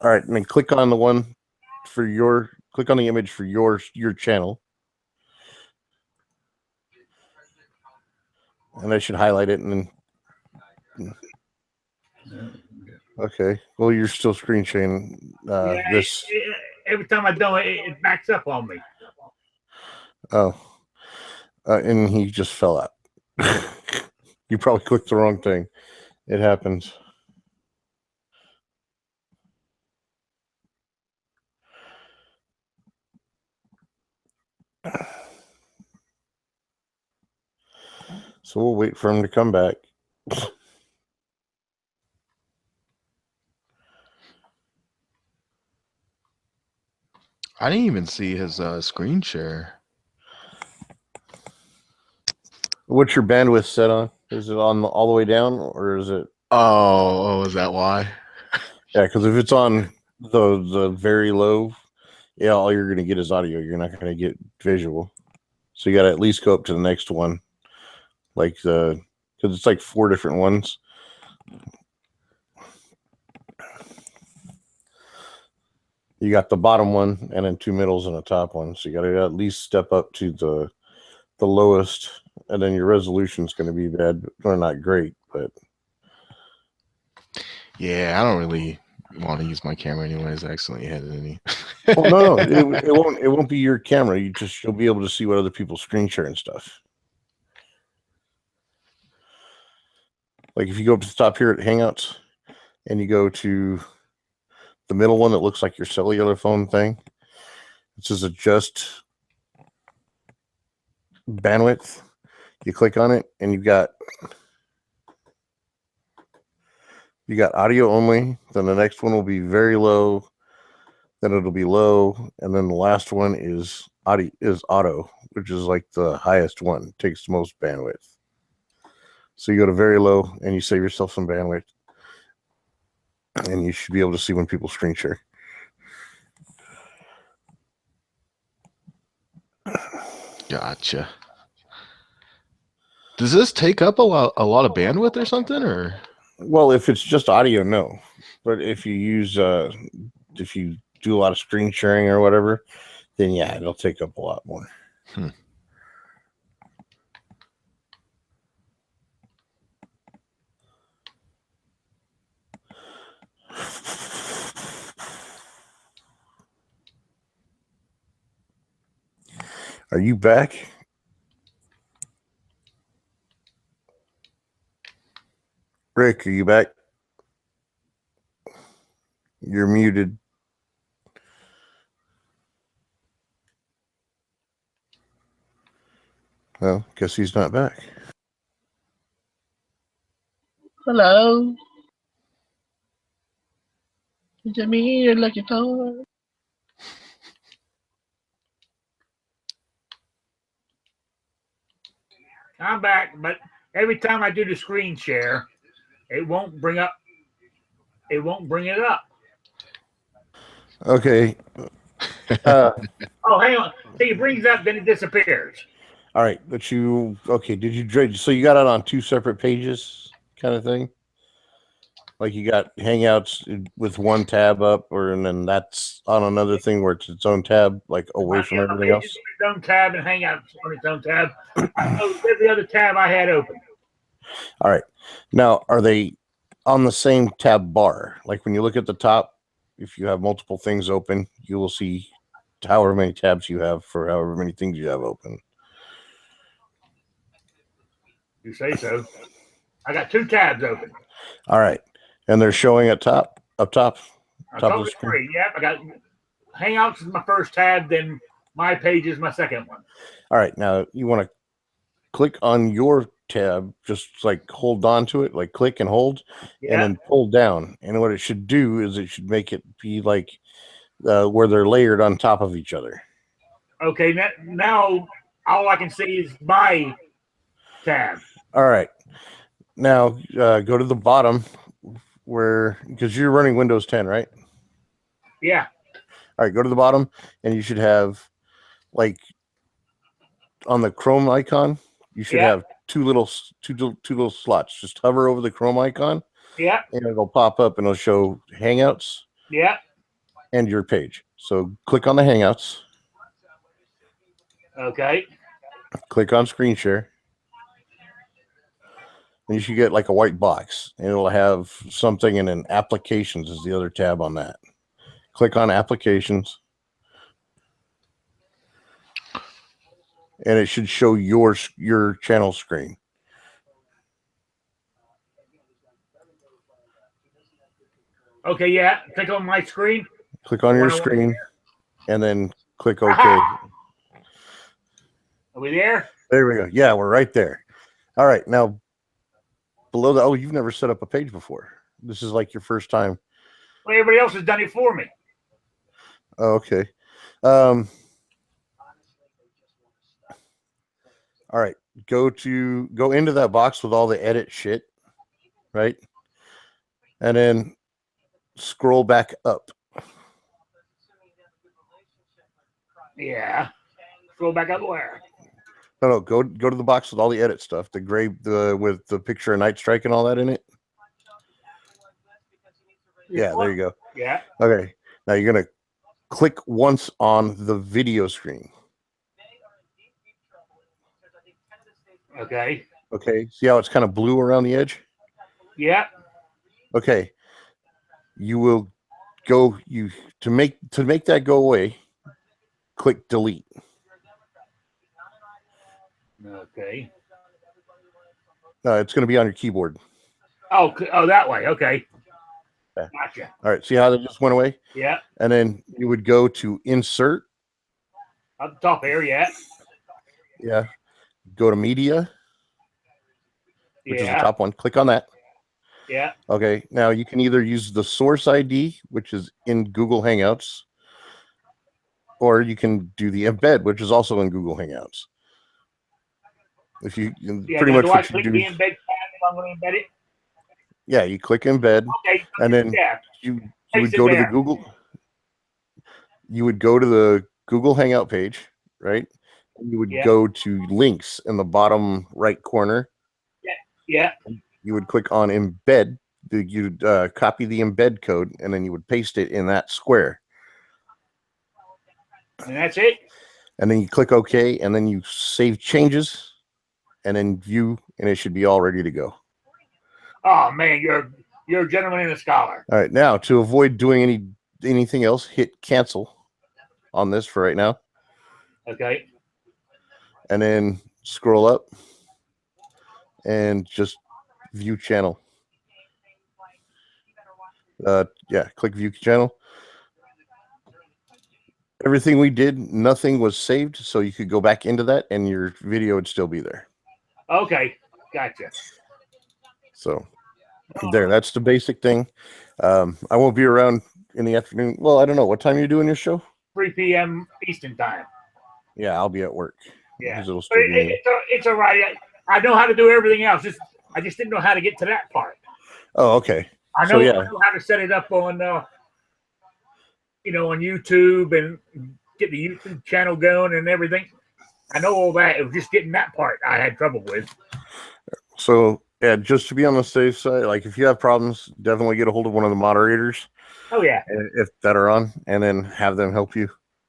All right, and then click on the one for click on the image for your channel. And I should highlight it and then okay. Well, you're still screen sharing this. Every time I do it, it backs up on me. Oh. And he just fell out. You probably clicked the wrong thing. It happens. So we'll wait for him to come back. I didn't even see his screen share. What's your bandwidth set on? Is it on all the way down, or is it? Oh, is that why? Yeah, because if it's on the very low, yeah, all you're going to get is audio. You're not going to get visual. So you got to at least go up to the next one, like because it's like 4 different ones. You got the bottom one, and then 2 middles and a top one. So you got to at least step up to the lowest, and then your resolution is going to be bad, or not great, but Yeah, I don't really want to use my camera anyways. I accidentally had it any. well, no, it won't be your camera. You'll be able to see what other people screen share and stuff. Like if you go up to the top here at Hangouts, and you go to the middle one that looks like your cellular phone thing, it says adjust bandwidth. You click on it, and you got audio only. Then the next one will be very low. Then it'll be low, and then the last one is auto, which is like the highest one. It takes the most bandwidth. So you go to very low, and you save yourself some bandwidth, and you should be able to see when people screen share. Gotcha. Does this take up a lot of bandwidth or something, or? Well, if it's just audio, no. But if you use if you do a lot of screen sharing or whatever, then yeah, it'll take up a lot more. Are you back? Rick, are you back? You're muted. Well, guess he's not back. Hello. Is it me you're looking for? I'm back, but every time I do the screen share, it won't bring up. It won't bring it up. Okay. Oh, hang on. See, it brings up, then it disappears. All right, but you did you so you got it on two separate pages kind of thing? Like you got Hangouts with one tab up, and then that's on another thing where it's its own tab, like away from everything else? Its own tab and Hangouts on its own tab. I closed every other tab I had open. All right. Now, are they on the same tab bar? Like when you look at the top, if you have multiple things open, you will see however many tabs you have for however many things you have open. You say so. I got two tabs open. All right. And they're showing up top of the screen. Yep. I got Hangouts is my first tab, then my page is my second one. All right. Now you want to click on your tab, just like hold on to it, like click and hold, and then pull down. And what it should do is it should make it be like where they're layered on top of each other. Okay. Now all I can see is my tab. All right. Now go to the bottom because you're running Windows 10, right? Yeah. All right, go to the bottom, and you should have, like, on the Chrome icon, you should have two little slots. Just hover over the Chrome icon. Yeah. And it'll pop up, and it'll show Hangouts. Yeah. And your page. So click on the Hangouts. Okay. Click on Screen Share. And you should get like a white box, and it'll have something, and then Applications is the other tab on that. Click on Applications, and it should show your channel screen. Okay, yeah. Click on my screen. Click on your screen, and then click OK. Aha! Are we there? There we go. Yeah, we're right there. All right, now below that. Oh, you've never set up a page before. This is like your first time. Well, everybody else has done it for me. Oh, okay. All right. Go into that box with all the edit shit, right? And then scroll back up. Yeah. Scroll back up where? No, go to the box with all the edit stuff. The gray, with the picture of Night Strike and all that in it. Yeah, there you go. Yeah. Okay. Now you're gonna click once on the video screen. Okay. Okay. See how it's kind of blue around the edge? Yeah. Okay. You will go to make that go away. Click delete. Okay. It's going to be on your keyboard. Oh, that way. Okay. Yeah. Gotcha. All right. See how that just went away? Yeah. And then you would go to insert. Up the top here, yeah. Yeah. Go to media, which is the top one. Click on that. Yeah. Okay. Now you can either use the source ID, which is in Google Hangouts, or you can do the embed, which is also in Google Hangouts. If you pretty much what you do. The embed tab if I'm going to embed it? Yeah, you click embed, and then you would go to the Google. You would go to the Google Hangout page, right? And you would go to links in the bottom right corner. Yeah. You would click on embed you'd copy the embed code, and then you would paste it in that square. And that's it? And then you click OK, and then you save changes, and then view, and it should be all ready to go. Oh, man, you're a gentleman and a scholar. All right, now to avoid doing anything else, hit cancel on this for right now. Okay. And then scroll up and just view channel. Yeah, click view channel. Everything we did, nothing was saved, so you could go back into that and your video would still be there. Okay, gotcha. So there, that's the basic thing. I won't be around in the afternoon. Well, I don't know. What time are you doing your show? 3 p.m. Eastern time. Yeah, I'll be at work. Yeah, It'll still be it's all right. I know how to do everything else. I just didn't know how to get to that part. Oh, okay. I know how to set it up on, on YouTube and get the YouTube channel going and everything. I know all that. It was just getting that part I had trouble with. So, yeah, just to be on the safe side, like if you have problems, definitely get a hold of one of the moderators. Oh yeah, if that are on, and then have them help you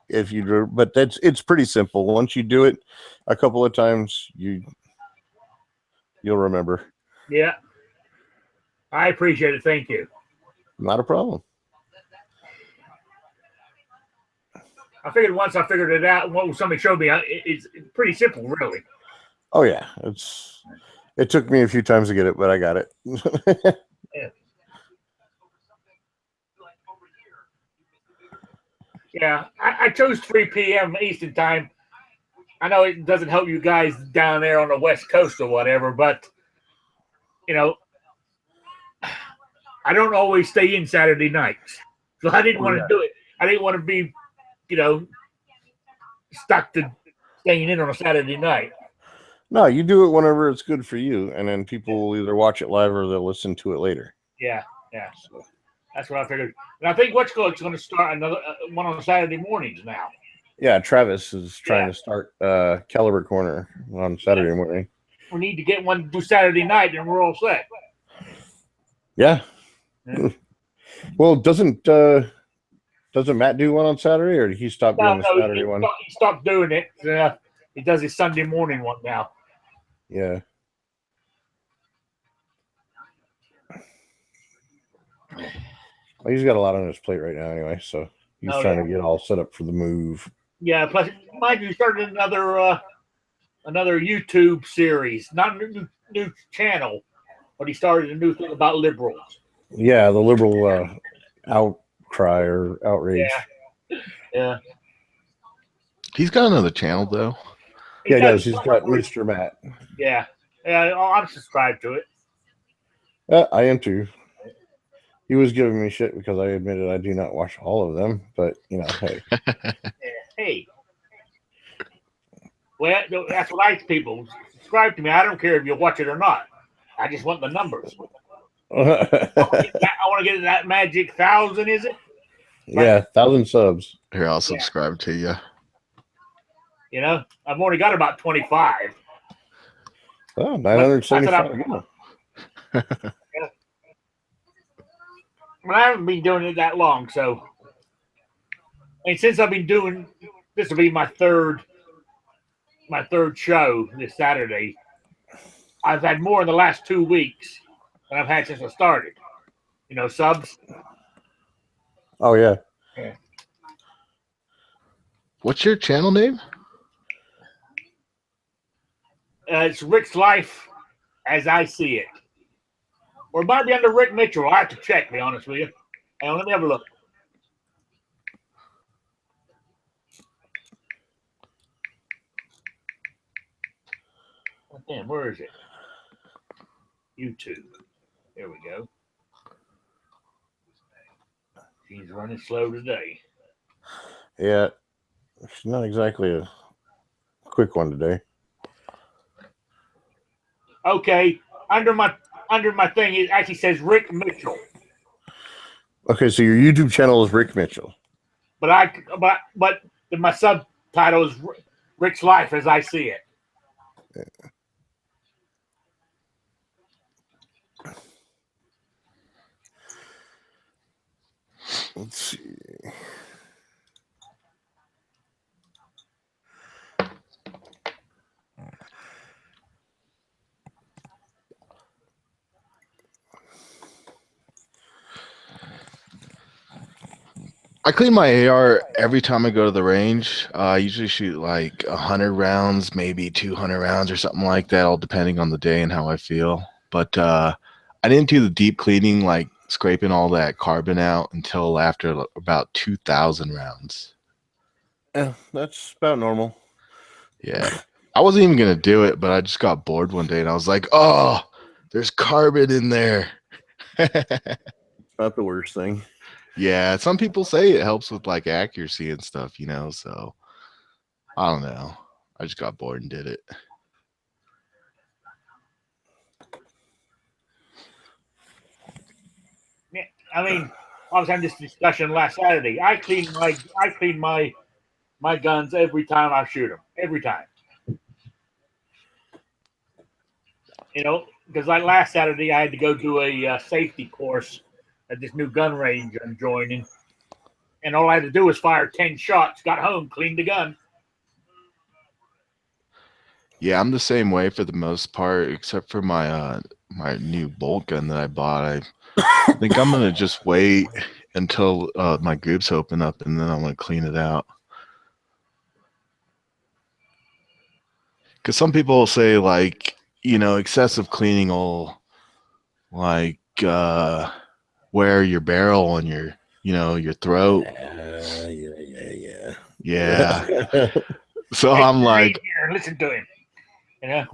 if you do. But it's pretty simple. Once you do it a couple of times, you'll remember. Yeah, I appreciate it. Thank you. Not a problem. I figured once I figured it out, what somebody showed me, it's pretty simple, really. Oh yeah, it took me a few times to get it, but I got it. Yeah. Yeah, I chose 3 p.m. Eastern time. I know it doesn't help you guys down there on the West Coast or whatever, but I don't always stay in Saturday nights, so I didn't want to do it. I didn't want to be, stuck to staying in on a Saturday night. No, you do it whenever it's good for you, and then people will either watch it live or they'll listen to it later. Yeah. So that's what I figured. And I think What's going to start another one on Saturday mornings now. Yeah, Travis is trying to start Caliber Corner on Saturday morning. We need to get one to do Saturday night, and we're all set. Yeah. Well, doesn't Matt do one on Saturday, or did he stop doing the Saturday one? He stopped doing it. He does his Sunday morning one now. Yeah. Well, he's got a lot on his plate right now anyway, so he's trying to get all set up for the move. Yeah, plus, mind you, he started another YouTube series, not a new channel, but he started a new thing about liberals. Yeah, the liberal outcry or outrage. Yeah. He's got another channel, though. Yeah, he does. He's got Mr. Matt. Yeah, I'm subscribed to it. I am too. He was giving me shit because I admitted I do not watch all of them, but hey. Hey. Well, that's what I tell people. Subscribe to me. I don't care if you watch it or not. I just want the numbers. I want to get that magic 1,000, is it? Yeah, 1,000 subs. Here, I'll subscribe to you. I've only got about 25. Oh, 975. But I haven't been doing it that long, so. And since I've been doing, this will be my third show this Saturday. I've had more in the last 2 weeks than I've had since I started. Subs. Oh yeah. What's your channel name? It's Rick's Life as I See It. Or it might be under Rick Mitchell. I have to check, to be honest with you. Hang on, let me have a look. Damn, where is it? YouTube. There we go. She's running slow today. Yeah. She's not exactly a quick one today. Okay. Under my thing, it actually says Rick Mitchell. Okay, so your YouTube channel is Rick Mitchell. But my subtitle is Rick's Life as I See It. Let's see. I clean my AR every time I go to the range. I usually shoot like 100 rounds, maybe 200 rounds or something like that, all depending on the day and how I feel. But I didn't do the deep cleaning, like scraping all that carbon out, until after about 2,000 rounds. Yeah, that's about normal. Yeah. I wasn't even going to do it, but I just got bored one day and I was like, oh, there's carbon in there. Not the worst thing. Yeah, some people say it helps with like accuracy and stuff, you know, so I don't know. I just got bored and did it. Yeah, I mean, I was having this discussion last Saturday. I clean my guns every time I shoot them. Every time. You know, because like last Saturday, I had to go do a safety course at this new gun range I'm joining, and all I had to do was fire 10 shots. Got home, cleaned the gun. Yeah, I'm the same way for the most part, except for my my new bolt gun that I bought. I think I'm gonna just wait until my groups open up, and then I'm gonna clean it out. Because some people say like, you know, excessive cleaning will like wear your barrel and your, you know, your throat. Yeah. So Hey, I'm like, here, listen to him. You know.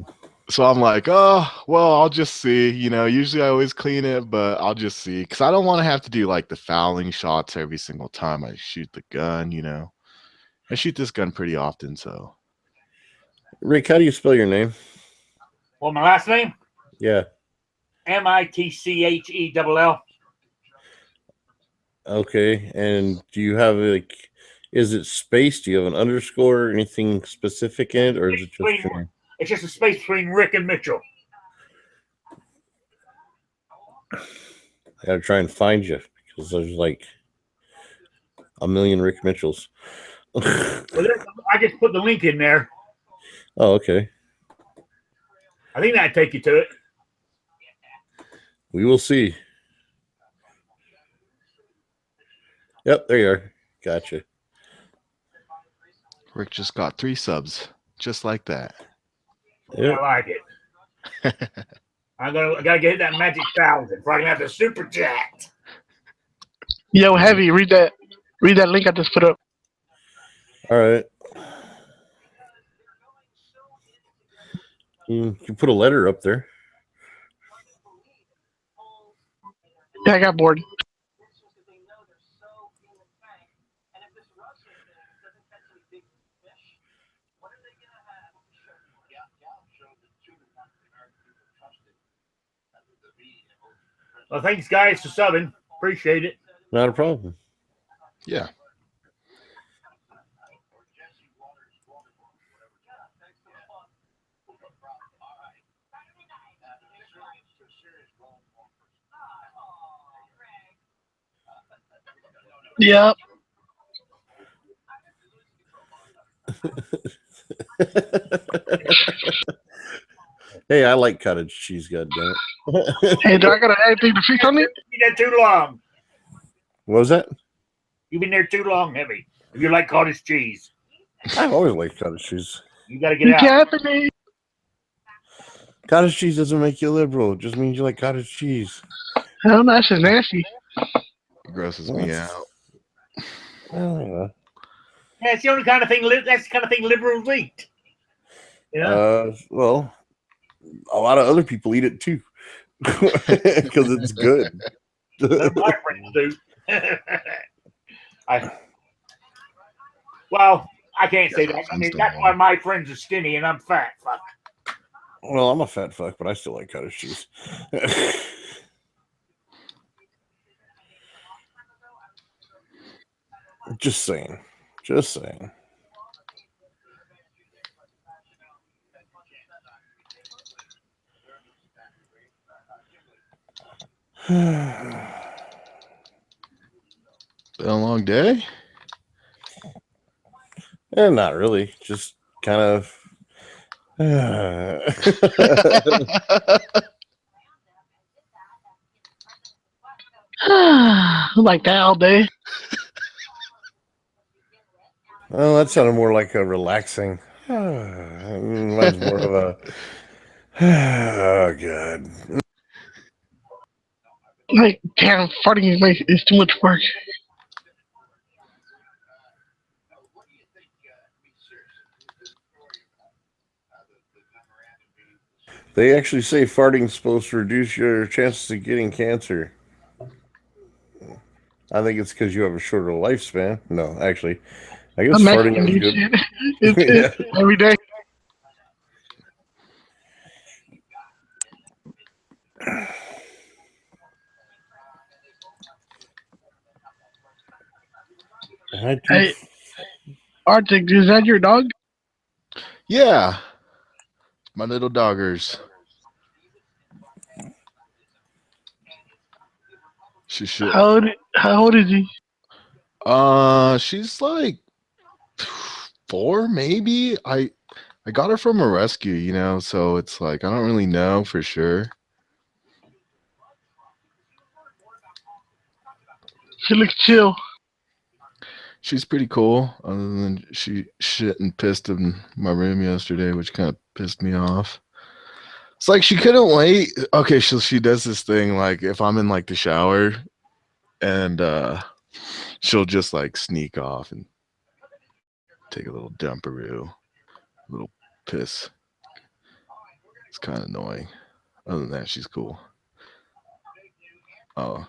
so I'm like, oh, well, I'll just see. You know, usually I always clean it, but I'll just see. Because I don't want to have to do like the fouling shots every single time I shoot the gun, you know. I shoot this gun pretty often, so. Rick, how do you spell your name? Well, my last name? Yeah. Mitchell. Okay. And do you have like, is it space? Do you have an underscore or anything specific in it, or is it just your name? It's just a space between Rick and Mitchell. I gotta try and find you because there's like a million Rick Mitchells. Well, I just put the link in there. Oh, okay. I think that'd take you to it. We will see. Yep, there you are. Gotcha. Rick just got 3 subs, just like that. Yep. I like it. I gotta get that magic 1,000 before I can have the super chat. Yo, Heavy, read that link I just put up. All right. You can put a letter up there. Yeah, I got bored. Well, thanks, guys, for subbing. Appreciate it. Not a problem. Yeah. Yep. Hey, I like cottage cheese, goddammit. Hey, do I got anything to fix on it? You've been there too long. What was that? You've been there too long, Heavy. If you like cottage cheese, I've always liked cottage cheese. you got to get out. Happening. Cottage cheese doesn't make you liberal. It just means you like cottage cheese. Hell no, that's just nasty. It grosses me out. Oh, Yeah, it's the only kind of thing. That's the kind of thing liberals eat. You know? Well, a lot of other people eat it too because it's good. My friends do. Well, I can't say that. I mean, that's why my friends are skinny and I'm fat. Fuck. Well, I'm a fat fuck, but I still like cottage cheese. Just saying. Just saying. Been a long day? Not really. Just kind of. Like that all day. Well, that sounded more like a relaxing. Mine's more of a. Oh God. Like, damn, farting is too much work. They actually say farting's supposed to reduce your chances of getting cancer. I think it's because you have a shorter lifespan. No, actually, I guess I'm farting Mexican, is dude. good. Shit. It's Yeah. every day. Hey, Arctic, is that your dog? Yeah. My little doggers. She should. How old is he? She's like 4, maybe. I got her from a rescue, you know, so it's like I don't really know for sure. She looks chill. She's pretty cool. Other than she shit and pissed in my room yesterday, which kind of pissed me off. It's like she couldn't wait. Okay, so she does this thing like if I'm in like the shower and she'll just like sneak off and take a little dumperoo, a little piss. It's kind of annoying. Other than that, she's cool. Oh,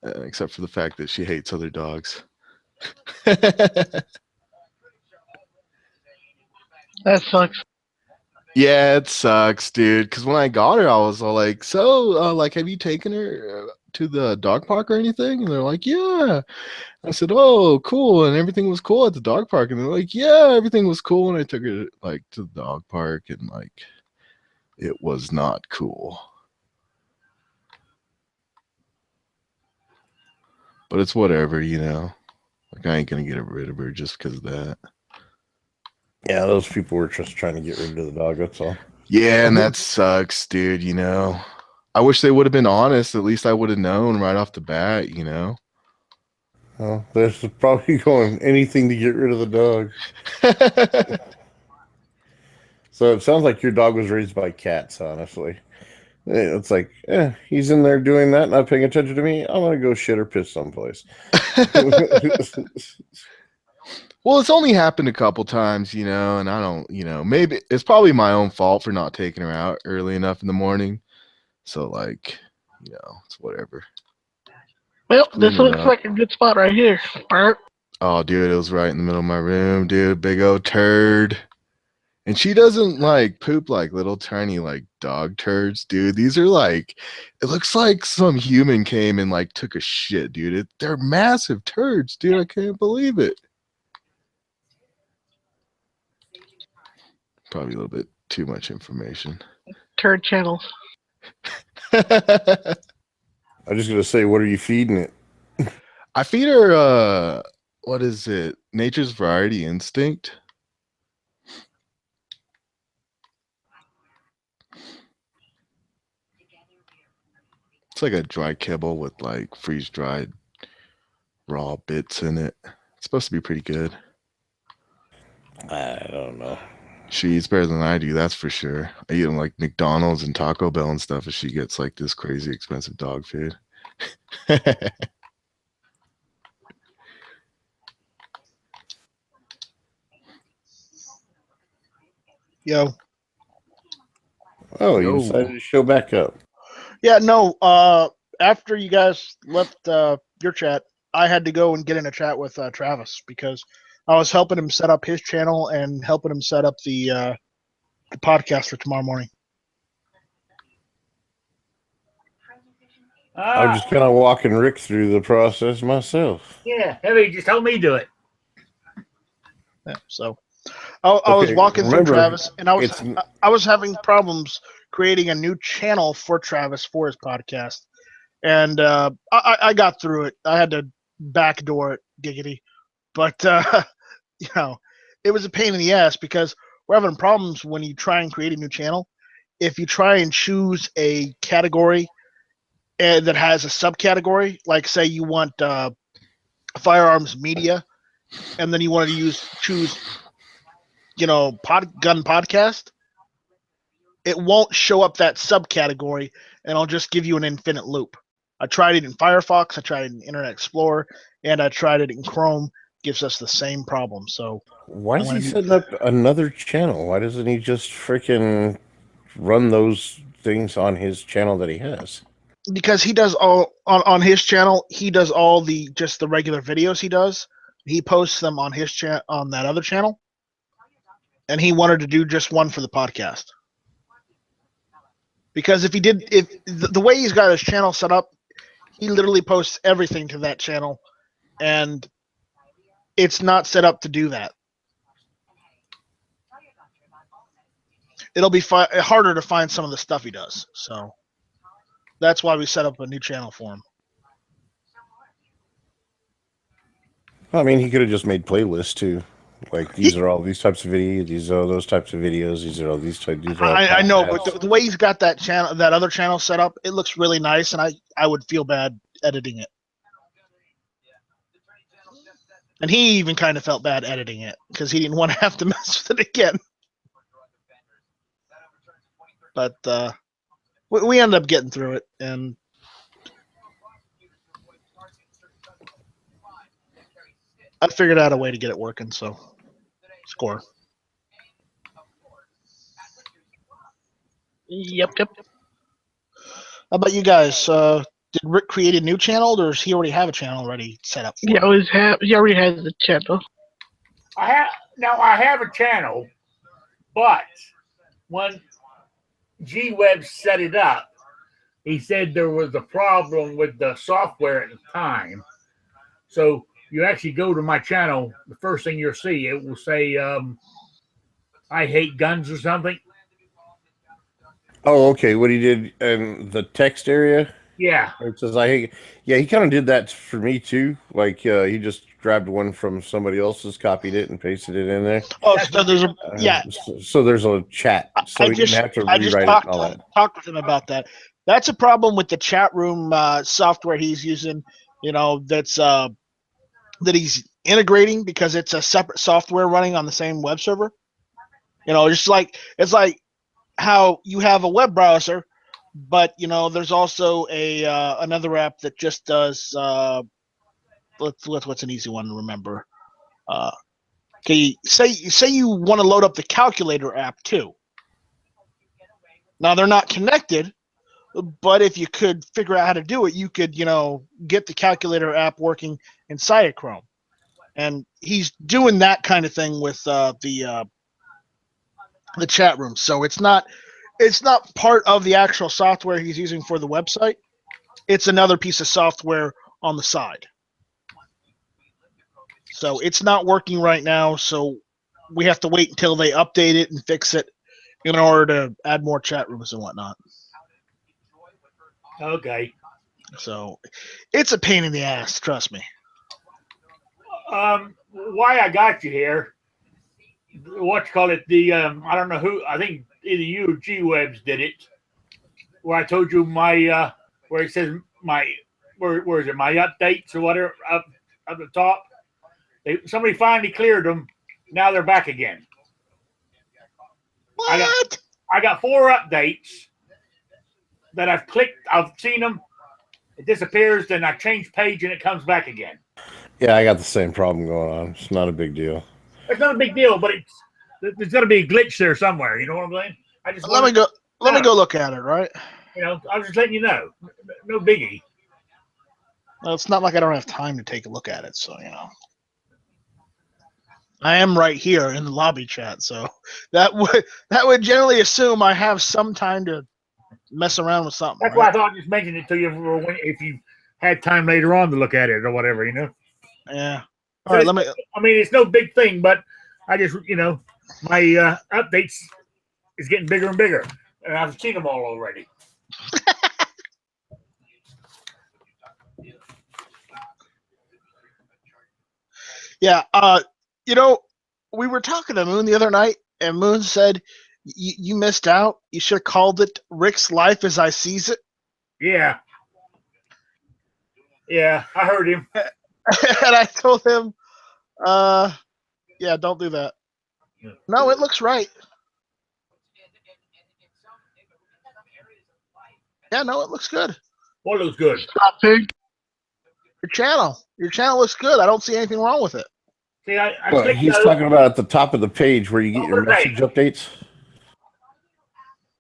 except for the fact that she hates other dogs. That sucks. Yeah, it sucks, dude. Because when I got her, I was all like, "So, like, have you taken her to the dog park or anything?" And they're like, "Yeah." I said, "Oh, cool," and everything was cool at the dog park. And they're like, "Yeah, everything was cool." And I took her like to the dog park, and like, it was not cool. But it's whatever, you know. Like, I ain't gonna get rid of her just because of that. Yeah, those people were just trying to get rid of the dog. That's all. Yeah, and that sucks, dude. You know, I wish they would have been honest. At least I would have known right off the bat. You know. Well, they're probably going anything to get rid of the dog. So it sounds like your dog was raised by cats, honestly. It's like, he's in there doing that, not paying attention to me. I'm gonna go shit or piss someplace. Well, it's only happened a couple times, you know, and I don't, you know, maybe it's probably my own fault for not taking her out early enough in the morning. So, like, you know, it's whatever. Well, Clean this it looks up. like a good spot right here. Bert. Oh, dude, it was right in the middle of my room, dude. Big old turd. And she doesn't like poop like little tiny like dog turds, dude. These are like, it looks like some human came and like took a shit, dude. They're massive turds, dude. I can't believe it. Probably a little bit too much information. Turd channels. I'm just gonna say, what are you feeding it? I feed her what is it? Nature's Variety Instinct. It's like a dry kibble with like freeze dried raw bits in it. It's supposed to be pretty good. I don't know. She eats better than I do, that's for sure. I eat like McDonald's and Taco Bell and stuff if she gets like this crazy expensive dog food. Yo. Oh, you decided to show back up. Yeah, no. After you guys left your chat, I had to go and get in a chat with Travis because I was helping him set up his channel and helping him set up the podcast for tomorrow morning. I was just kind of walking Rick through the process myself. Yeah, Heavy just told me to do it. Yeah, so I was walking through Travis, and I was having problems creating a new channel for Travis for his podcast, and I got through it. I had to backdoor it, giggity. But you know, it was a pain in the ass because we're having problems when you try and create a new channel. If you try and choose a category that has a subcategory, like say you want firearms media, and then you wanted to choose, gun podcast, it won't show up that subcategory, and I'll just give you an infinite loop. I tried it in Firefox, I tried it in Internet Explorer, and I tried it in Chrome. Gives us the same problem. So why is he setting up another channel? Why doesn't he just freaking run those things on his channel that he has? Because he does all on his channel, he does all the regular videos he does. He posts them on his on that other channel, and he wanted to do just one for the podcast. Because if the way he's got his channel set up, he literally posts everything to that channel, and it's not set up to do that. It'll be harder to find some of the stuff he does. So that's why we set up a new channel for him. I mean, he could have just made playlists too. Like these are all these types of videos. These are those types of videos. These are all these types. I know, but the way he's got that channel, that other channel set up, it looks really nice, and I would feel bad editing it. And he even kind of felt bad editing it because he didn't want to have to mess with it again. But we ended up getting through it, and I figured out a way to get it working. So, score. Yep. How about you guys? Did Rick create a new channel, or does he already have a channel already set up? He already has a channel. I have a channel, but when G-Web set it up, he said there was a problem with the software at the time. So you actually go to my channel, the first thing you'll see, it will say, I hate guns or something. Oh, okay. What he did in the text area? Yeah. It says, I hate. Yeah, he kind of did that for me too. Like he just grabbed one from somebody else's, copied it, and pasted it in there. Oh, so there's a So there's a chat. So he didn't have to rewrite it and all that. Talked with him about that. That's a problem with the chat room software he's using. That's that he's integrating because it's a separate software running on the same web server. It's like how you have a web browser, but there's also another app that just does. What's an easy one to remember? Okay, say you want to load up the calculator app too. Now they're not connected, but if you could figure out how to do it, you could get the calculator app working inside of Chrome. And he's doing that kind of thing with the chat room. So it's not part of the actual software he's using for the website. It's another piece of software on the side. So it's not working right now. So we have to wait until they update it and fix it in order to add more chat rooms and whatnot. Okay. So it's a pain in the ass. Trust me. Why I got you here? What you call it? I don't know who. I think either you or G-Webs did it. Where I told you my where it says my where is it? My updates or whatever up the top. Somebody finally cleared them. Now they're back again. What? I got 4 updates that I've clicked. I've seen them. It disappears. Then I change page and it comes back again. Yeah, I got the same problem going on. It's not a big deal. It's not a big deal, but there's got to be a glitch there somewhere. You know what I'm saying? Let me go look at it. Right. I was just letting you know. No biggie. Well, it's not like I don't have time to take a look at it. So I am right here in the lobby chat, so that would generally assume I have some time to mess around with something. That's why I thought I'd just mention it to you for if you had time later on to look at it or whatever, Yeah. All right. I mean, it's no big thing, but I just my updates is getting bigger and bigger, and I've seen them all already. Yeah. You know, we were talking to Moon the other night, and Moon said you missed out. You should have called it Rick's Life as I Sees It. Yeah. Yeah, I heard him. And I told him, yeah, don't do that. No, it looks right. Yeah, no, it looks good. What looks good? Stop pig. Your channel looks good. I don't see anything wrong with it. See, I But clicked he's those. talking about at the top of the page where you get your Upper page. message updates.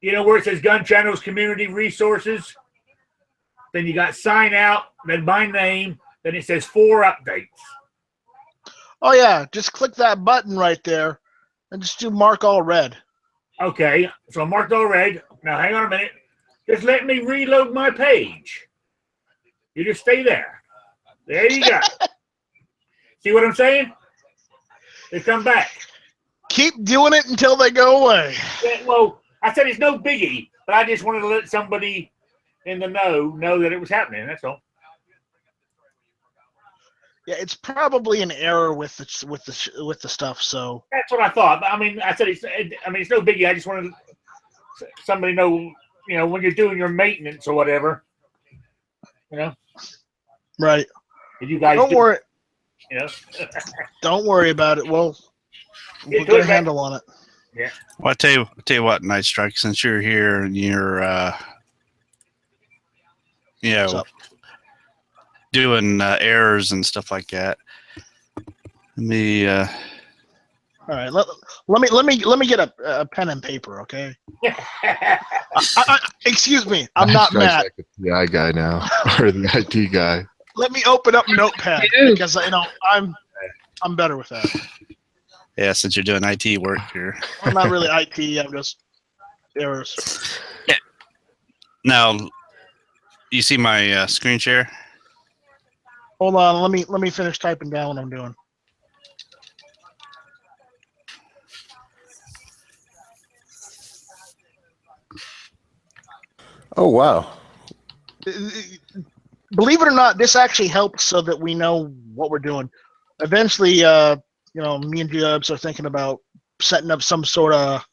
You know where it says Gun Channels Community Resources? Then you got sign out, then my name, then it says 4 updates. Oh yeah, just click that button right there, and just do mark all red. Okay, so I marked all red. Now hang on a minute. Just let me reload my page. You just stay there. There you go. See what I'm saying? They come back. Keep doing it until they go away. Yeah, well, I said it's no biggie, but I just wanted to let somebody in the know that it was happening. That's all. Yeah, it's probably an error with the stuff. So That's what I thought. I mean, I said it's no biggie. I just wanted somebody to know, when you're doing your maintenance or whatever, right. that you guys Don't worry. Don't worry about it. We'll get a handle on it. Yeah. Well, I tell you what, Night Strike. Since you're here and you're, doing errors and stuff like that, let me. All right. Let me get a pen and paper, okay? Excuse me. I'm not Matt. Like the TI guy now, or the IT guy. Let me open up Notepad because I'm better with that. Yeah, since you're doing IT work here. I'm not really IT. I'm just errors. Yeah. Now, you see my screen share? Hold on. Let me finish typing down what I'm doing. Oh wow! Believe it or not, this actually helps so that we know what we're doing. Eventually, me and Jubs are thinking about setting up some sort of,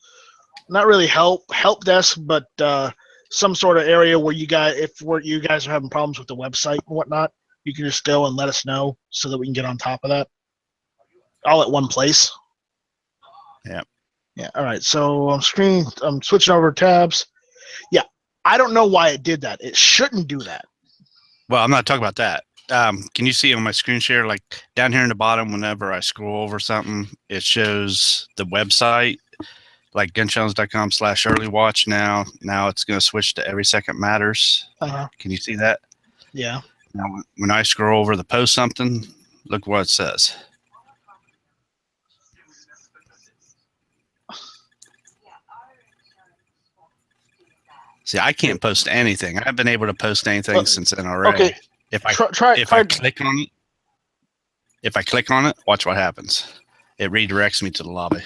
not really help desk, but some sort of area where you guys are having problems with the website and whatnot, you can just go and let us know so that we can get on top of that. All at one place. Yeah. Yeah. All right. So I'm switching over tabs. Yeah. I don't know why it did that. It shouldn't do that. Well, I'm not talking about that. Can you see on my screen share, like down here in the bottom, whenever I scroll over something, it shows the website, like gunchannels.com/earlywatch now. Now it's going to switch to Every Second Matters. Uh-huh. Can you see that? Yeah. Now, when I scroll over the post something, look what it says. See, I can't post anything. I've been able to post anything since NRA. Okay. If I click on it, watch what happens. It redirects me to the lobby.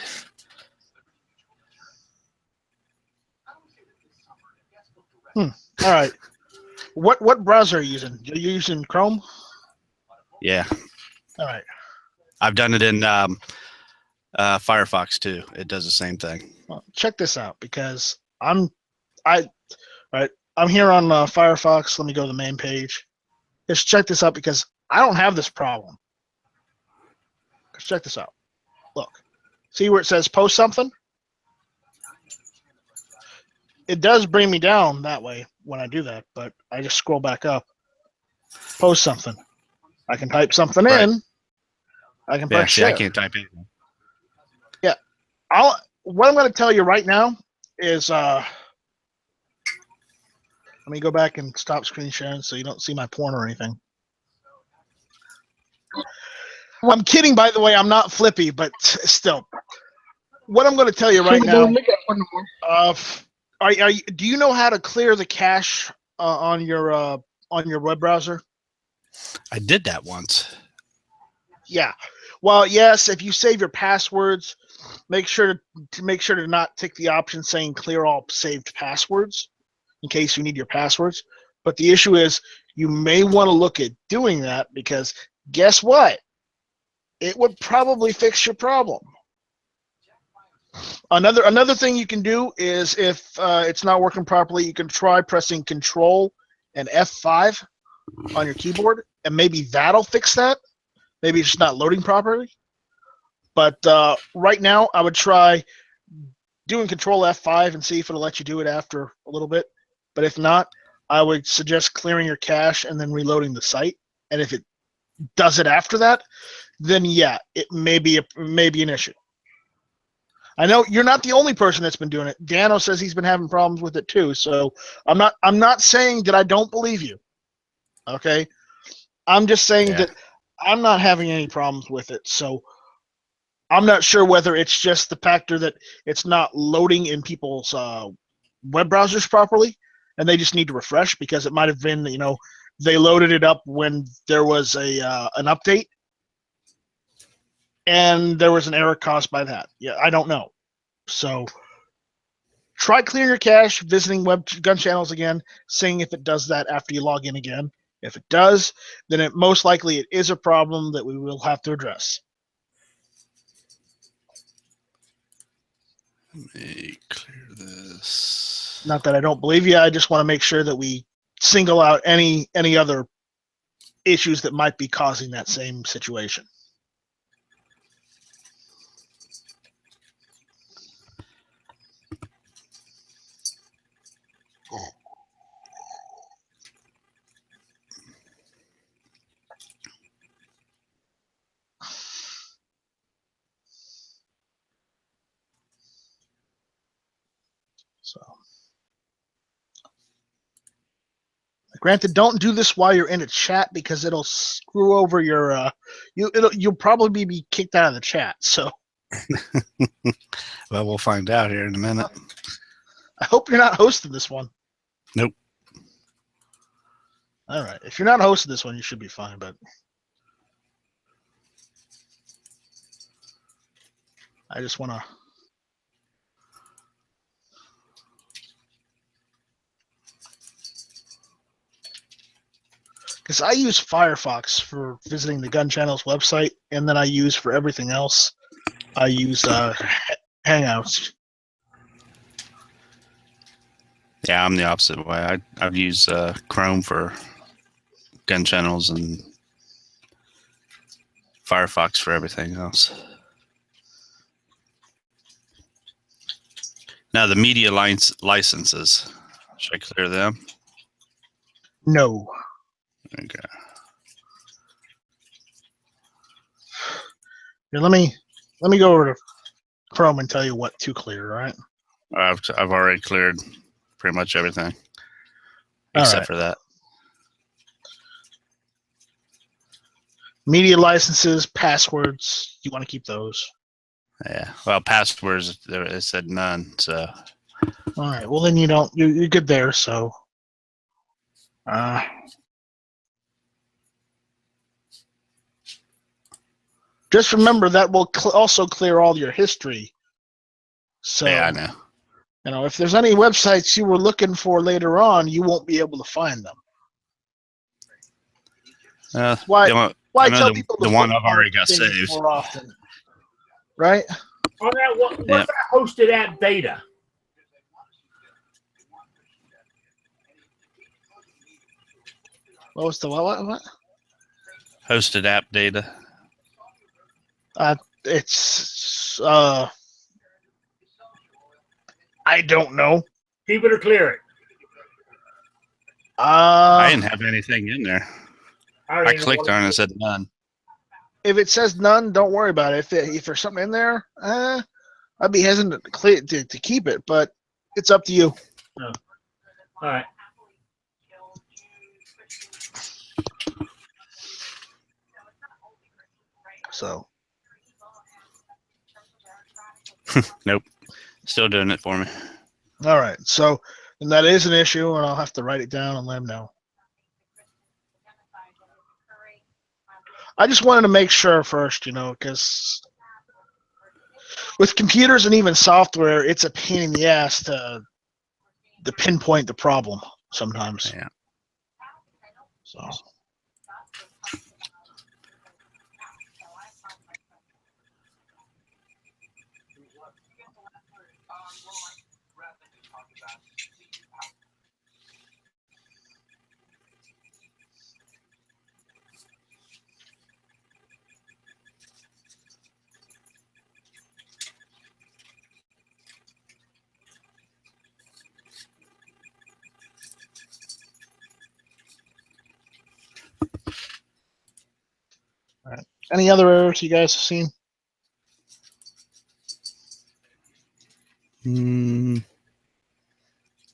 All right. What browser are you using? You're using Chrome? Yeah. All right. I've done it in Firefox too. It does the same thing. Well, check this out because I'm here on Firefox. Let me go to the main page. Just check this out because I don't have this problem. Let's check this out. Look. See where it says post something? It does bring me down that way when I do that, but I just scroll back up. Post something. I can type something in. I can press share. I can't type anything. Yeah. What I'm going to tell you right now is let me go back and stop screen sharing so you don't see my porn or anything. I'm kidding, by the way. I'm not flippy, but still. What I'm going to tell you right now. Do you know how to clear the cache on your web browser? I did that once. Yeah. Well, yes. If you save your passwords, make sure to not tick the option saying clear all saved passwords in case you need your passwords. But the issue is you may want to look at doing that because guess what? it would probably fix your problem. Another thing you can do is if it's not working properly, you can try pressing Control and F5 on your keyboard, and maybe that'll fix that. Maybe it's just not loading properly. But right now, I would try doing Control F5 and see if it'll let you do it after a little bit. But if not, I would suggest clearing your cache and then reloading the site. And if it does it after that, then yeah, it may be an issue. I know you're not the only person that's been doing it. Dano says he's been having problems with it too. So I'm not saying that I don't believe you. Okay, I'm just saying that I'm not having any problems with it. So I'm not sure whether it's just the factor that it's not loading in people's web browsers properly, and they just need to refresh, because it might have been, they loaded it up when there was an update, and there was an error caused by that. Yeah, I don't know. So try clearing your cache, visiting web gun channels again, seeing if it does that after you log in again. If it does, then it most likely it is a problem that we will have to address. Let me clear this. Not that I don't believe you. I just want to make sure that we single out any other issues that might be causing that same situation. So, granted, don't do this while you're in a chat, because it'll screw over your. You'll probably be kicked out of the chat. So, Well, we'll find out here in a minute. I hope you're not hosting this one. Nope. All right. If you're not hosting this one, you should be fine. But I just want to. Because I use Firefox for visiting the Gun Channel's website, and then I use for everything else, I use Hangouts. Yeah, I'm the opposite way. I've used Chrome for gun channels and Firefox for everything else. Now, the media licenses, should I clear them? No. Okay. Here, let me go over to Chrome and tell you what to clear. All right. I've already cleared pretty much everything except for that. Media licenses, passwords. You want to keep those. Yeah. Well, passwords, it said none. So. All right. Well, then you're good there. So. Just remember that will also clear all your history. So, yeah, I know. If there's any websites you were looking for later on, you won't be able to find them. Why tell people the one I've already got saved more often, right? On that, what's that hosted app data? What was the what? Hosted app data. It's I don't know. Keep it or clear it. I didn't have anything in there. I clicked on it and it said none. If it says none, don't worry about it. If there's something in there, I'd be hesitant to keep it, but it's up to you. Oh. All right. So. Nope. Still doing it for me. All right. So, and that is an issue, and I'll have to write it down and let him know. I just wanted to make sure first, because with computers and even software, it's a pain in the ass to pinpoint the problem sometimes. Yeah. So. Any other errors you guys have seen?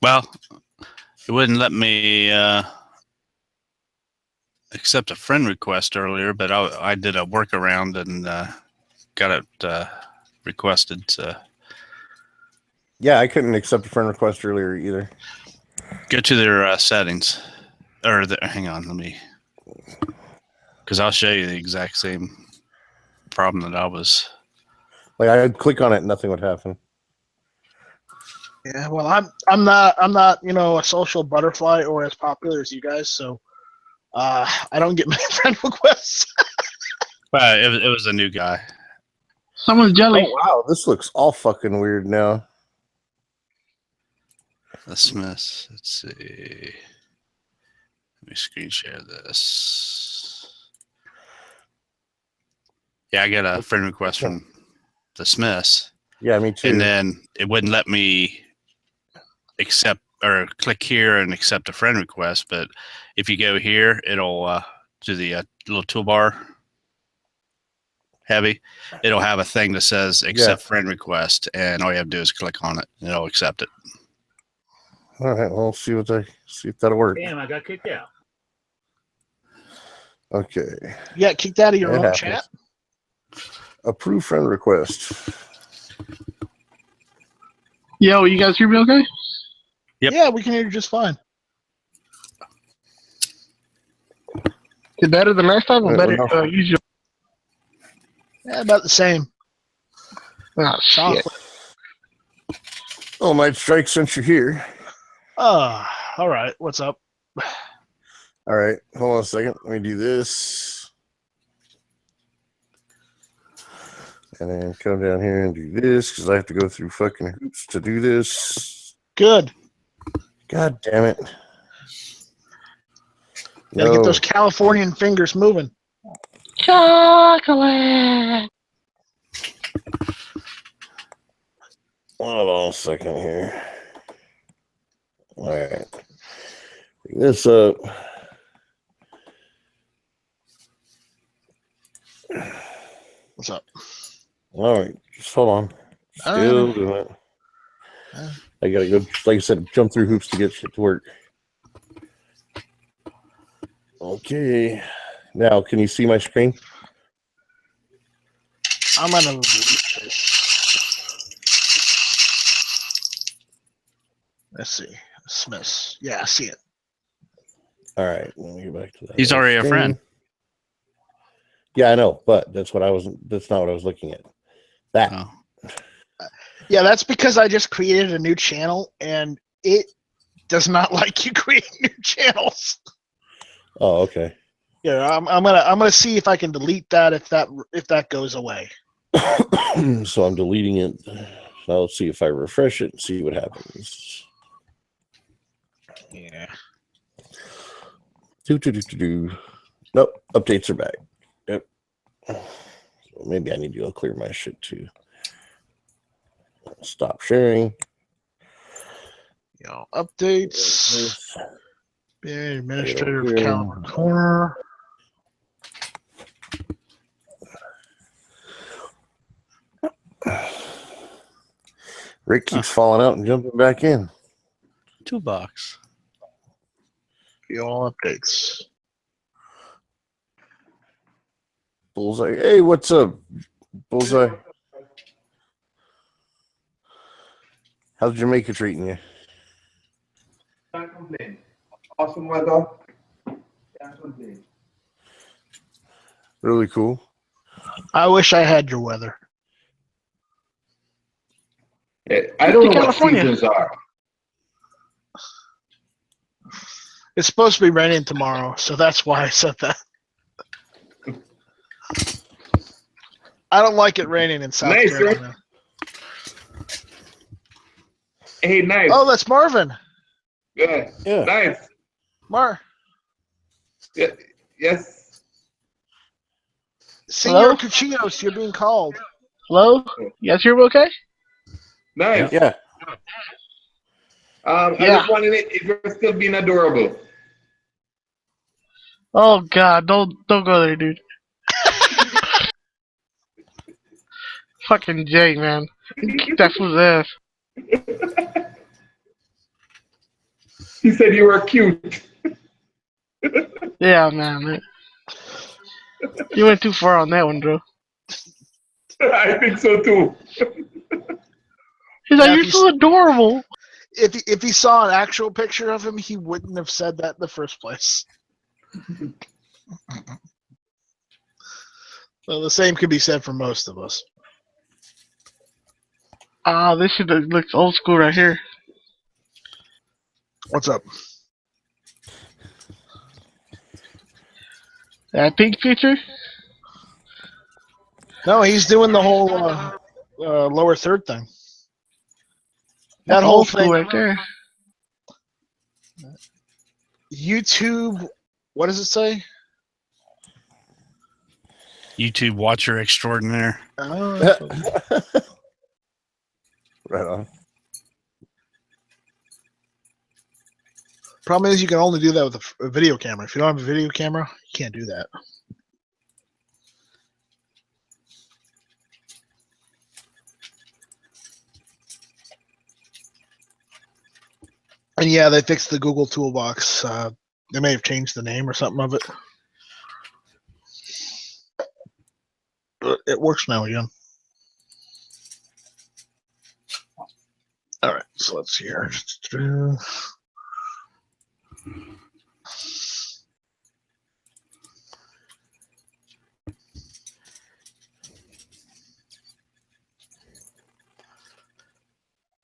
Well, it wouldn't let me accept a friend request earlier, but I did a workaround and got it requested. So Yeah, I couldn't accept a friend request earlier either. go to their settings, or hang on, let me, because I'll show you the exact same problem that I was. Like I'd click on it and nothing would happen. Yeah, well, I'm not a social butterfly or as popular as you guys, so I don't get many friend requests. Well, it was a new guy. Someone's jelly. Oh wow, this looks all fucking weird now. The Smiths. Let's see. Let me screen share this. Yeah, I got a friend request from the Smiths. Yeah, me too. And then it wouldn't let me accept or click here and accept a friend request. But if you go here, it'll do the little toolbar heavy. It'll have a thing that says accept friend request, and all you have to do is click on it, and it'll accept it. All right, well, see if that'll work. Damn, I got kicked out. Okay. You got kicked out of your own happens. chat? Approve friend request. Yo, you guys hear me okay? Yep. Yeah, we can hear you just fine. Is it better than last time or better no. usual? Yeah, about the same. Oh, shit. Chocolate. Oh, Night Strike, since you're here. All right. What's up? All right, hold on a second. Let me do this. And then come down here and do this because I have to go through fucking hoops to do this. Good. God damn it. Gotta get those Californian fingers moving. Chocolate. Hold on a second here. All right. Bring this up. What's up? All right, just hold on. Still doing it. I gotta go, like I said, jump through hoops to get shit to work. Okay. Now, can you see my screen? I'm gonna. Let's see. Smiths. Yeah, I see it. All right, let me get back to that. He's already a friend. Yeah, I know, but that's not what I was looking at. That. Oh. Yeah, that's because I just created a new channel and it does not like you create new channels. Oh, okay. Yeah, I'm gonna see if I can delete that if that goes away. So I'm deleting it. So I'll see if I refresh it and see what happens. Yeah. Nope, updates are back. Yep. So maybe I need to go clear my shit too. Stop sharing. Updates. Administrator of Caliber Corner. Rick keeps falling out and jumping back in. Toolbox. All updates. Bullseye. Hey, what's up, Bullseye? How's Jamaica treating you? Can't complain. Awesome weather. Can't complain. Really cool. I wish I had your weather. I don't know what seasons are. It's supposed to be raining tomorrow, so that's why I said that. I don't like it raining in South Carolina. Right? Hey, nice. Oh, that's Marvin. Yeah. Nice. Yeah. Yes. Senor Cuchillos, you're being called. Hello? You guys hear me okay? Nice. Yeah. I just wanted if you're still being adorable. Oh God! Don't go there, dude. Fucking Jay, man. Kick that fool's ass. He said you were cute. Yeah, man. You went too far on that one, bro. I think so too. He's like, Yeah, you're so adorable. If he saw an actual picture of him, he wouldn't have said that in the first place. Well, the same could be said for most of us. Ah, this shit looks old school right here. What's up? That pink picture? No, he's doing the whole lower third thing. That's That whole old school thing. right there. YouTube. What does it say? YouTube watcher extraordinaire. Oh, Right on. problem is you can only do that with a video camera. If you don't have a video camera, you can't do that. And yeah, they fixed the Google Toolbox. They may have changed the name or something of it. But it works now again. All right, so let's see here.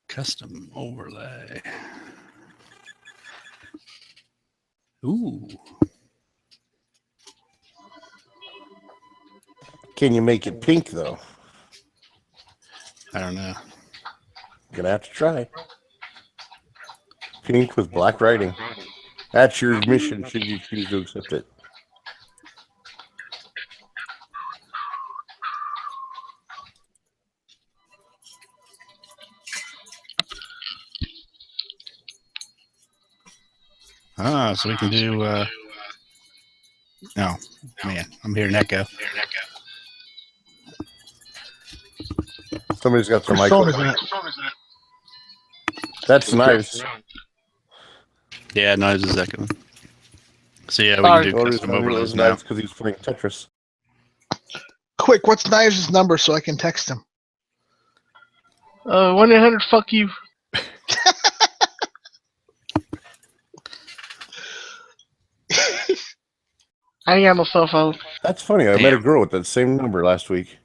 Custom overlay. Ooh. Can you make it pink though? I don't know. Gonna have to try. Pink with black writing. That's your mission should you choose to accept it. Ah, so we can do oh man, I'm hearing echo. Somebody's got their Whose mic phone open. is that? That's nice. Yeah, no, it's a second. So yeah, we Sorry. can do Notice custom I knew it overlays was now. nice because he's playing Tetris. Quick, what's Knives' number so I can text him? 1-800 fuck you. I ain't got no cell phone. That's funny. I met a girl with that same number last week.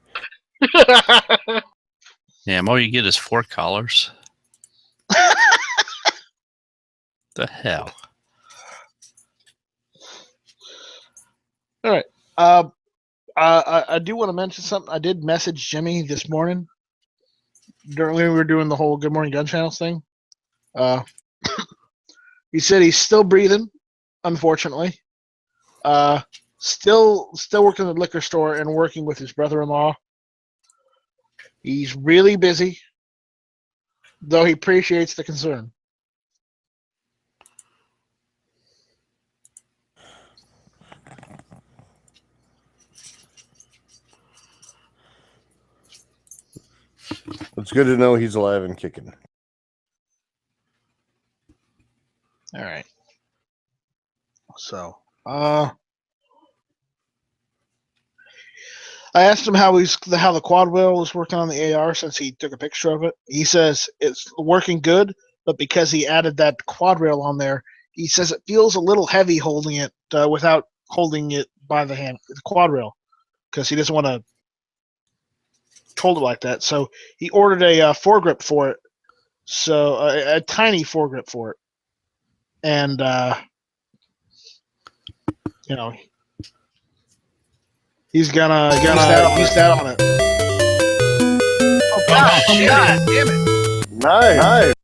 Damn, all you get is 4 callers. The hell? All right. I do want to mention something. I did message Jimmy this morning during when we were doing the whole Good Morning Gun Channels thing. He said he's still breathing, unfortunately. Still working at the liquor store and working with his brother-in-law. He's really busy, though he appreciates the concern. It's good to know he's alive and kicking. All right. So, I asked him how the quad wheel was working on the AR since he took a picture of it. He says it's working good, but because he added that quad rail on there, he says it feels a little heavy holding it without holding it by the quad rail, because he doesn't want to hold it like that. So he ordered a foregrip for it, so a tiny foregrip for it, and he's gonna use that on it. Oh God! God damn it! Nice.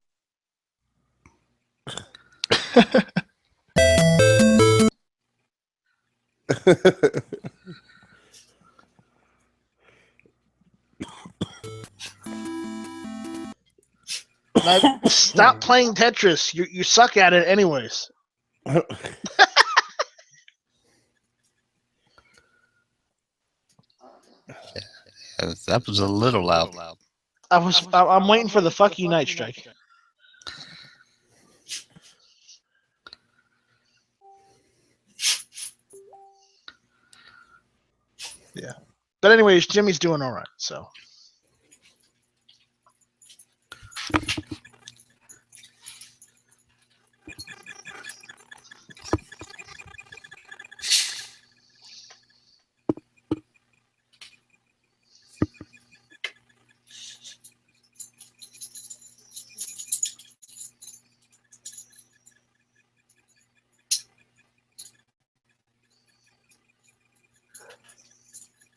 Now, stop playing Tetris. You suck at it anyways. That was a little loud. I'm waiting for the fuck you night strike. Yeah. But anyways, Jimmy's doing all right. So.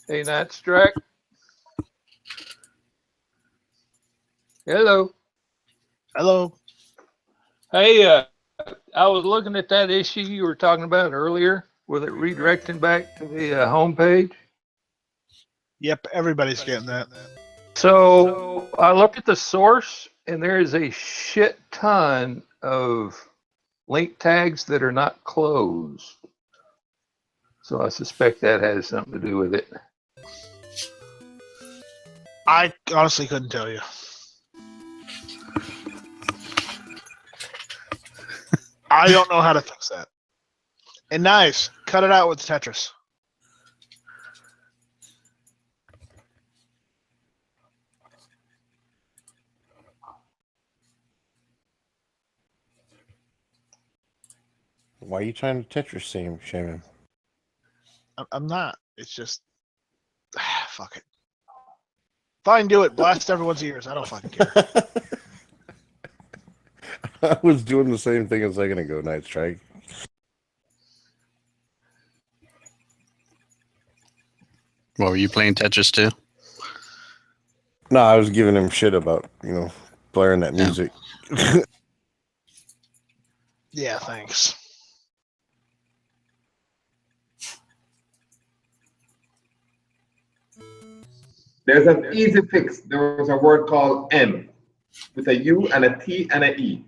Hey, Night Strike. Hello. Hello. Hey, I was looking at that issue you were talking about earlier with it redirecting back to the home page. Yep, everybody's getting that. So I looked at the source, and there is a shit ton of link tags that are not closed. So I suspect that has something to do with it. I honestly couldn't tell you. I don't know how to fix that. And nice, cut it out with Tetris. Why are you trying to Tetris shame him? I'm not. It's just, fuck it. Fine, do it. Blast everyone's ears. I don't fucking care. I was doing the same thing a second ago, Night Strike. What, were you playing Tetris too? No, I was giving him shit about, blaring that music. Yeah, thanks. There's an easy fix. There was a word called M with a U and a T and a E.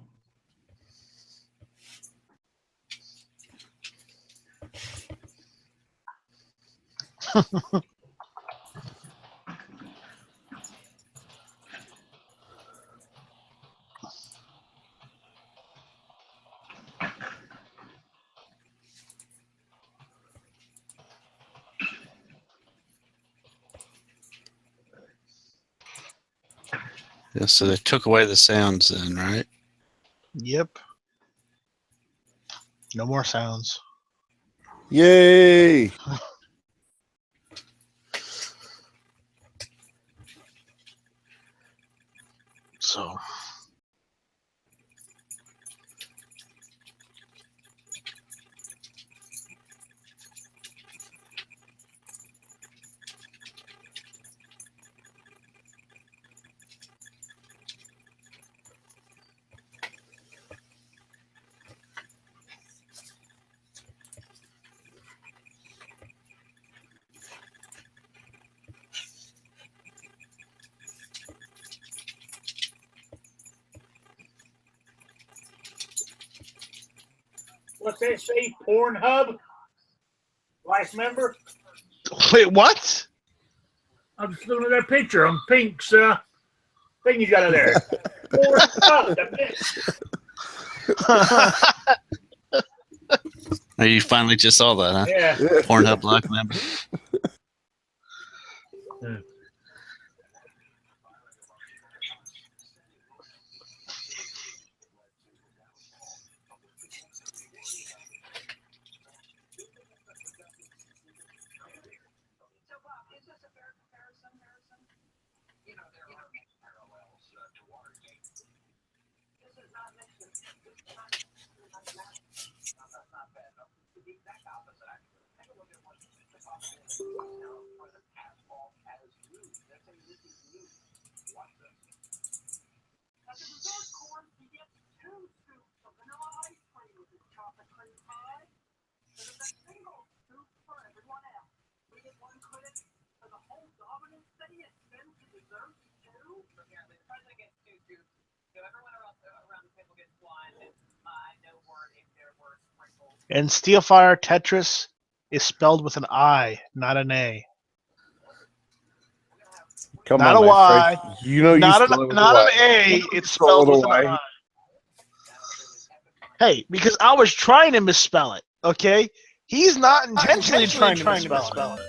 Yeah, so they took away the sounds then, right? Yep. No more sounds. Yay! So. What's that say? Pornhub? Last member? Wait, what? I'm just looking at that picture on Pink's thing you got in there. Pornhub, Oh, you finally just saw that, huh? Yeah. Pornhub Live member. And Steelfire Tetris is spelled with an I, not an A. Come Not on, a Nice Y. Strike. You know you Not spell it with not a an Y. A. It's Spell spelled it with a an Y. I. Hey, because I was trying to misspell it. Okay, he's not intentionally trying to misspell it.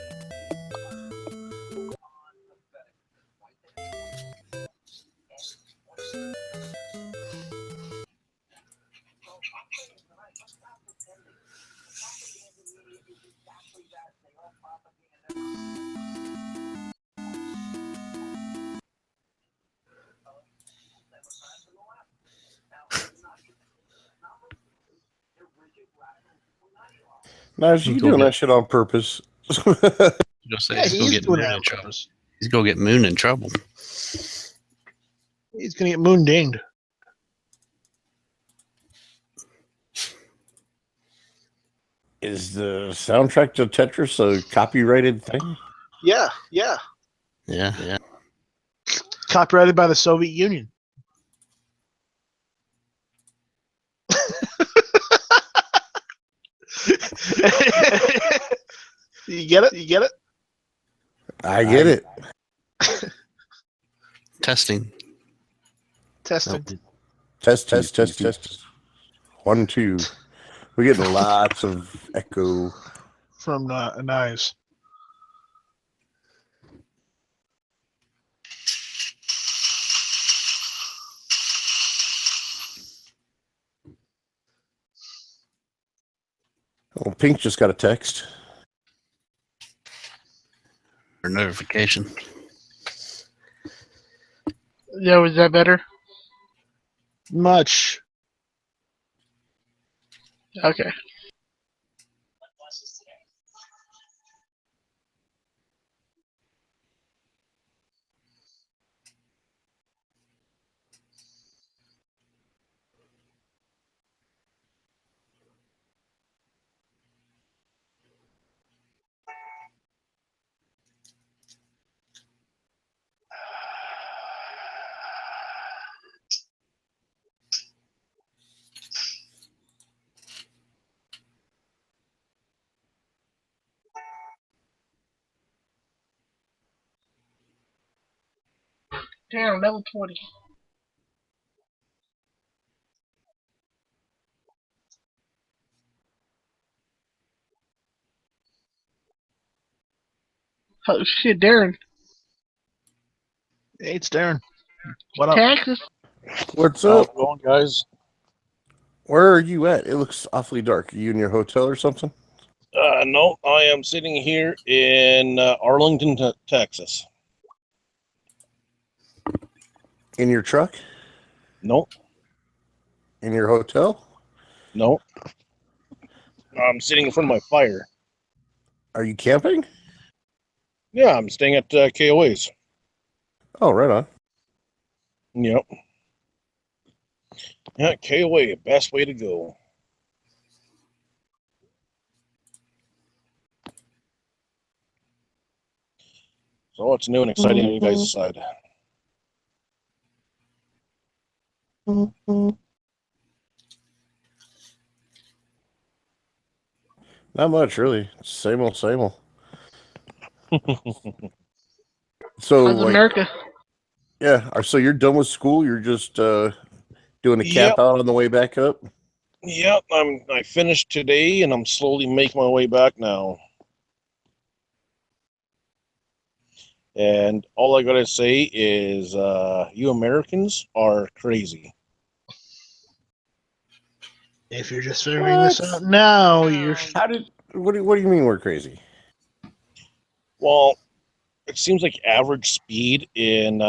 Nice, you doing that shit on purpose. Yeah, he's doing that on purpose. He's gonna get Moon in trouble. He's gonna get moon dinged. Is the soundtrack to Tetris a copyrighted thing? Yeah. Yeah. Copyrighted by the Soviet Union. You get it? I get it. Testing. Test. 1, 2. We're getting lots of echo. From Nice. Oh, Pink just got a text. Or notification. Yeah, was that better? Much. Okay. Damn, level 20. Oh shit, Darren. Hey, it's Darren. What up? Texas. What's How's up? it going, guys? Where are you at? It looks awfully dark. Are you in your hotel or something? No, I am sitting here in Arlington, Texas. In your truck? Nope. In your hotel? Nope. I'm sitting in front of my fire. Are you camping? Yeah, I'm staying at KOA's. Oh, right on. Yep. Yeah, KOA, best way to go. So what's new and exciting on you guys' side? Not much, really. Same old, same old. So, How's like, America? yeah. So you're done with school? You're just doing a Yep. camp out on the way back up? Yep, I finished today and I'm slowly making my way back now. And all I gotta say is you Americans are crazy. If you're just figuring this out now, you're. What do you mean we're crazy? Well, it seems like average speed in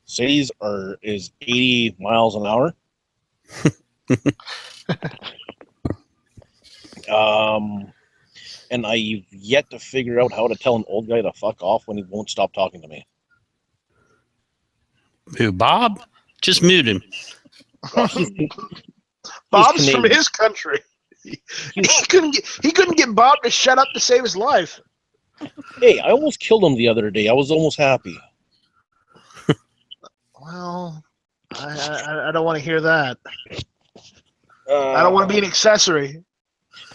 cities is 80 miles an hour. And I've yet to figure out how to tell an old guy to fuck off when he won't stop talking to me. Who, Bob? Just mute him. Well, Bob's from Canadian. his country. He couldn't get Bob to shut up to save his life. Hey, I almost killed him the other day. I was almost happy. Well, I don't want to hear that. I I don't want to be an accessory.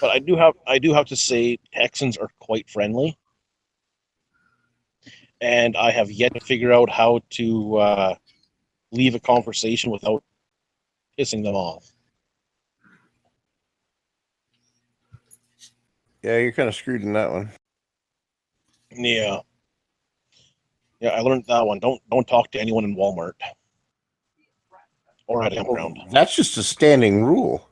But I do have to say Texans are quite friendly. and I have yet to figure out how to leave a conversation without pissing them off. Yeah, you're kind of screwed in that one. Yeah. Yeah, I learned that one. Don't talk to anyone in Walmart or at a campground. That's just a standing rule.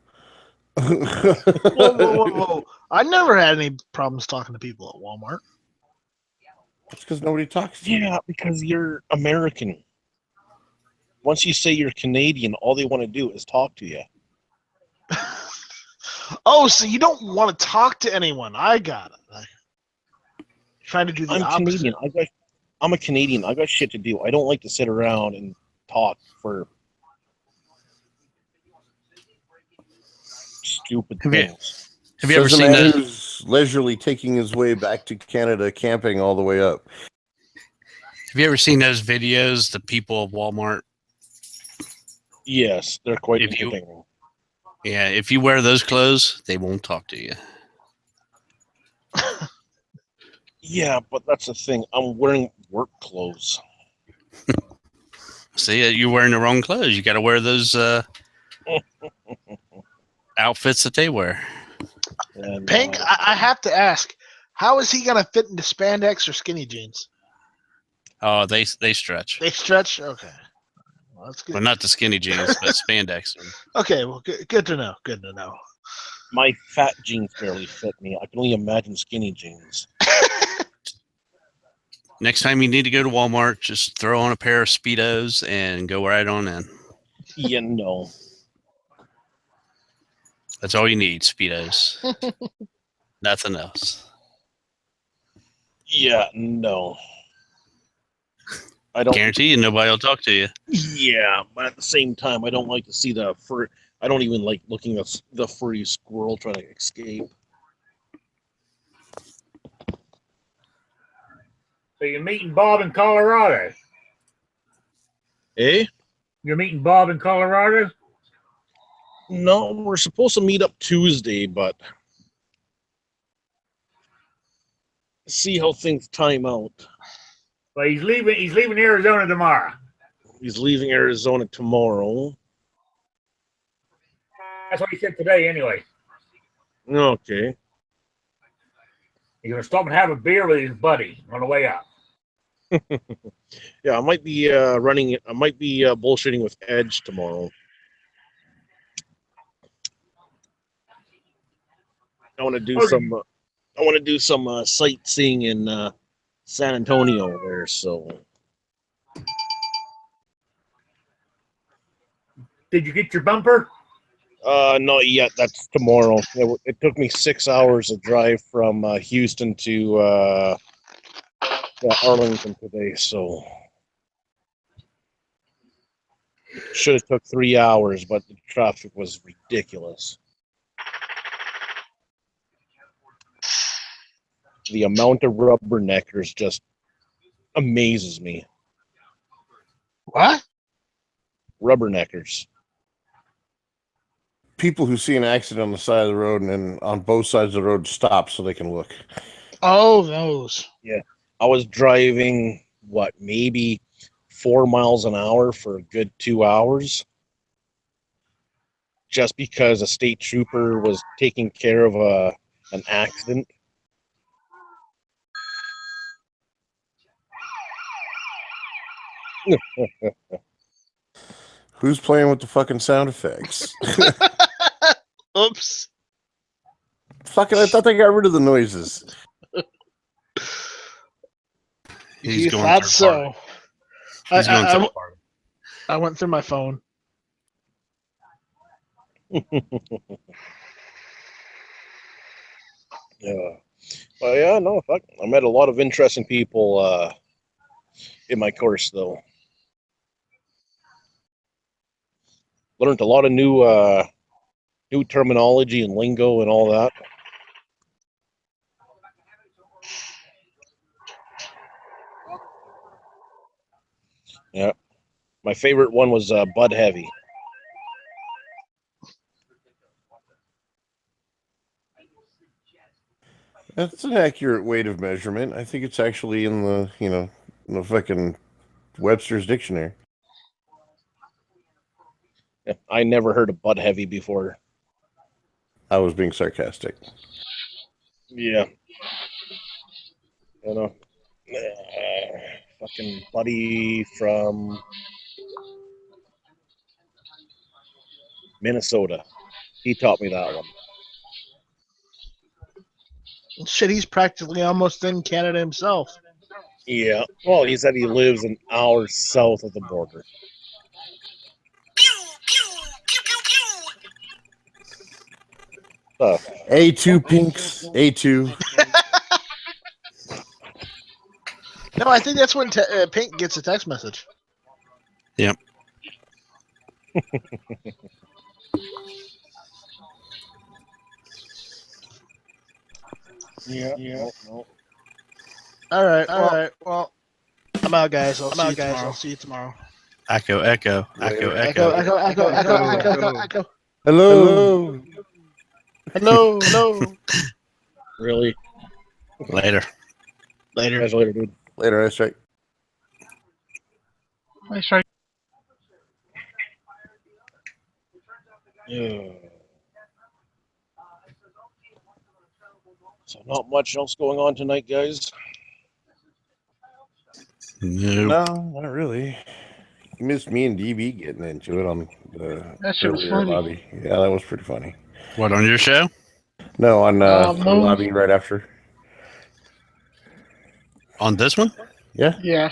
Whoa. I never had any problems talking to people at Walmart. It's because nobody talks to you. Yeah, because you're American. Once you say you're Canadian, all they want to do is talk to you. Oh, so you don't want to talk to anyone. I got it. Trying to do the opposite. Canadian. I'm a Canadian. I got shit to do. I don't like to sit around and talk for stupid things. Have you ever Says a seen man those? who's leisurely taking his way back to Canada, camping all the way up? Have you ever seen those videos? The people of Walmart. Yes, they're quite If you- entertaining. Yeah, if you wear those clothes, they won't talk to you. Yeah, but that's the thing. I'm wearing work clothes. See, you're wearing the wrong clothes. You got to wear those outfits that they wear. And, Pink, I have to ask, how is he gonna fit into spandex or skinny jeans? Oh, they stretch. They stretch. Okay, well, that's good. Well, not the skinny jeans, but spandex. Okay, well, good to know. Good to know. My fat jeans barely fit me. I can only imagine skinny jeans. Next time you need to go to Walmart, just throw on a pair of Speedos and go right on in. Yeah, no. That's all you need, Speedos. Nothing else. Yeah, no. I don't guarantee you nobody will talk to you. Yeah, but at the same time, I don't like to see the fur. I don't even like looking at the furry squirrel trying to escape. So you're meeting Bob in Colorado? Eh? You're meeting Bob in Colorado? No, we're supposed to meet up Tuesday, but see how things time out. Well, he's leaving Arizona tomorrow. He's leaving Arizona tomorrow. That's what he said today, anyway. Okay. He's gonna stop and have a beer with his buddy on the way out. Yeah, I might be bullshitting with Edge tomorrow. I want to do some sightseeing in San Antonio there. So, did you get your bumper? Not yet. That's tomorrow. It took me 6 hours to drive from Houston to Arlington today. So, should have took 3 hours, but the traffic was ridiculous. The amount of rubberneckers just amazes me. What? Rubberneckers. People who see an accident on the side of the road and then on both sides of the road stop so they can look. Oh, those. Yeah. I was driving, maybe 4 miles an hour for a good 2 hours. Just because a state trooper was taking care of an accident. Who's playing with the fucking sound effects? Oops. Fucking, I thought they got rid of the noises. He's You going thought through so. He's going through part. I went through my phone. Yeah. But yeah, no, fuck. I met a lot of interesting people in my course, though. Learned a lot of new terminology and lingo and all that. Yeah. My favorite one was Bud Heavy. That's an accurate weight of measurement. I think it's actually in the, in the fucking Webster's dictionary. I never heard of butt heavy before. I was being sarcastic. Yeah. You know, fucking buddy from Minnesota. He taught me that one. Shit, he's practically almost in Canada himself. Yeah. Well, he said he lives an hour south of the border. A2 Pinks. A2. No, I think that's when Pink gets a text message. Yep. Yeah. No. All right. Well, I'm out, guys. I'll see you tomorrow. Echo. Echo. Hello. Hello. Really? Later. Guys, later, dude. Later, that's right. Nice try. Yeah. So not much else going on tonight, guys. Nope. No, not really. You missed me and DB getting into it on the That shit was earlier funny. lobby. Yeah, that was pretty funny. What, on your show? No, on the no. lobby right after. On this one? Yeah. Yeah.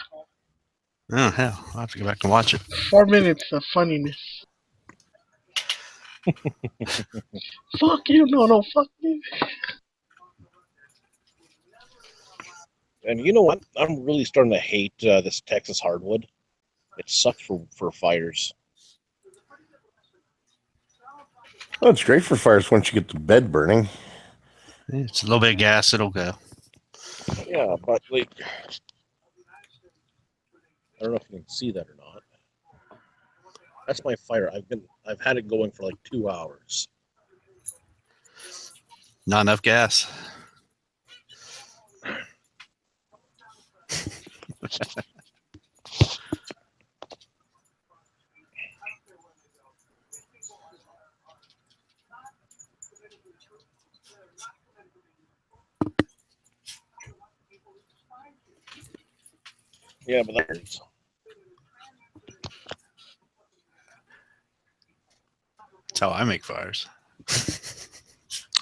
Oh, hell. I'll have to go back and watch it. 4 minutes of funniness. Fuck you. No, fuck me. And you know what? I'm really starting to hate this Texas hardwood. It sucks for fires. Well, it's great for fires once you get the bed burning. It's a little bit of gas. It'll go. Yeah, but like, I don't know if you can see that or not. That's my fire. I've had it going for like 2 hours. Not enough gas. Yeah, but that hurts. That's how I make fires.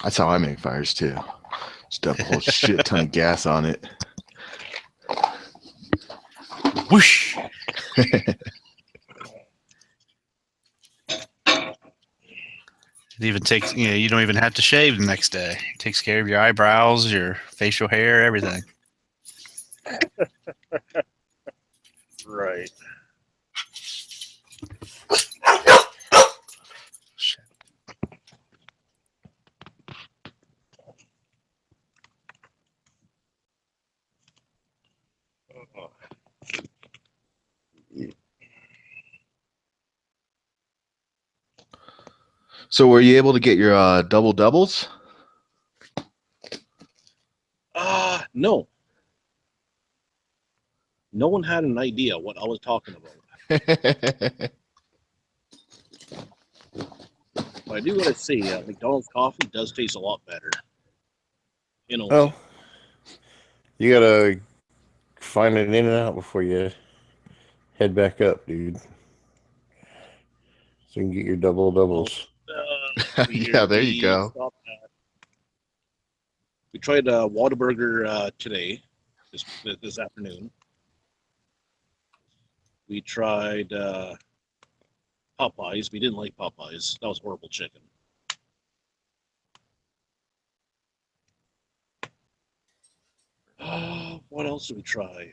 That's how I make fires too. Just dump a whole shit ton of gas on it. Whoosh! It even takes, you don't even have to shave the next day. It takes care of your eyebrows, your facial hair, everything. Right. Shit. So were you able to get your double doubles? No. No one had an idea what I was talking about. But I do gotta say, McDonald's coffee does taste a lot better. You know. Well, you gotta find an in and out before you head back up, dude. So you can get your double doubles. Yeah, there you go. We tried Whataburger today, this afternoon. We tried Popeyes. We didn't like Popeyes. That was horrible chicken. What else did we try?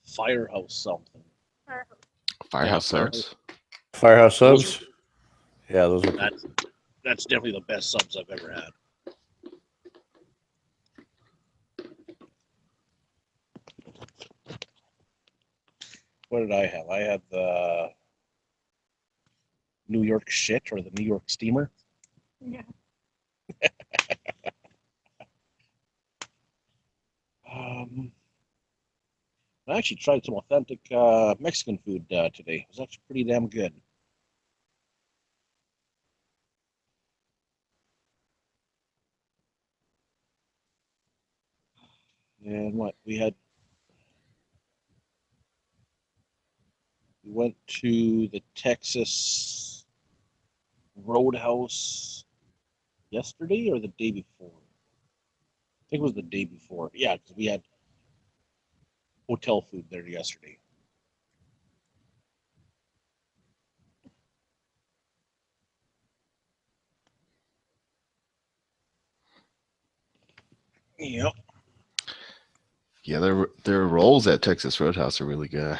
Firehouse something. Firehouse subs. Firehouse subs. Yeah, those are. That's definitely the best subs I've ever had. What did I have? I had the New York shit or the New York steamer. Yeah. I actually tried some authentic Mexican food today. It was actually pretty damn good. And what we went to the Texas Roadhouse yesterday or the day before. I think it was the day before. Yeah, because we had hotel food there yesterday. Yep. Yeah, their rolls at Texas Roadhouse are really good.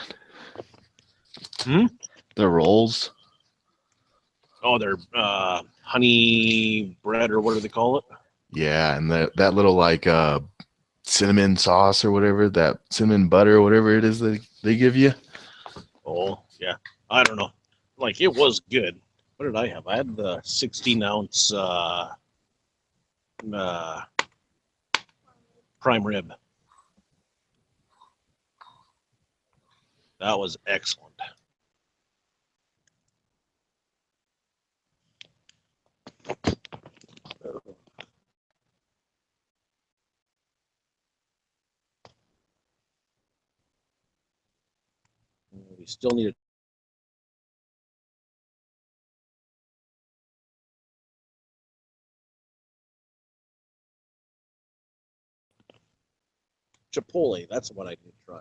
Their rolls. Oh, they're honey bread or what do they call it? Yeah, and that little like cinnamon sauce or whatever, that cinnamon butter or whatever it is they give you. Oh, yeah. I don't know. Like, it was good. What did I have? I had the 16-ounce prime rib. That was excellent. We still need Chipotle. That's what I need to try.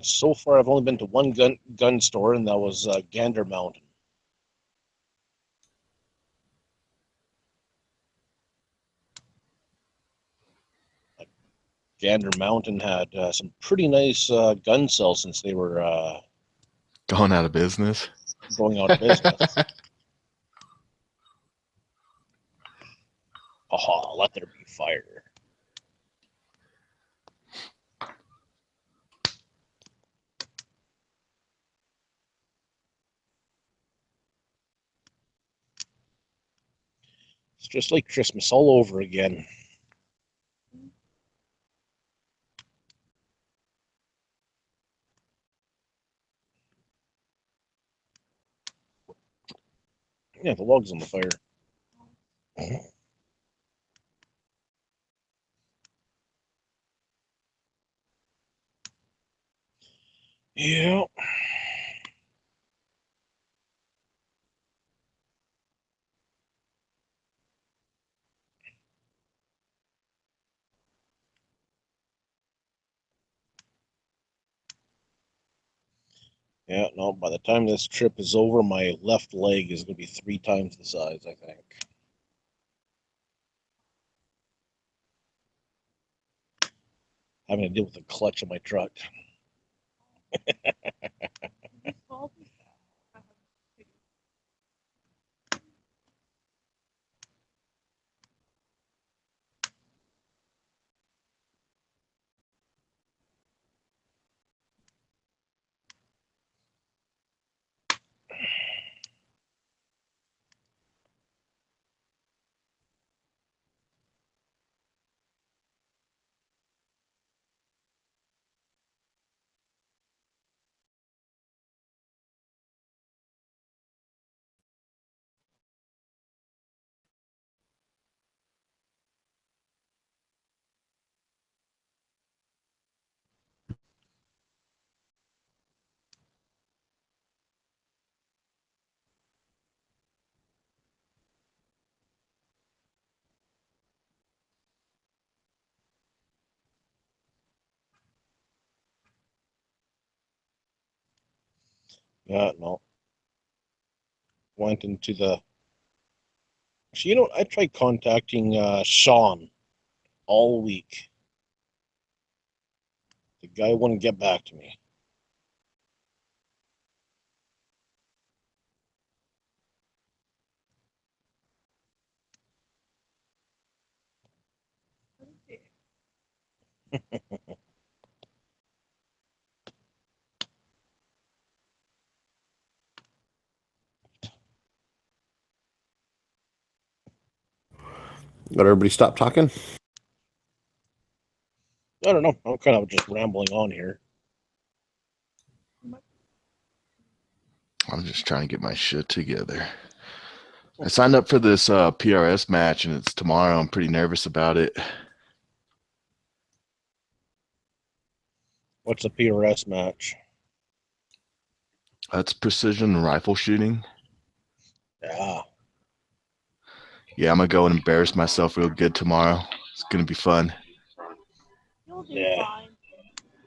So far, I've only been to one gun store, and that was Gander Mountain. Gander Mountain had some pretty nice gun sales since they were Going out of business. going out of business. Oh, let there be fire. It's just like Christmas all over again. Yeah, the log's on the fire. Yeah. Yeah, no, by the time this trip is over, my left leg is going to be 3 times the size, I think. Having to deal with the clutch of my truck. Yeah, no. Went into the. Actually, I tried contacting Sean all week. The guy wouldn't get back to me. Let everybody stop talking. I don't know. I'm kind of just rambling on here. I'm just trying to get my shit together. I signed up for this PRS match, and it's tomorrow. I'm pretty nervous about it. What's a PRS match? That's precision rifle shooting. Yeah. Yeah, I'm going to go and embarrass myself real good tomorrow. It's going to be fun. Yeah.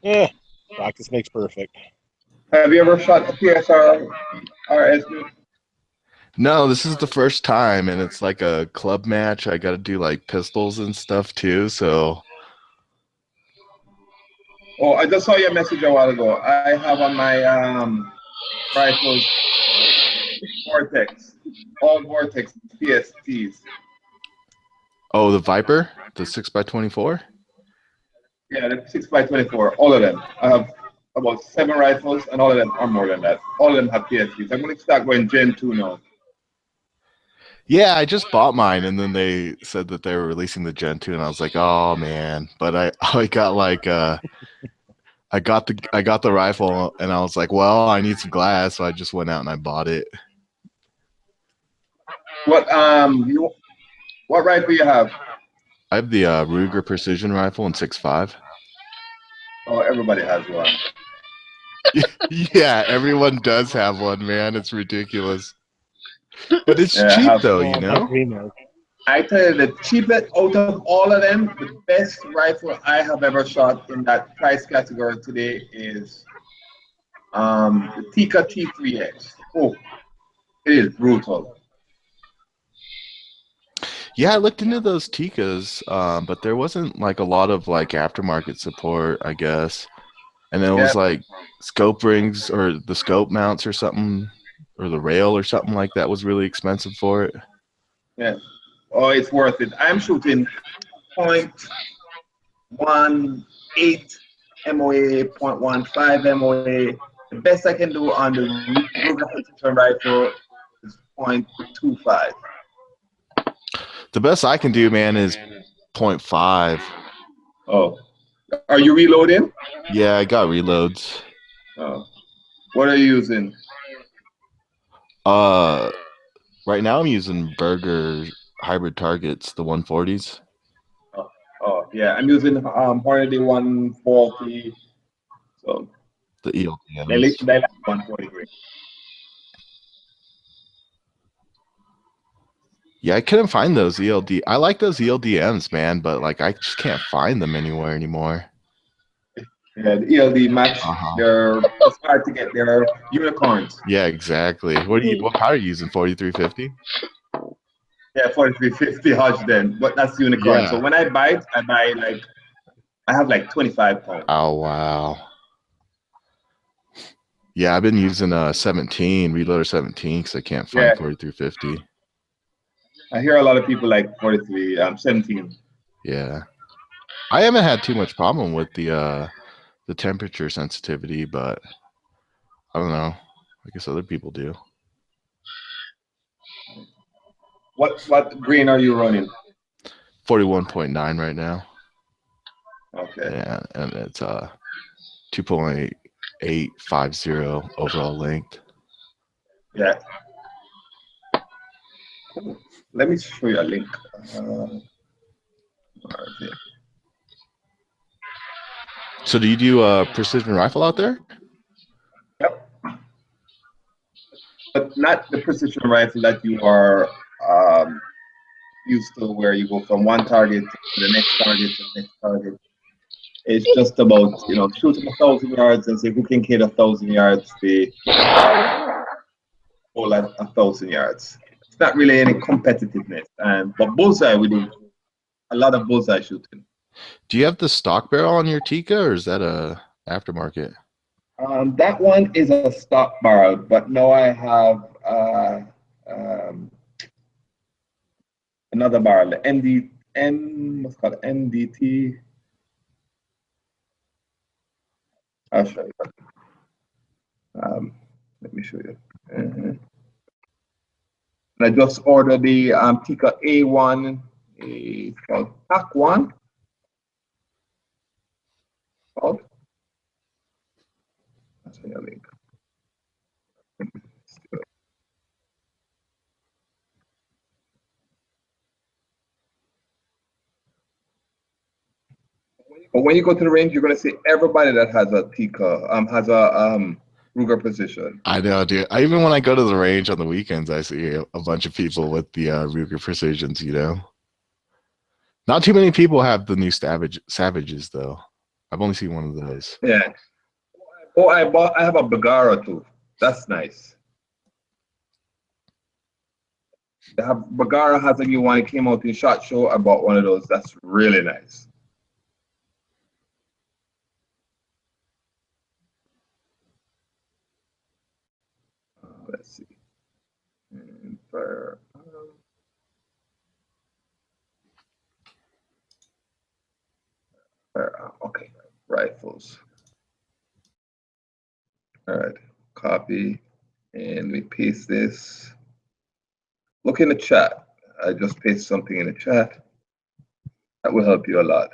Yeah. Practice makes perfect. Have you ever shot a PSR RS? No, this is the first time, and it's like a club match. I got to do like pistols and stuff too, so... Oh, I just saw your message a while ago. I have on my rifles Vortex, all Vortex PSTs. Oh, the Viper? The 6x24? Yeah, the 6x24, all of them. I have about 7 rifles, and all of them are more than that. All of them have PSTs. I'm going to start going Gen 2 now. Yeah, I just bought mine, and then they said that they were releasing the Gen 2, and I was like, oh man. But I got like I got the rifle, and I was like, well, I need some glass, so I just went out and I bought it. What rifle you have? I have the Ruger precision rifle in 6.5. Oh, everybody has one. Yeah, everyone does have one, man. It's ridiculous. But it's cheap though, you know? I tell you, the cheapest out of all of them, the best rifle I have ever shot in that price category today is the Tika T3X. Oh, it is brutal. Yeah, I looked into those Tikas, but there wasn't like a lot of like aftermarket support, I guess. And then it was like scope rings or the scope mounts or something, or the rail or something like that was really expensive for it. Yeah. Oh, it's worth it. I'm shooting 0.18 MOA, 0.15 MOA. The best I can do on the Ruger precision rifle is 0.25. The best I can do, man, is 0.5. Oh. Are you reloading? Yeah, I got reloads. Oh. What are you using? Right now I'm using Burger hybrid targets, the 140s. Oh, yeah. I'm using Hornady 140. So the ELDMs. They like 143. Yeah, I couldn't find those ELD. I like those ELDMs, man, but like I just can't find them anywhere anymore. Yeah, the ELD match. It's hard to get. They're unicorns. Yeah, exactly. What powder are you using? 4350? Yeah, 4350 Hodge then, but that's unicorn. Yeah. So when I buy it, I have like 25 pounds. Oh wow. Yeah, I've been using 17, Reloader 17, because I can't find 4350. I hear a lot of people like 43, 17. Yeah. I haven't had too much problem with the temperature sensitivity, but I don't know. I guess other people do. What grain are you running? 41.9 right now. Okay. Yeah, and it's 2.850 overall length. Yeah. Let me show you a link. Where is it? So do you do precision rifle out there? Yep. But not the precision rifle that you are used to, where you go from one target to the next target to the next target. It's just about, shooting 1,000 yards and say who can kill 1,000 yards, the whole at 1,000 yards. It's not really any competitiveness. But bullseye, we do a lot of bullseye shooting. Do you have the stock barrel on your Tika, or is that a aftermarket? That one is a stock barrel, but now I have another barrel, the what's called NDT. I'll show you. Let me show you. And I just ordered the Tika A1 It's called Pack One. Called. That's the link. But when you go to the range, you're gonna see everybody that has a Tika, has a Ruger Precision. I know, dude. Even when I go to the range on the weekends, I see a bunch of people with the Ruger Precisions. You know, not too many people have the new Savages though. I've only seen one of those. Yeah. Oh, I have a Bagara too. That's nice. Bagara has a new one. It came out in SHOT Show. I bought one of those. That's really nice. Let's see. And for, okay, rifles. All right, copy, and we paste this. Look in the chat. I just paste something in the chat. That will help you a lot.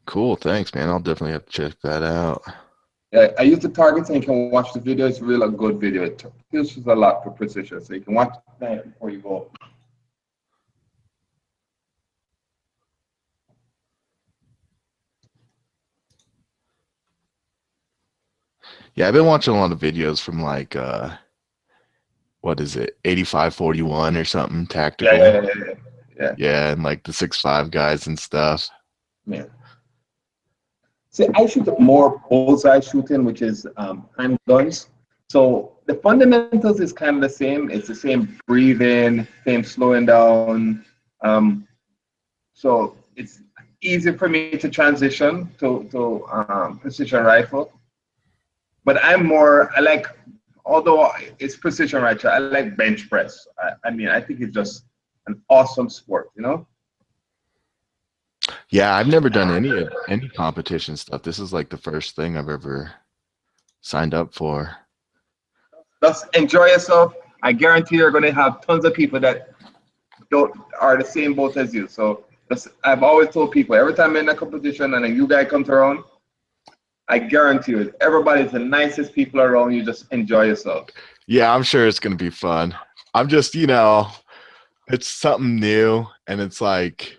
Cool, thanks, man. I'll definitely have to check that out. Yeah, I use the targets and you can watch the video. It's really a good video. It teaches a lot for precision. So you can watch that before you go. Yeah, I've been watching a lot of videos from like what is it, 8541 or something tactical. Yeah, and like the 6.5 guys and stuff. Yeah. See, I shoot more bullseye shooting, which is handguns. So the fundamentals is kind of the same. It's the same breathing, same slowing down. So it's easy for me to transition to precision rifle. But I like, although it's precision rifle, I like bench press. I mean, I think it's just an awesome sport, you know? Yeah, I've never done any competition stuff. This is like the first thing I've ever signed up for. Just enjoy yourself. I guarantee you're going to have tons of people that are the same boat as you. So I've always told people, every time I'm in a competition and a new guy comes around, I guarantee you, everybody's the nicest people around you. Just enjoy yourself. Yeah, I'm sure it's going to be fun. I'm just, you know, it's something new, and it's like,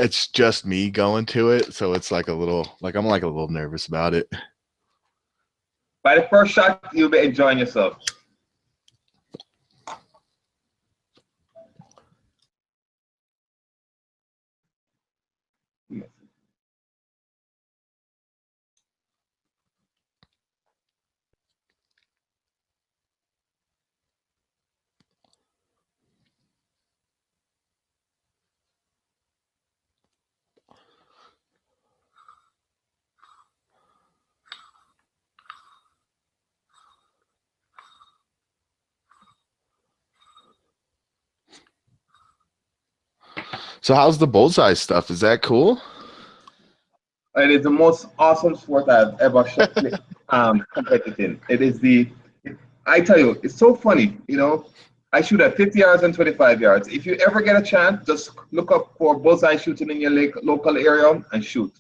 it's just me going to it, so it's like I'm like a little nervous about it. By the first shot, you'll be enjoying yourself. So how's the bullseye stuff? Is that cool? It is the most awesome sport I've ever competed in. It is I tell you, it's so funny, you know. I shoot at 50 yards and 25 yards. If you ever get a chance, just look up for bullseye shooting in your local area and shoot.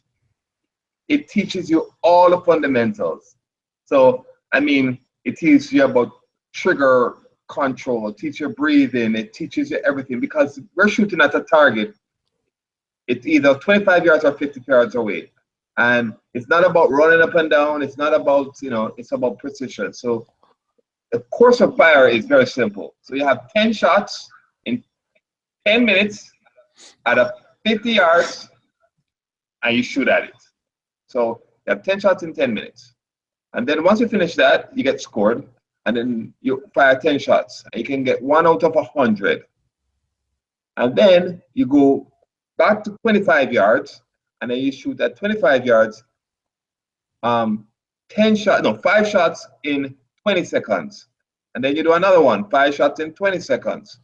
It teaches you all the fundamentals. So, I mean, it teaches you about trigger control, it teaches you breathing, it teaches you everything, because we're shooting at a target. It's either 25 yards or 50 yards away. And it's not about running up and down. It's not about, you know, it's about precision. So the course of fire is very simple. So you have 10 shots in 10 minutes at a 50 yards, and you shoot at it. So you have 10 shots in 10 minutes. And then once you finish that, you get scored. And then you fire 10 shots. And you can get 1 out of 100. And then you go back to 25 yards, and then you shoot at 25 yards, 5 shots in 20 seconds. And then you do another one, 5 shots in 20 seconds.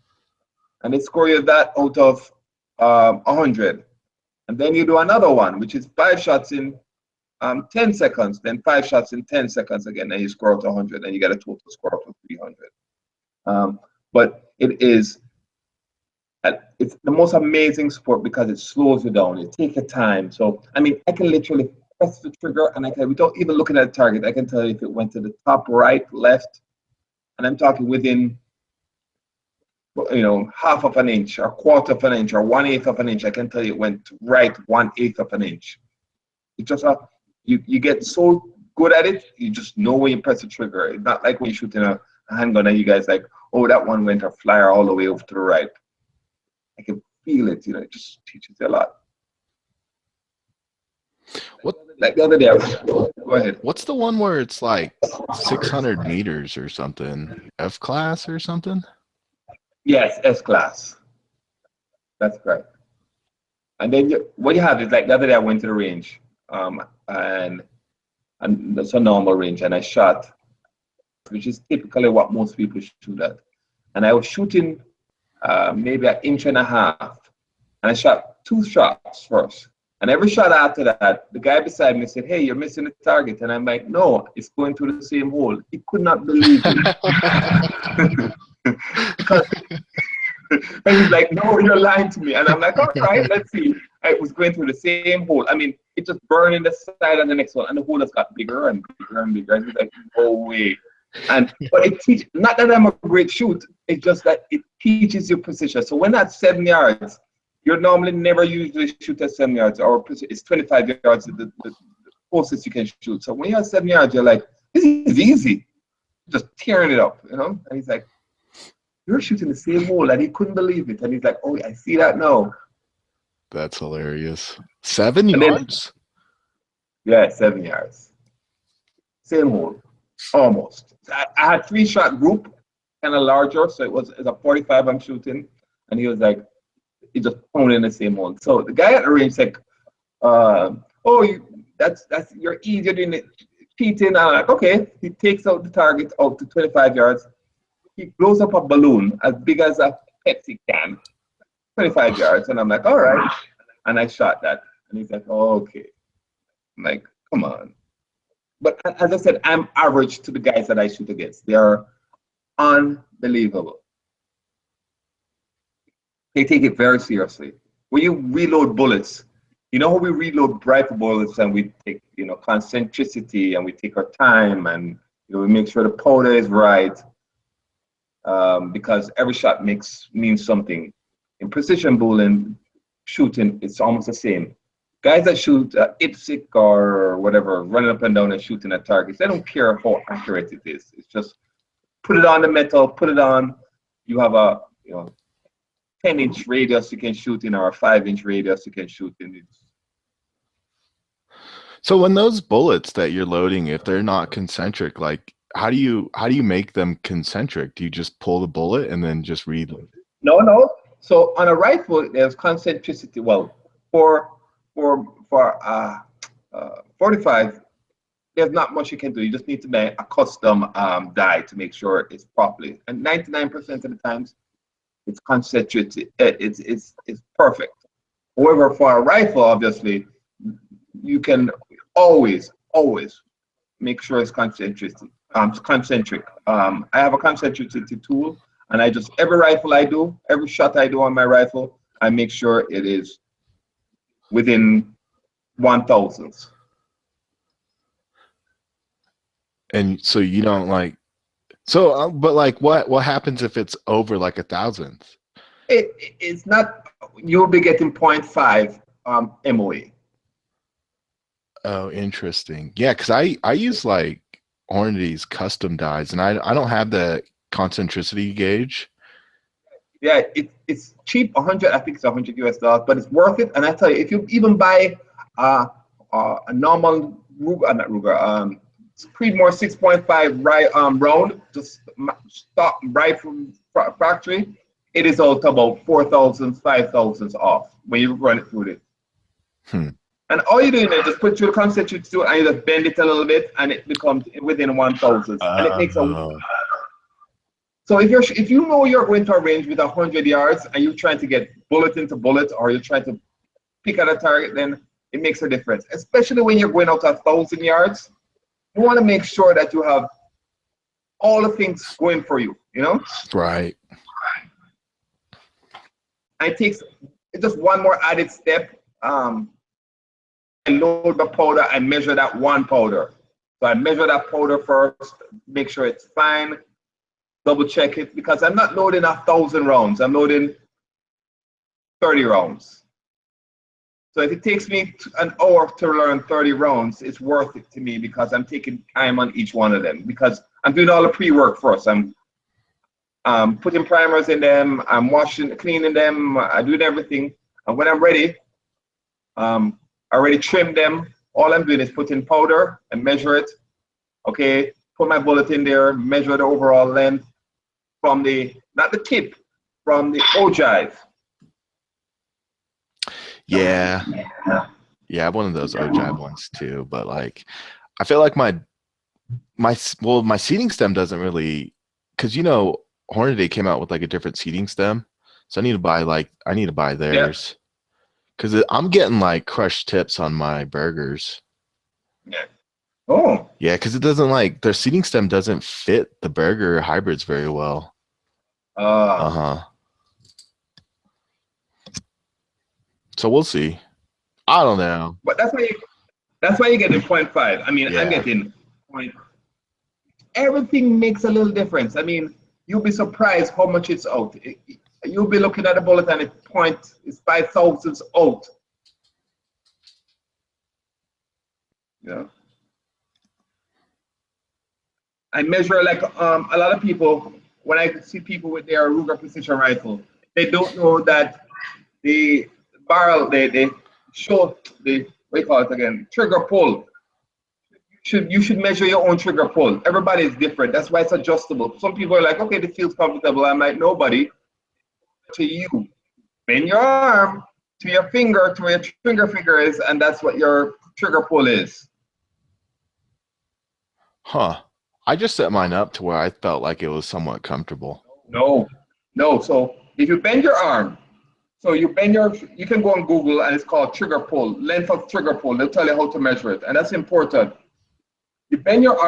And they score you that out of 100. And then you do another one, which is 5 shots in 10 seconds, then 5 shots in 10 seconds again, and you score out 100, and you get a total score of 300. But it's the most amazing sport because it slows you down. It takes your time. So, I mean, I can literally press the trigger, and I can, without even looking at the target, I can tell you if it went to the top, right, left, and I'm talking within, half of an inch, or quarter of an inch, or 1/8 of an inch. I can tell you it went right 1/8 of an inch. It's just you get so good at it, you just know when you press the trigger. It's not like when you're shooting a handgun and you guys like, oh, that one went a flyer all the way over to the right. I can feel it, it just teaches you a lot. What? Like the other day, go ahead. What's the one where it's like 600 meters or something? F class or something? Yes, S class. That's correct. And then what you have is like the other day I went to the range, and that's a normal range, and I shot, which is typically what most people shoot at. And I was shooting maybe 1.5 inches, and I shot 2 shots first. And every shot after that, the guy beside me said, "Hey, you're missing the target." And I'm like, "No, it's going through the same hole." He could not believe it. And he's like, "No, you're lying to me." And I'm like, "All right, let's see." It was going through the same hole. I mean, it just burned in the side of the next one, and the hole has got bigger and bigger and bigger. And he's like, "No way." But it teaches, not that I'm a great shooter, it's just that it teaches you precision. So when that's 7 yards, you're normally never usually shoot at 7 yards, or it's 25 yards, the closest you can shoot. So when you're at 7 yards, you're like, this is easy. Just tearing it up, And he's like, "You're shooting the same hole," and he couldn't believe it. And he's like, "Oh, I see that now." That's hilarious. 7 yards? Yeah, 7 yards. Same hole, almost. I had 3-shot group, kind of larger, so it's a 45 I'm shooting, and he was like, he just only in the same hole. So the guy at the range like, you're easier doing it, cheating. And I'm like, okay. He takes out the target out to 25 yards. He blows up a balloon as big as a Pepsi can, 25 yards, and I'm like, all right. And I shot that, and he's like, oh, okay. I'm like, come on. But as I said, I'm average to the guys that I shoot against. They are unbelievable. They take it very seriously. When you reload bullets, you know how we reload rifle bullets and we take, concentricity, and we take our time, and we make sure the powder is right, because every shot means something. In precision bowling, shooting, it's almost the same. Guys that shoot IPSC or whatever, running up and down and shooting at targets, they don't care how accurate it is. It's just put it on the metal, put it on. You have a 10-inch radius you can shoot in, or a 5-inch radius you can shoot in. So when those bullets that you're loading, if they're not concentric, like how do you make them concentric? Do you just pull the bullet and then just reload? No. So on a rifle, there's concentricity. Well, for 45, there's not much you can do. You just need to make a custom die to make sure it's properly. And 99% of the times, it's concentrated. It's perfect. However, for a rifle, obviously, you can always make sure it's concentric. I have a concentricity tool, and every rifle I do, every shot I do on my rifle, I make sure it is within 1,000ths. And so you don't but like what happens if it's over like 1,000th? It's not. You'll be getting 0.5 MOA. Oh, interesting. Yeah, because I use like Hornady's custom dies, and I don't have the concentricity gauge. Yeah, it's cheap. 100. I think it's $100 US, but it's worth it. And I tell you, if you even buy a normal Ruger, not Ruger, Creedmoor 6.5 round, just stock right from factory, it is out about 4,000, 5,000 off. when you run it through it. Hmm. And all you're doing is just put your concentrate to and you just bend it a little bit, and it becomes within 1,000, and it makes a. So if you know you're going to a range with 100 yards and you're trying to get bullet into bullet, or you're trying to pick at a target, then it makes a difference. Especially when you're going out 1,000 yards, you want to make sure that you have all the things going for you. You know. Right. And it takes just one more added step. I load the powder and measure that one powder. So I measure that powder first, make sure it's fine, double check it, because I'm not loading 1,000 rounds. I'm loading 30 rounds. So if it takes me an hour to learn 30 rounds, it's worth it to me because I'm taking time on each one of them, because I'm doing all the pre-work first. I'm putting primers in them, I'm washing, cleaning them, I'm doing everything. And when I'm ready, I already trimmed them. All I'm doing is put in powder and measure it. Okay, put my bullet in there, measure the overall length from the, not the tip, from the ogive. Yeah. Yeah, I have one of those ogive ones too, but like, I feel like my seating stem doesn't really, because Hornady came out with like a different seating stem, so I need to buy theirs, because I'm getting like crushed tips on my burgers. Yeah. Oh. Yeah, because it doesn't their seating stem doesn't fit the burger hybrids very well. So we'll see. I don't know. But that's why you get the 0.5. I mean, I'm getting point. Everything makes a little difference. I mean, you'll be surprised how much it's out. You'll be looking at a bullet and it's 5 thousandths out. Yeah. I measure like a lot of people, when I see people with their Ruger precision rifle, they don't know that the barrel, they show the, what do you call it again, trigger pull. You should measure your own trigger pull. Everybody is different. That's why it's adjustable. Some people are like, okay, this feels comfortable. I'm like, nobody. To you, bend your arm to your finger, to where your trigger finger is, and that's what your trigger pull is. Huh. I just set mine up to where I felt like it was somewhat comfortable. No. So if you bend your arm, so you can go on Google and it's called trigger pull, length of trigger pull. They'll tell you how to measure it, and that's important. You bend your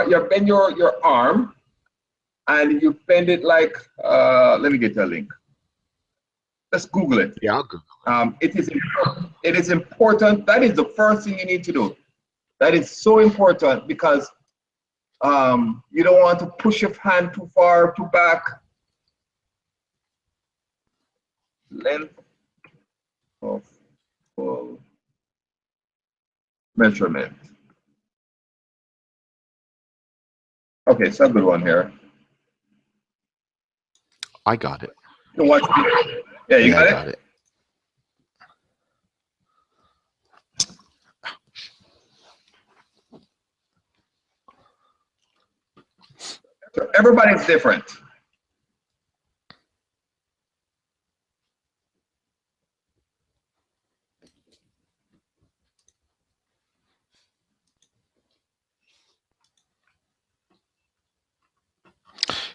arm, and you bend it like, let me get the link. Let's Google it. Yeah, I'll Google it. It is important. That is the first thing you need to do. That is so important, because you don't want to push your hand too far, too back. Length of full measurement. Okay, so a good one here. I got it. You can watch it. Yeah, you got it? I got it. Everybody's different.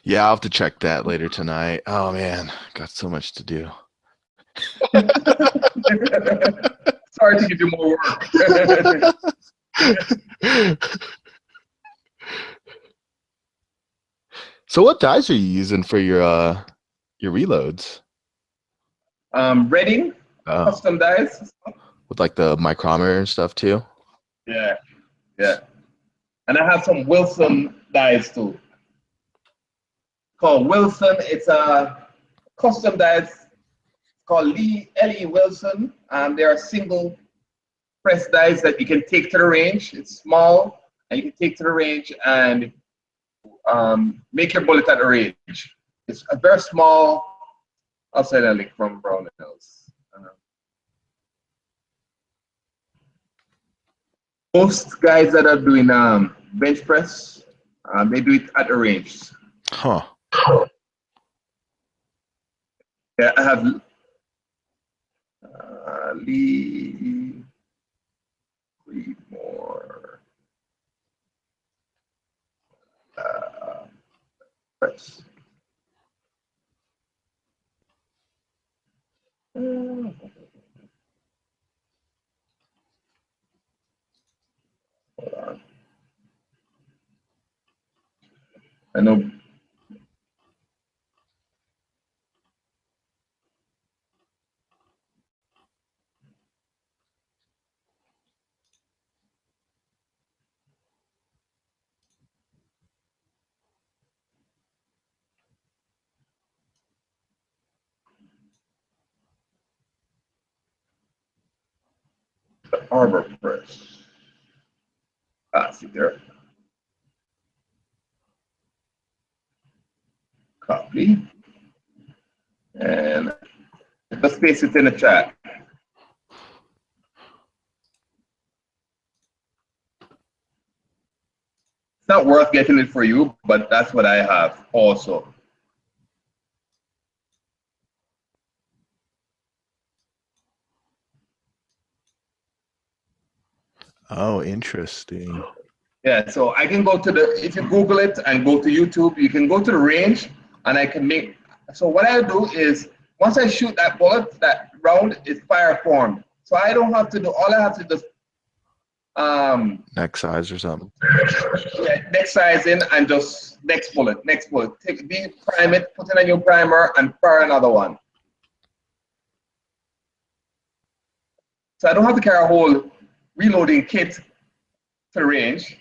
Yeah, I'll have to check that later tonight. Oh man, got so much to do. Sorry to give you more work. So what dies are you using for your reloads? Reading, custom dies. With like the micrometer and stuff too? Yeah. And I have some Wilson dies too. Called Wilson. It's a custom dies called L.E. Wilson. They are single press dies that you can take to the range. It's small, and you can take to the range and make your bullet at the range. It's a very small. I'll send a link from Brown Hills. Most guys that are doing bench press, they do it at the range. Huh. Yeah, I have. Lee Creedmoor. Press. Hold on. I know. The Arbor Press. See there. Copy. And just paste it in the chat. It's not worth getting it for you, but that's what I have also. Oh, interesting. Yeah, so I can go to the, if you Google it and go to YouTube, you can go to the range and I can make, so what I do is, once I shoot that bullet, that round is fire formed. So I don't have to do, all I have to do is Next size or something. yeah, next size in and just next bullet. Take prime it, put in a new primer and fire another one. So I don't have to carry a whole reloading kit to the range.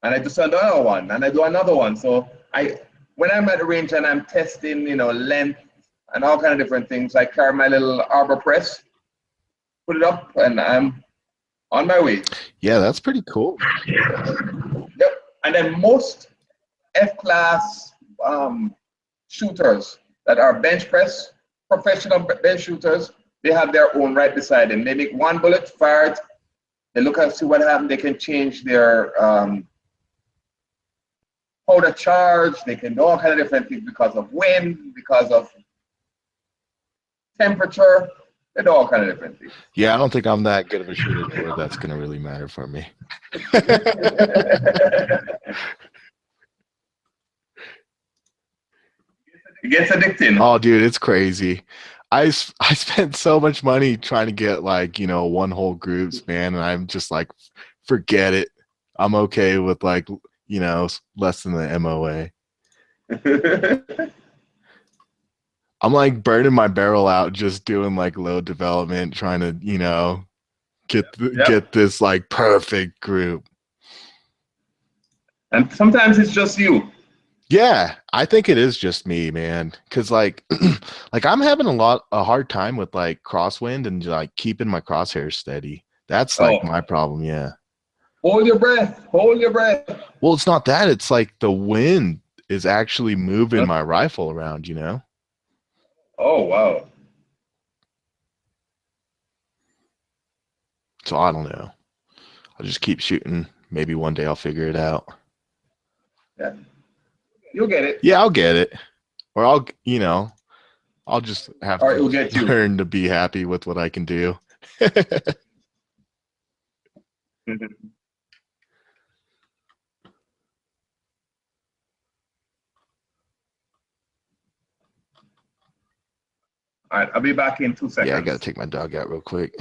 And I just do another one, and I do another one. So when I'm at the range and I'm testing, length and all kind of different things, I carry my little arbor press, put it up, and I'm on my way. Yeah, that's pretty cool. Yep. And then most F-class shooters that are bench press, professional bench shooters, they have their own right beside them. They make one bullet, fire it, they look and see what happened. They can change their powder charge, they can do all kind of different things because of wind, because of temperature, they do all kind of different things. Yeah, I don't think I'm that good of a shooter where that's going to really matter for me. It gets addicting. Oh, dude, it's crazy. I spent so much money trying to get one whole groups, man, and I'm just like, forget it. I'm okay with less than the MOA. I'm like burning my barrel out just doing load development, trying to, get this perfect group. And sometimes it's just you. Yeah, I think it is just me, man. Cause I'm having a hard time with crosswind and keeping my crosshairs steady. That's my problem. Yeah. Hold your breath. Hold your breath. Well, it's not that. It's the wind is actually moving my rifle around, Oh, wow. So I don't know. I'll just keep shooting. Maybe one day I'll figure it out. Yeah. You'll get it. Yeah, I'll get it. Or I'll just have to learn to be happy with what I can do. All right, I'll be back in 2 seconds. Yeah, I got to take my dog out real quick.